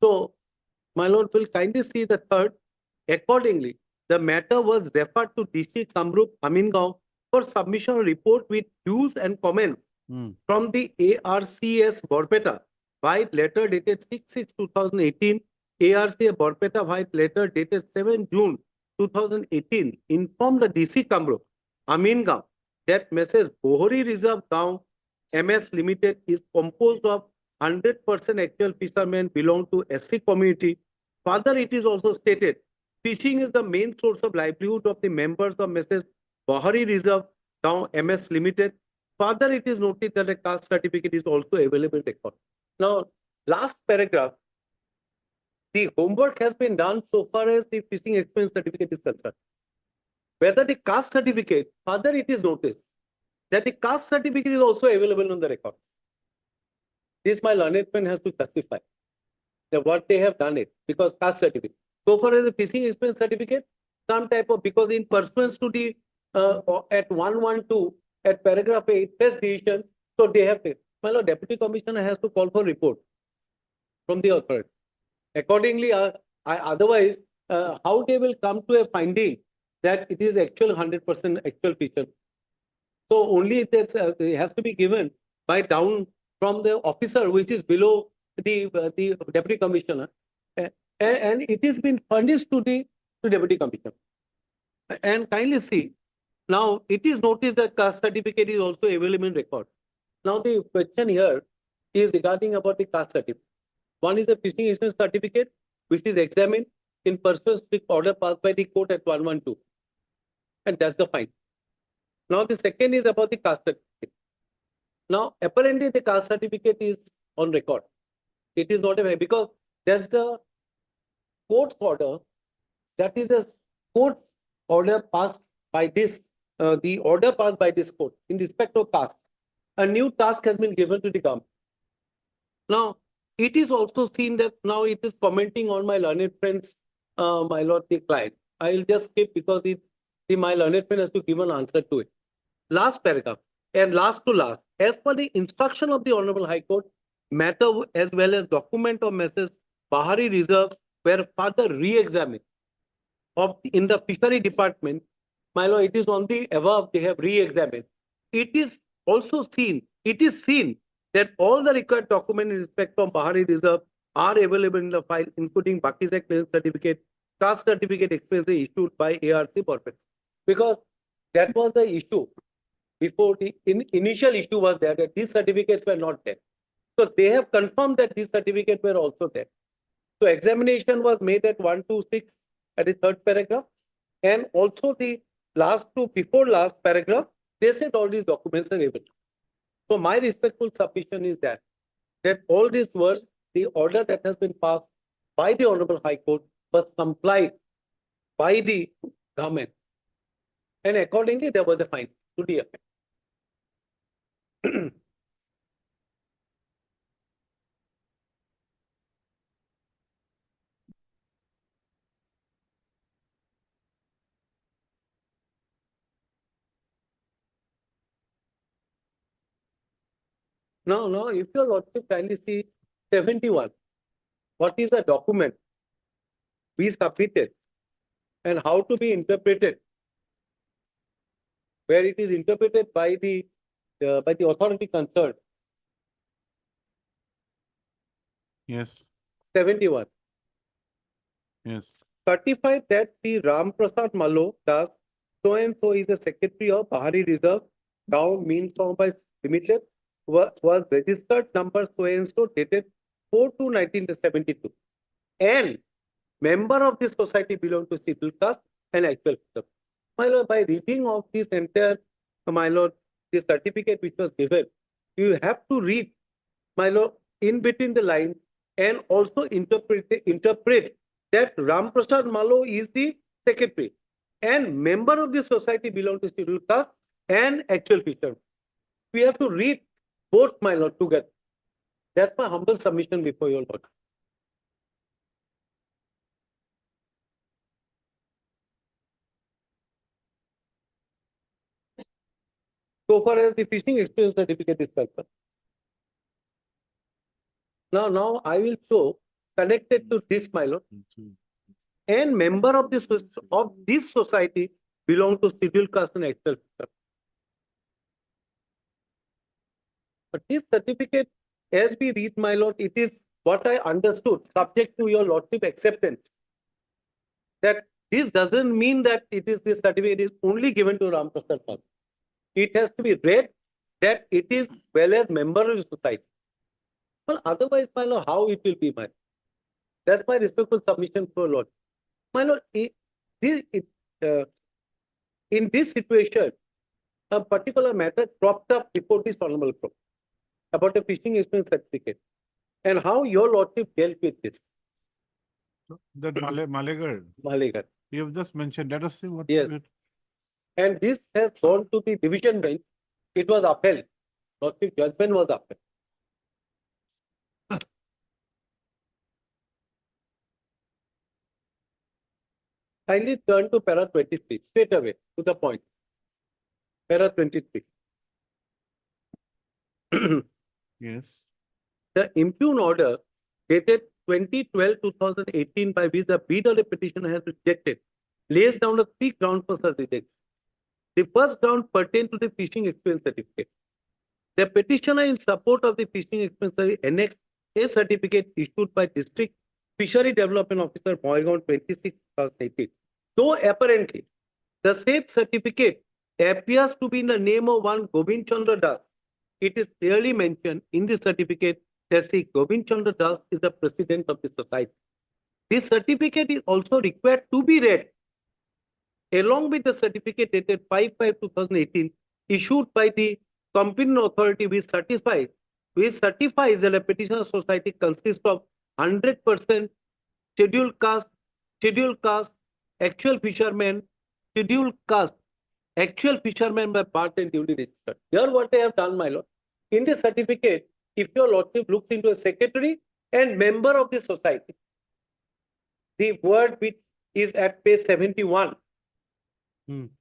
So, my lord will kindly see the third. Accordingly, the matter was referred to DC Kamrup, Amingaon for submission of report with views and comments from the ARCS Borpeta, white letter dated 6/6/2018, ARCS Borpeta, white letter dated 7 June 2018, informed the DC Kamrup, Amingaon, that Messrs. Bohri Reserve Gaon MS Limited is composed of 100% actual fishermen belong to SC community. Further, it is also stated, fishing is the main source of livelihood of the members of Messrs. Bohri Reserve Gaon MS Limited. Further, it is noted that a caste certificate is also available in record. Now, last paragraph, the homework has been done so far as the fishing experience certificate is concerned. Whether the caste certificate, further it is noticed that the caste certificate is also available on the records. This my learned friend has to justify that what they have done it, because caste certificate. So far as the fishing experience certificate, some type of, because in pursuance to the at 112 at paragraph 8 test decision, so they have to. My lord, deputy commissioner has to call for report from the authority. Accordingly, otherwise, how they will come to a finding that it is actual 100% actual feature. So only it has to be given by down from the officer which is below the deputy commissioner, and it is been furnished to the deputy commissioner. And kindly see, now it is noticed that caste certificate is also available in record. Now the question here is regarding about the caste certificate. One is a fishing insurance certificate which is examined in pursuant to order passed by the court at 112, and that's the fine. Now the second is about the caste certificate. Now apparently the caste certificate is on record. It is not a, because that's the court's order. That is a court's order passed by this, the order passed by this court in respect of caste. A new task has been given to the government. Now, it is also seen that now it is commenting on my learned friends, my lord, the client. I will just skip because my learned friend has to give an answer to it. Last paragraph and last to last, as per the instruction of the Honorable High Court, matter as well as document of Messrs. Bahari Reserve were further re-examined in the fishery department. My lord, it is on the above they have re-examined. It is also seen, that all the required documents in respect of Bahari Reserve are available in the file, including Bakizak clearance certificate, caste certificate expressly issued by ARC Perfect. Because that was the issue. Before the initial issue was there that these certificates were not there. So they have confirmed that these certificates were also there. So examination was made at 126 at the third paragraph, and also the last two before last paragraph, they said all these documents are available. So my respectful submission is that all these words, the order that has been passed by the Honorable High Court was complied by the government, and accordingly there was a fine to the effect. Now, if your lordship kindly see 71, what is the document we submitted and how to be interpreted, where it is interpreted by the authority concerned. Yes, 71. yes. Certified that the Ram Prasad Malo Das so and so is the secretary of Bahari Reserve, Down Mean by Limited, was registered number so and so dated 4/2/1972, and member of this society belong to civil caste and actual system. My lord, by reading of this entire, my lord, this certificate which was given, you have to read, my lord, in between the lines and also interpret that Ram Prasad Malo is the secretary and member of this society belong to civil caste and actual fisherman. We have to read both, my lord, together. That's my humble submission before your lord. So far as the fishing experience certificate is concerned. Now I will show connected to this, my lord, and member of this society belong to scheduled caste and actual fisherman. But this certificate, as we read, my lord, it is what I understood, subject to your lordship acceptance, that this doesn't mean that this certificate is only given to Ram Prasad Malo. It has to be read that it is well as member of the society. Well, otherwise, my lord, how it will be, my lord? That's my respectful submission for Lord. My lord, in this situation, a particular matter cropped up before this honorable court about a fishing experience certificate, and how your lordship dealt with this. That Malegar, you have just mentioned. Let us see what. Yes. And this has gone to the division bench. It was upheld. Lordship judgment was upheld. Kindly turn to para 23, straight away to the point. Para 23. Yes. The impugn order dated 2012-2018 by which the bidder petitioner has rejected lays down the 3 grounds for such rejection. The first ground pertains to the fishing experience certificate. The petitioner in support of the fishing expense annexed a certificate issued by District Fishery Development Officer Moigaon 26/18. Though apparently the said certificate appears to be in the name of one Govind Chandra Das, it is clearly mentioned in the certificate that Sri Govind Chandra Das is the president of the society. This certificate is also required to be read along with the certificate dated 5/5/2018 issued by the competent authority which certifies that a petitioner society consists of 100% scheduled caste, actual fishermen, actual fishermen by birth and duly registered. Here what I have done, my lord, in the certificate, if your lordship looks into a secretary and member of the society, the word which is at page 71,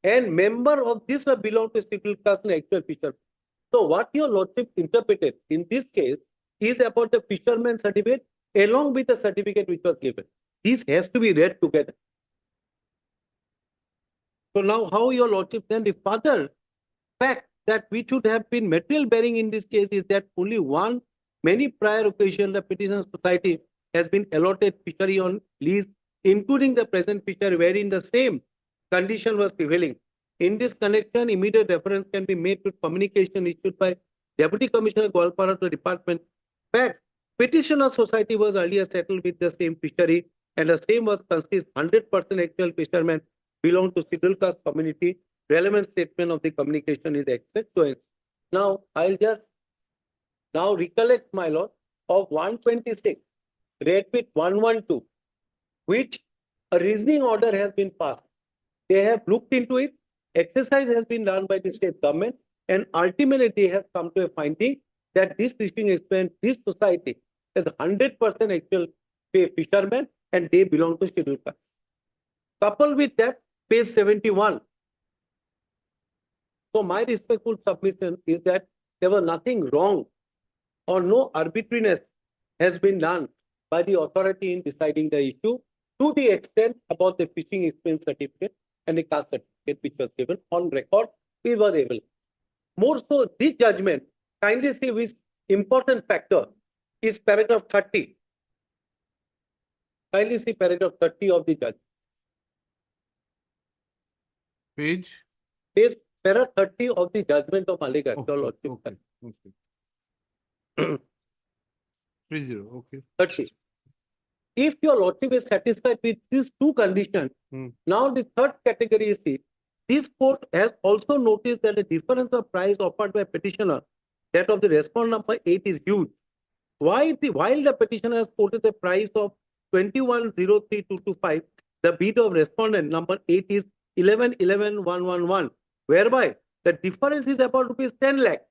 and member of this will belong to scheduled caste and actual fishermen. So what your lordship interpreted in this case is about the fisherman certificate along with the certificate which was given. This has to be read together. So now how your lordship then the further fact that which should have been material bearing in this case is that only one, many prior occasions the petitioner society has been allotted fishery on lease, including the present fishery wherein the same condition was prevailing. In this connection, immediate reference can be made to communication issued by Deputy Commissioner Goalpara to the department. Fact, petitioner society was earlier settled with the same fishery and the same was consists 100% actual fishermen belong to scheduled caste community. Relevant statement of the communication is accepted. Now, I'll just now recollect, my lord, of 126, read with 112, which a reasoning order has been passed. They have looked into it. Exercise has been done by the state government, and ultimately they have come to a finding that this fishing expense, this society is 100% actual fishermen and they belong to scheduled caste. Coupled with that, page 71. So my respectful submission is that there was nothing wrong or no arbitrariness has been done by the authority in deciding the issue to the extent about the fishing expense certificate and the caste certificate which was given on record. We were able. More so, this judgment, kindly see which important factor is paragraph 30. Kindly see paragraph 30 of the judgment. Page? Page para 30 of the judgment of Aligarh. Okay, Your lordship. okay. 30, okay. 30. If your lordship is satisfied with these two conditions, now the third category is the, this court has also noticed that the difference of price offered by petitioner, that of the respondent number 8 is huge. While the petitioner has quoted the price of 21,03,225, the bid of respondent number 8 is 11,11,111, whereby the difference is about rupees 10 lakh.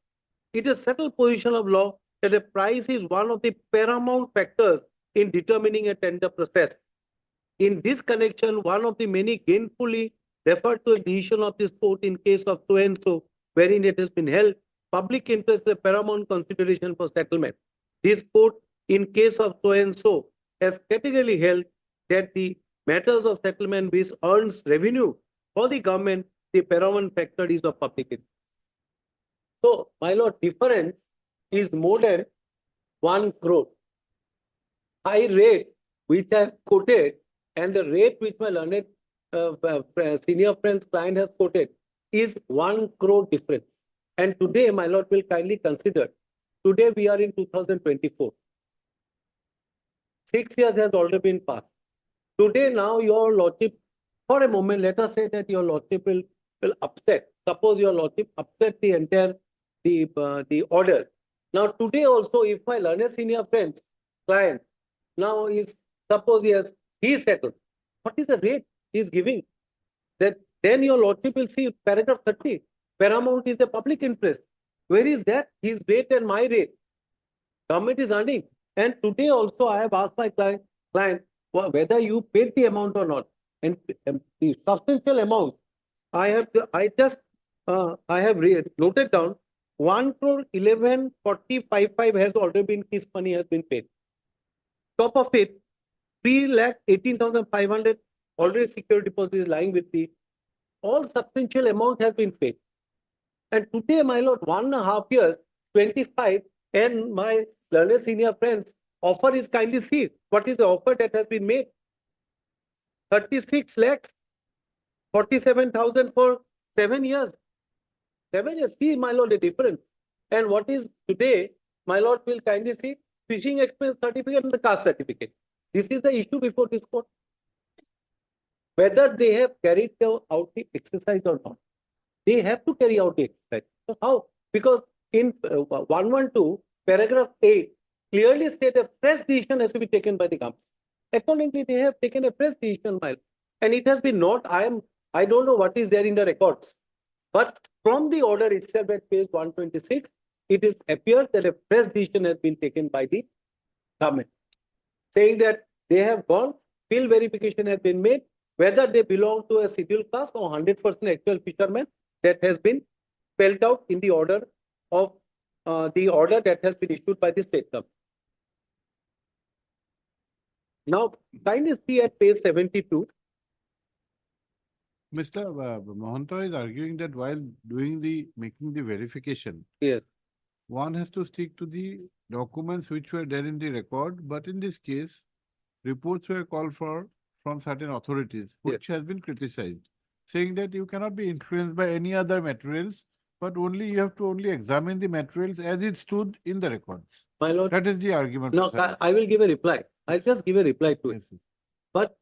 It is settled position of law that the price is one of the paramount factors in determining a tender process. In this connection, one of the many gainfully referred to a decision of this court in case of so and so, wherein it has been held, public interest is a paramount consideration for settlement. This court, in case of so and so, has categorically held that the matters of settlement which earns revenue for the government, the paramount factor is of public interest. So, my lord, difference is more than 1 crore. High rate which I have quoted and the rate which my learned senior friend's client has quoted is 1 crore difference. And today, my lord, will kindly consider, today we are in 2024. 6 years has already been passed. Today, now your lordship, for a moment, let us say that your lordship will upset. Suppose your lordship upset the entire the order. Now today also, if my learned senior friend's client now is, suppose he settled, what is the rate he is giving? That then your lordship will see paragraph 30. Paramount is the public interest. Where is that? His rate and my rate. Government is earning. And today also I have asked my client whether you paid the amount or not. And the substantial amount I have noted down 1 crore 11,40,55 has already been, his money has been paid. Top of it, 3,18,500 already security deposit is lying with the, all substantial amount has been paid. And today, my lord, 1.5 years, 25 and my learned senior friends offer is kindly see what is the offer that has been made. 36 lakhs, 47,000 for 7 years. 7 years, see my lord the difference. And what is today, my lord will kindly see fishing expense certificate and the caste certificate. This is the issue before this court. Whether they have carried out the exercise or not. They have to carry out the exercise. So how? Because in 112, paragraph 8, clearly state a fresh decision has to be taken by the government. Accordingly, they have taken a fresh decision, and it has been not, I don't know what is there in the records, but from the order itself at page 126, it is appeared that a fresh decision has been taken by the government, saying that they have gone, field verification has been made, whether they belong to a scheduled caste or 100% actual fishermen, that has been spelled out in the order of that has been issued by the state government. Now, kindly see at page 72. Mr. Mahanta is arguing that while making the verification, Yes. one has to stick to the documents which were there in the record, but in this case, reports were called for from certain authorities, which has been criticized, saying that you cannot be influenced by any other materials, but you have to examine the materials as it stood in the records. My lord, That is the argument. no, I will give a reply. I'll just give a reply to it. Yes, yes. But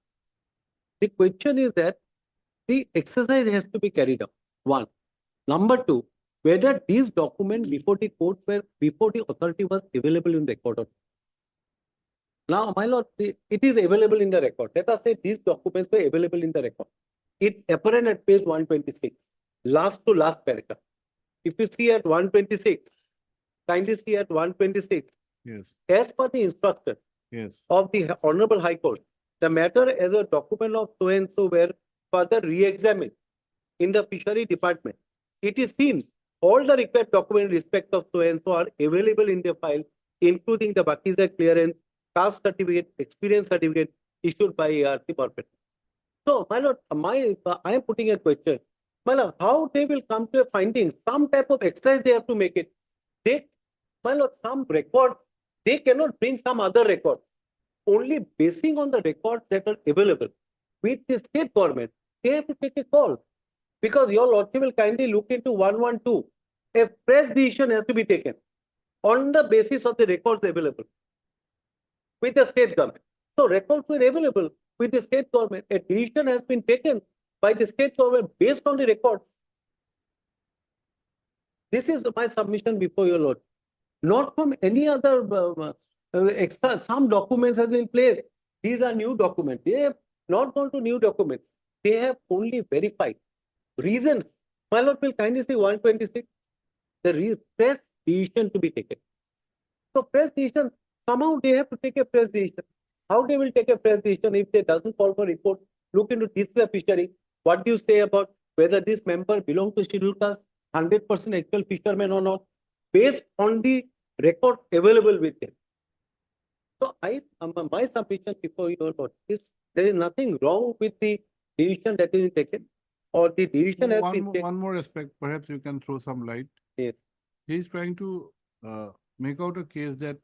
the question is that the exercise has to be carried out. One. Number two, whether these documents before the authority was available in record or not. Now, my lord, it is available in the record. Let us say these documents were available in the record. It's apparent at page 126, last to last paragraph. If you see at 126, kindly see at 126, Yes, as per the instruction yes. of the Honorable High Court, the matter as a document of so and so were further re-examined in the fishery department. It is seen all the required documents in respect of so and so are available in the file, including the Bakiza clearance, caste certificate, experience certificate issued by ARC Corporate. So, my lord, I am putting a question. My lord, how they will come to a finding? Some type of exercise they have to make it. My lord, some record, they cannot bring some other record. Only basing on the records that are available with the state government, they have to take a call. Because your lordship will kindly look into 112. A fresh decision has to be taken on the basis of the records available with the state government. So records were available with the state government. A decision has been taken by the state government based on the records. This is my submission before your lord. Not from any other extra. Some documents have been placed. These are new documents. They have not gone to new documents. They have only verified reasons. My lord will kindly say 126. The fresh decision to be taken. So fresh decision, somehow they have to take a fresh decision. How they will take a fresh decision if they doesn't call for report? Look into this fishery. What do you say about whether this member belong to scheduled caste, 100% actual fishermen or not, based on the record available with them? So my submission before your lord is there is nothing wrong with the decision that is taken, or the decision has been taken. One more aspect, perhaps you can throw some light. Yes. He is trying to make out a case that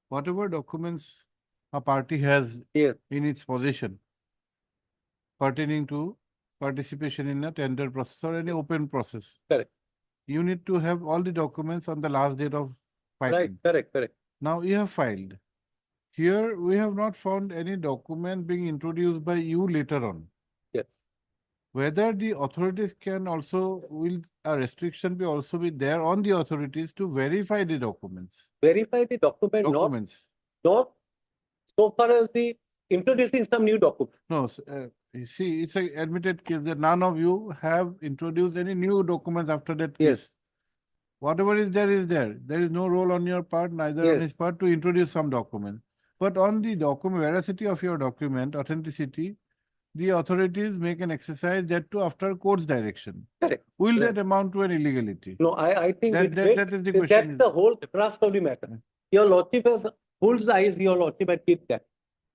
whatever documents a party has Yes. in its possession pertaining to participation in a tender process or any open process. Correct. You need to have all the documents on the last date of filing. Right, correct. Now you have filed. Here we have not found any document being introduced by you later on. Yes. Whether the authorities can also, will a restriction be also be there on the authorities to verify the documents? Verify the document, not so far as the introducing some new document. No, you see, it's an admitted case that none of you have introduced any new documents after that case. Yes. Whatever is there is there. There is no role on your part, neither on Yes. his part to introduce some document. But on the document, veracity of your document, authenticity, the authorities make an exercise that too after court's direction. Correct. Will Correct. that amount to an illegality? No, I think That is the question. that's the whole thrust of the matter. Your lordship has bull's eyes, your lordship had keep that.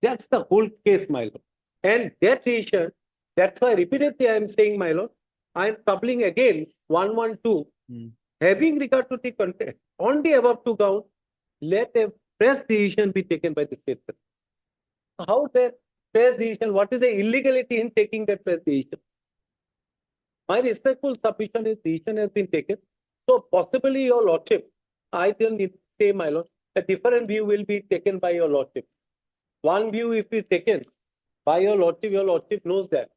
That's the whole case, my lord. And that decision, that's why repeatedly I am saying, my lord, I am troubling again 112, Hmm. having regard to the on the above two counts, let a fresh decision be taken by the state. How that fresh decision, what is the illegality in taking that fresh decision? My respectful submission is decision has been taken. So possibly your lordship, I don't need to say my lord, a different view will be taken by your lordship. One view if is taken by your lordship knows that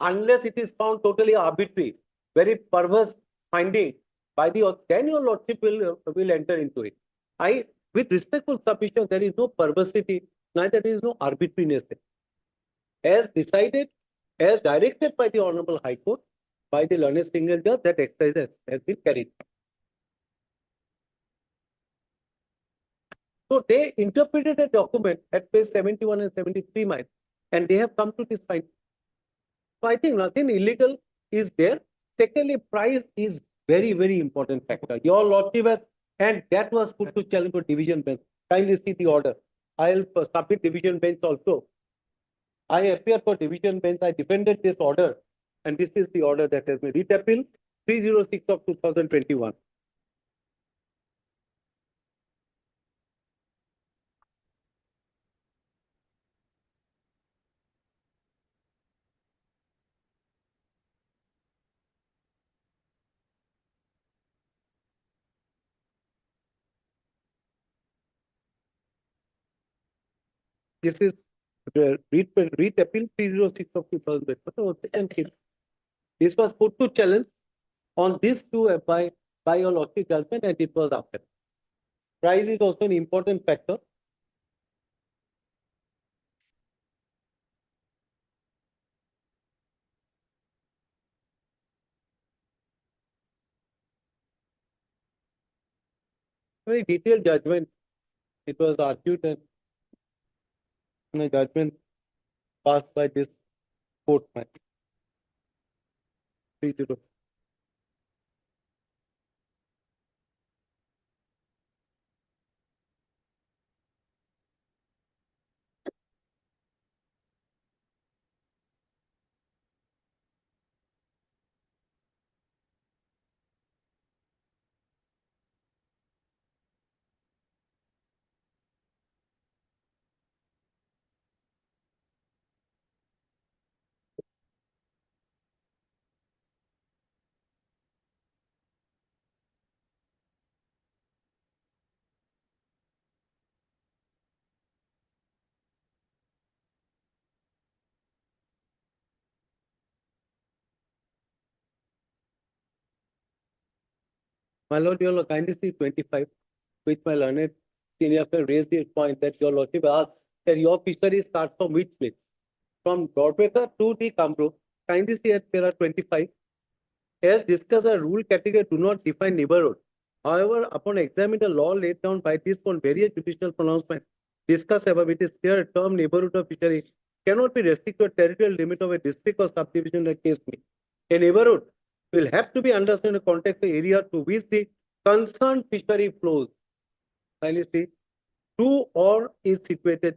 unless it is found totally arbitrary, very perverse finding by the, then your lordship will enter into it. With respectful submission, there is no perversity, neither there is no arbitrariness there. As decided, as directed by the Honorable High Court, by the learned single judge, that exercise has been carried. So they interpreted a document at page 71 and 73, mine, and they have come to this finding. So I think nothing illegal is there. Secondly, price is very, very important factor. Your lordship has, and that was put to challenge for division bench. Kindly see the order. I'll submit division bench also. I appear for division bench. I defended this order, and this is the order that has been writ appeal 306 of 2021. This is read appeal 306 of 2021. This was put to challenge on this too by your lordship judgment, and it was upheld. Price is also an important factor. Very detailed judgment. It was argued and a judgment passed by this court. 30. My lord, your kindly see 25, which my learned senior friend raised the point that your lordship asked that your fishery starts from which place? From Broadwater to the Kamru. Kindly see at para 25. As discussed, a rule category do not define neighborhood. However, upon examining the law laid down by this on various judicial pronouncements, discussed above, it is clear a term neighborhood of fishery cannot be restricted to a territorial limit of a district or subdivision like case may. A neighborhood will have to be understood in the context of area to which the concerned fishery flows. Finally, see, to or is situated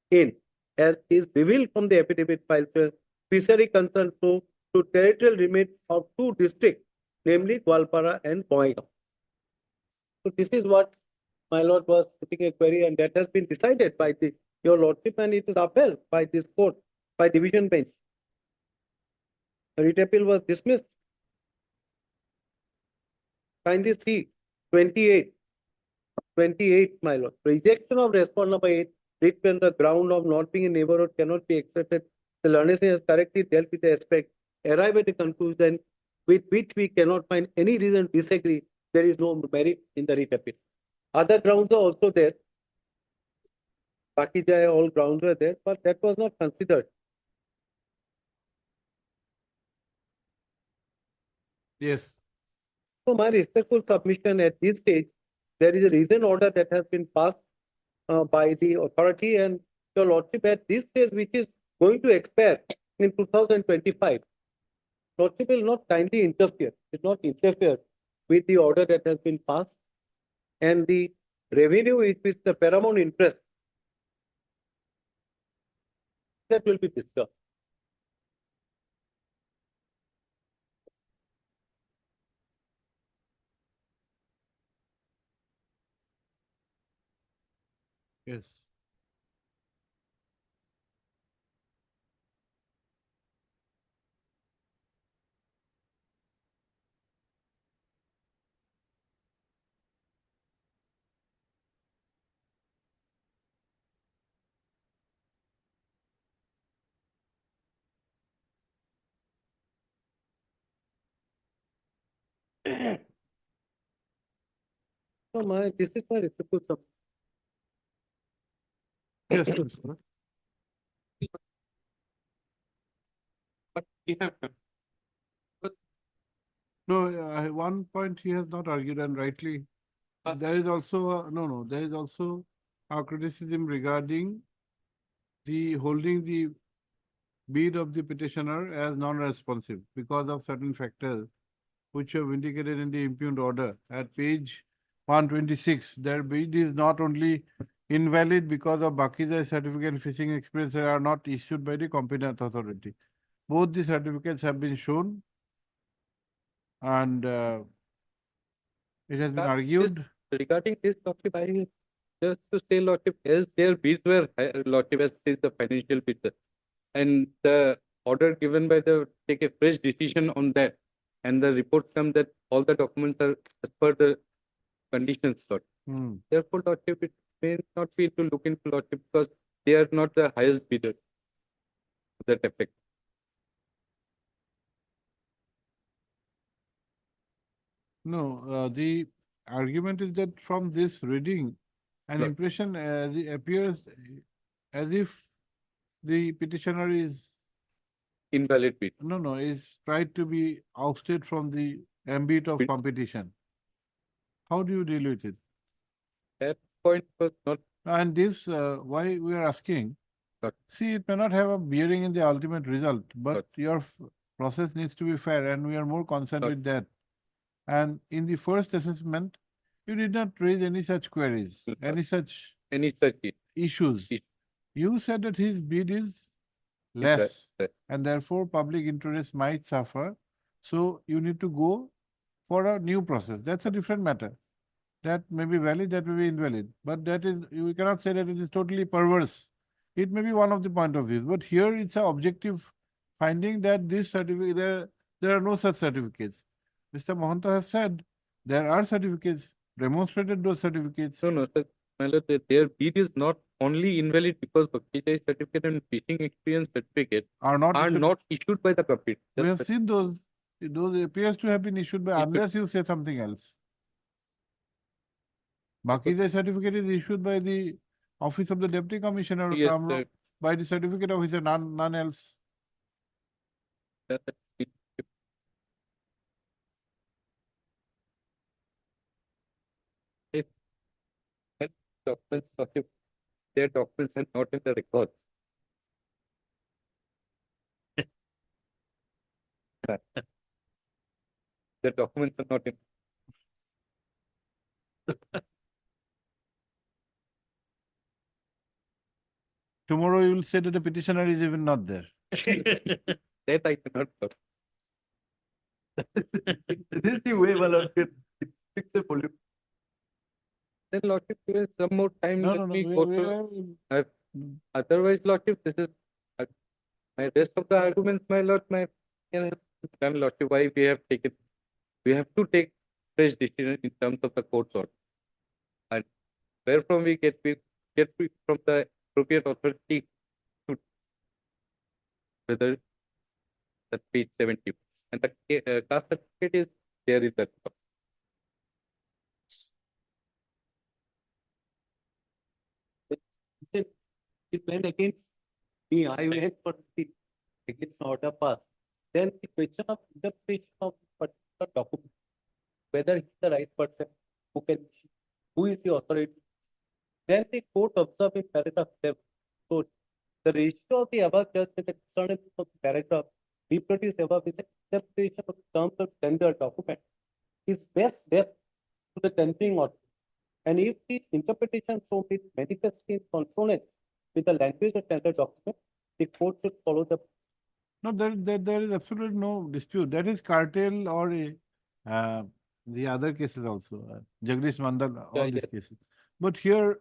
in, as is revealed from the affidavit filed, fishery concerned to territorial limits of two districts, namely Gwalpara and Boingaon. So this is what my lord was putting a query, and that has been decided by your lordship, and it is upheld by this court by division bench. The writ appeal was dismissed. Kindly see 28, my lord. Rejection of response number 8, written on the ground of not being a neighborhood cannot be accepted. The learned has correctly dealt with the aspect, arrive at a conclusion with which we cannot find any reason to disagree. There is no merit in the writ appeal. Other grounds are also there. Baki jai, all grounds were there, but that was not considered. Yes. So my respectful submission at this stage, there is a reason order that has been passed by the authority, and your lordship at this stage, which is going to expire in 2025, lordship will not kindly interfere, will not interfere with the order that has been passed, and the revenue is with the paramount interest that will be disturbed. Yes. So this is my reciprocal sum. Yes, please. But we have done. No, one point he has not argued and rightly. There is also, there is also a criticism regarding the holding the bid of the petitioner as non-responsive because of certain factors which have indicated in the impugned order. At page 126, their bid is not only invalid because of Bakizai certificate and fishing experience that are not issued by the competent authority. Both the certificates have been shown and it has been That is- argued. Regarding this, Lordship, I just to say, Lordship, as their bids were, Lordship, as is the financial bid, and the order given by the take a fresh decision on that, and the reports come that all the documents are as per the conditions, Lord. Hmm. Therefore, Lordship, it may not be to look into, Lordship, because they are not the highest bidder to that effect. No, the argument is that from this reading, an Right. impression appears as if the petitioner is, Invalid bid. is tried to be ousted from the ambit of Bid- competition. How do you deal with it? That point was not And this, why we are asking, Right. see, it may not have a bearing in the ultimate result, but Right. your process needs to be fair and we are more concerned Right. with that. And in the first assessment, you did not raise any such queries, Right. any such any such bid. issues. Is- You said that his bid is Right, less right. and therefore public interest might suffer. So you need to go for a new process. That's a different matter. That may be valid, that may be invalid, but that is, you cannot say that it is totally perverse. It may be one of the point of views, but here it's an objective finding that this certificate, there are no such certificates. Mr. Mohanto has said there are certificates, demonstrated those certificates. No, no, sir. My lord, their bid is not only invalid because Bakizai certificate and fishing experience certificate Are not are issued- not issued by the company. We have seen those. Those appears to have been issued by, Issued. unless you say something else. Bakizai certificate is issued by the Office of the Deputy Commissioner of Yes, Kamrup, sir. by the certificate officer, none else. Documents, their documents are not in the records. The documents are not in. Tomorrow you will say that the petitioner is even not there. That I cannot talk. This is the way, my lord, fix the volume. Then Lordship, give us some more time. No, Let no, no. me we- go we through. have- Otherwise, Lordship, this is my rest of the arguments, my lord, done, Lordship, why we have to take fresh decision in terms of the court's order. And where from we get from the appropriate authority to whether that page 70 and the caste certificate is there in that. It went against me, I went for the against order pass. Then the question of interpretation of particular document, whether he's the right person who can, issue, who is the authority. Then the court observed in paragraph 7. So the ratio of the above judgment and concern of the paragraph reproduced above is an interpretation of terms of tender document is best left to the tendering authority. And if the interpretation so be manifestly in consonance with the language of tender document, the court should follow the. No, there is absolutely no dispute. That is cartel or the other cases also, Jagdish Mandal, all Yeah, these yeah. cases. But here,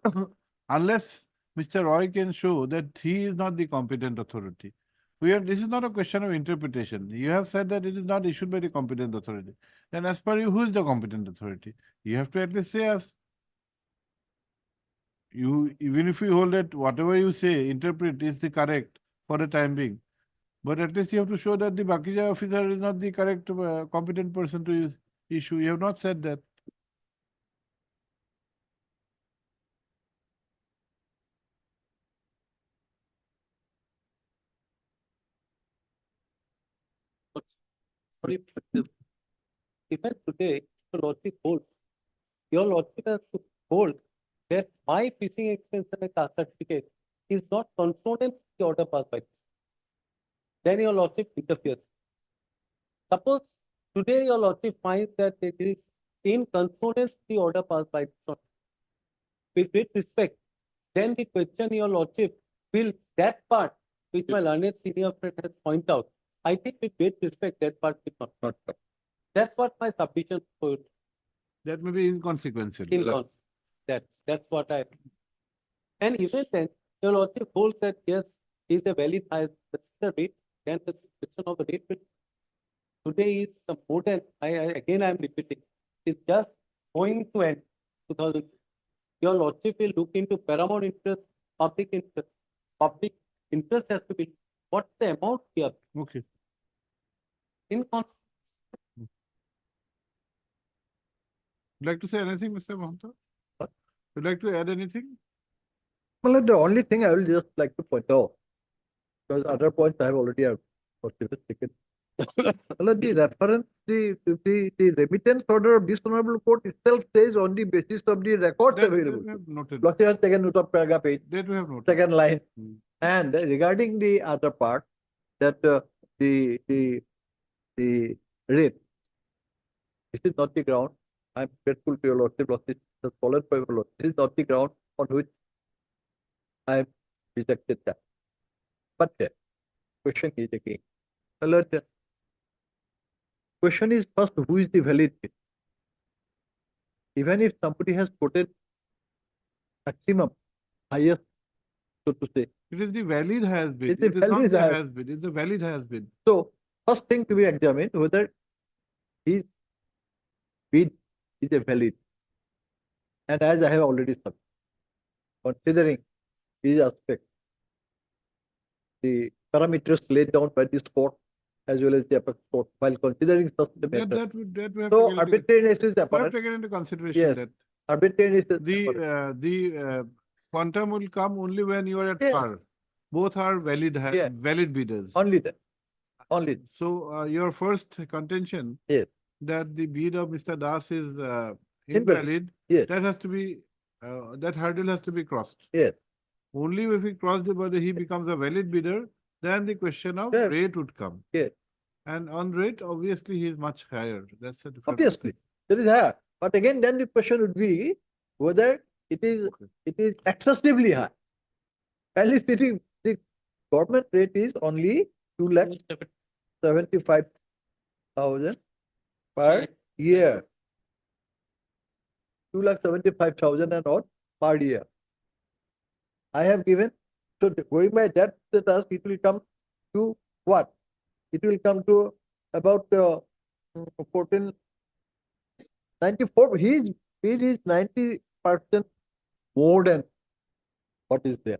unless Mr. Roy can show that he is not the competent authority. This is not a question of interpretation. You have said that it is not issued by the competent authority. Then as per you, who is the competent authority? You have to at least say us. Even if you hold that whatever you say, interpret is the correct for the time being. But at least you have to show that the Bakija officer is not the correct competent person to issue. You have not said that. Sorry, but even today, your lordship holds, your lordship has to hold that my fishing expense and a caste certificate is not consonant with the order passed by this. Then your lordship interferes. Suppose today your lordship finds that it is in consonance with the order passed by this. With great respect, then the question your lordship will, that part which my learned senior friend has pointed out, I think with great respect, that part will not come. That's what my submission for you. That may be inconsequential. That's what I. And even then, your lordship holds that yes, is a valid high, that's the rate, then the question of the rate will. Today is some more than, again I am repeating, it's just going to end 2000. Your lordship will look into paramount interest, public interest. Public interest has to be, what's the amount here? Okay. Would like to say anything, Mr. Mahanta? Would like to add anything? Well, the only thing I will just like to point out, because other points I have already taken. Well, the reference, the remittance order of this honorable court itself says on the basis of the records That available. we have noted. Lordship has taken note of paragraph 8, That we have noted. second line. Hmm. And regarding the other part, that the rate, this is not the ground. I am grateful to your lordship. Lordship has followed by your lordship. This is not the ground on which I have rejected that. But the question is again, well, the question is first, who is the valid bid? Even if somebody has quoted maximum, highest, so to say. It is the valid has been. It is It is not valid the has- has been. It is the valid has been. So, first thing to be examined whether his bid is a valid. And as I have already said, considering these aspects, the parameters laid down by this court as well as the apex court, while considering such the matter. That we have So, taken into, arbitrariness is we have apparent. taken into consideration Yes. that Arbitrariness is apparent. the quantum will come only when you are at Yeah. par. Both are valid Yeah. valid bidders. Only that. Only that. So your first contention Yes. that the bid of Mr. Das is Invalid. invalid, Yes. that has to be that hurdle has to be crossed. Yes. Only if he crossed it, whether he becomes a valid bidder, then the question of Yeah. rate would come. Yes. And on rate, obviously, he is much higher. That's a different. Obviously, there is higher. But again, then the question would be whether it is excessively high. Kindly speaking, the government rate is only 2,75,000 per year. 2,75,000 and odd per year. I have given, so going by that status, it will come to what? It will come to about 1494. His bid is 90% more than what is there.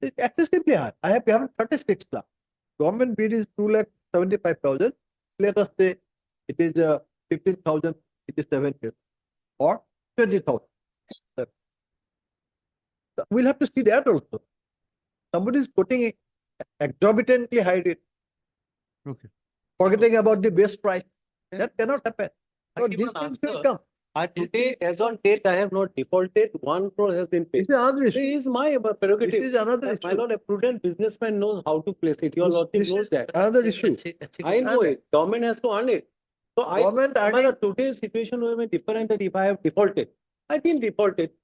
It's excessively high. I have given 36 lakhs. Government bid is 2,75,000. Let us say it is 15,000, it is 7 years or 20,000. We'll have to see that also. Somebody is putting a exorbitantly high rate. Okay. Forgetting about the base price. That cannot happen. So give these an things will answer. come. Today, as on date, I have not defaulted. 1 crore has been paid. This is another issue. This is my prerogative. This is another My issue. lord, a prudent businessman knows how to place it. Your lordship This knows is that. another issue. I know it. Government has to earn it. So Government my earning, lord, today's situation will be different that if I have defaulted. I didn't default it.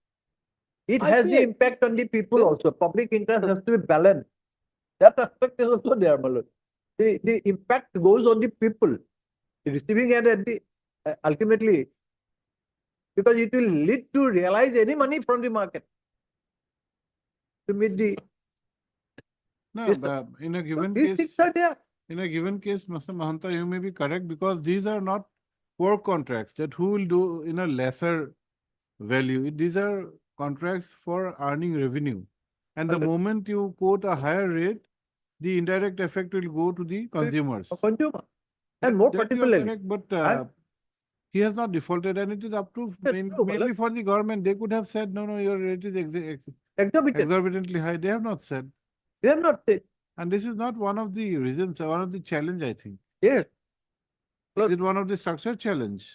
it I has the pay. impact on the people Yes. also. Public interest has to be balanced. That aspect is also there, my lord. The impact goes on the people. Receiving it at the ultimately, because it will lead to realize any money from the market. to meet the, No, Yes, but in a given these case, things are there. in a given case, Mr. Mahanta, you may be correct because these are not work contracts that who will do in a lesser value. These are contracts for earning revenue. And the Correct. moment you quote a higher rate, the indirect effect will go to the consumers. For consumer. And more That you are particularly, correct, but I- he has not defaulted and it is up to Yes, no, mainly for the government. They could have said, no, your rate is exorbitant. exorbitantly high. They have not said. They have not said, And this is not one of the reasons, one of the challenge, I think. yes, Is it one of the structure challenge?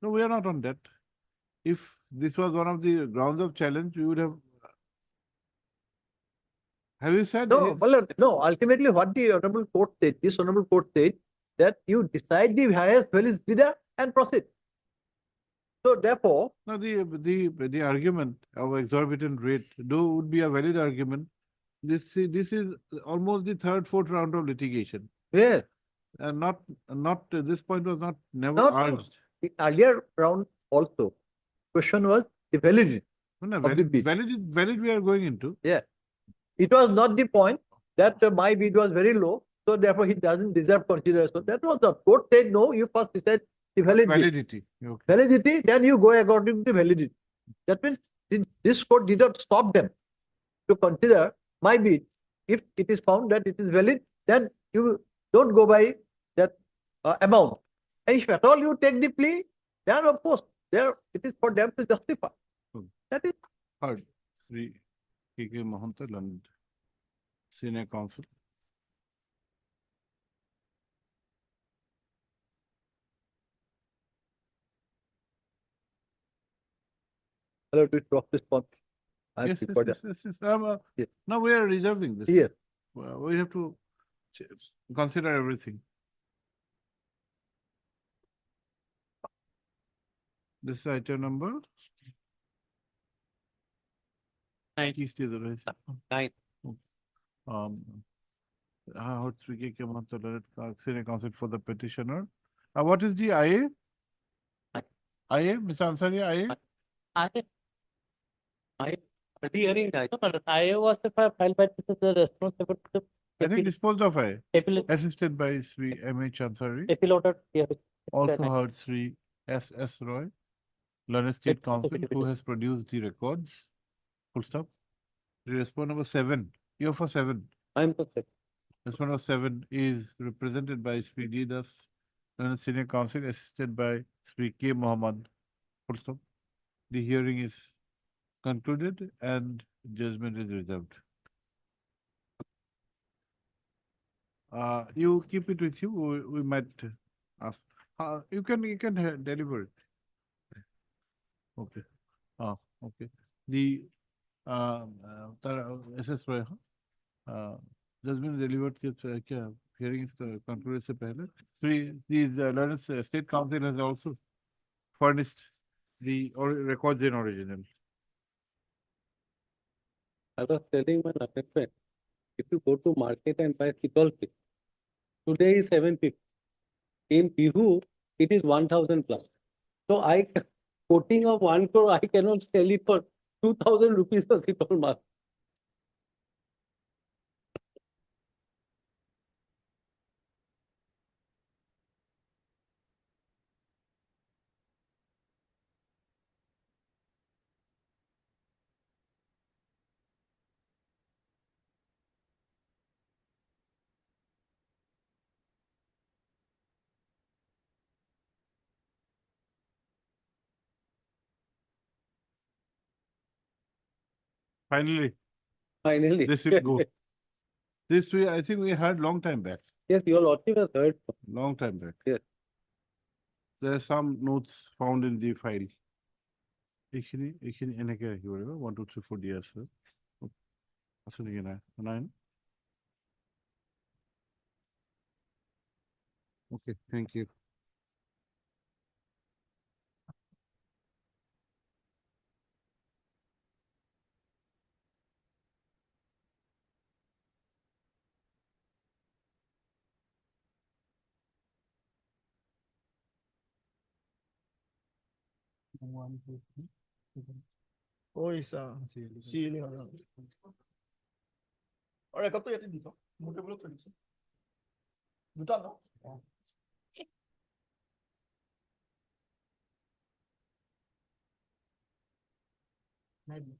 No, we are not on that. If this was one of the grounds of challenge, we would have. Have you said? no, no, ultimately what the honorable court said, this honorable court said that you decide the highest values bidder and proceed. So therefore, No, the argument of exorbitant rate though would be a valid argument. This is almost the third, fourth round of litigation, yes, and not this point was not never No, no. urged. the earlier round also, question was the validity. No, of the bid. valid we are going into. It was not the point that my bid was very low, so therefore he doesn't deserve consideration. That was the court said, no, you first decide the validity. Validity. Okay. Validity, then you go according to validity. That means this court did not stop them to consider my bid. If it is found that it is valid, then you don't go by that amount. And if at all you take the plea, then of course, there it is for them to justify. Okay. That is Heard. Sri K.K. Mahanta, London, Senior Counsel. allowed to drop this point. Yes. Yes. Now we are reserving this. Yes. We have to consider everything. This is item number. 9. Please do the rest. 9. Sri K.K. Mahanta, Senior Counsel for the petitioner. What is the IA? IA, Mr. Ansari, IA? The hearing, I was the file by the responsible to I think disposed of IA. appeal, Assisted by Sri M.H. Ansari. appeal order here. Also heard Sri S.S. Roy, Learned State Council, who has produced the records. Full stop. The response number 7. You're for 7. I'm for second. Response number 7 is represented by Sri D. Das, Learned Senior Counsel, assisted by Sri K. Mohammed. Full stop. The hearing is concluded and judgment is reserved. You keep it with you. We might ask. You can deliver it. Okay. Okay. The SS Roy, judgment delivered क्या hearing is concluded से पहले. These Learned State Council has also furnished the records in original. I was telling my other friend, if you go to market and buy Kitol fish, today is 750. In Bihu, it is 1000 plus. So I, quoting of 1 crore, I cannot sell it for 2000 rupees for Kitol market. Finally, Finally. this should go. This I think we heard long time back. Yes, your lordship has heard. Long time back. Yes. There are some notes found in the file. এখানে এনেকে রাখি বলবো 1 2 3 4 দিয়ে আছে আছে নাকি না নাই Okay, thank you. Oh, isa. Ceiling ano. Alright, kapto yatin dito. Multiple to dito. Dito, no? Maybe.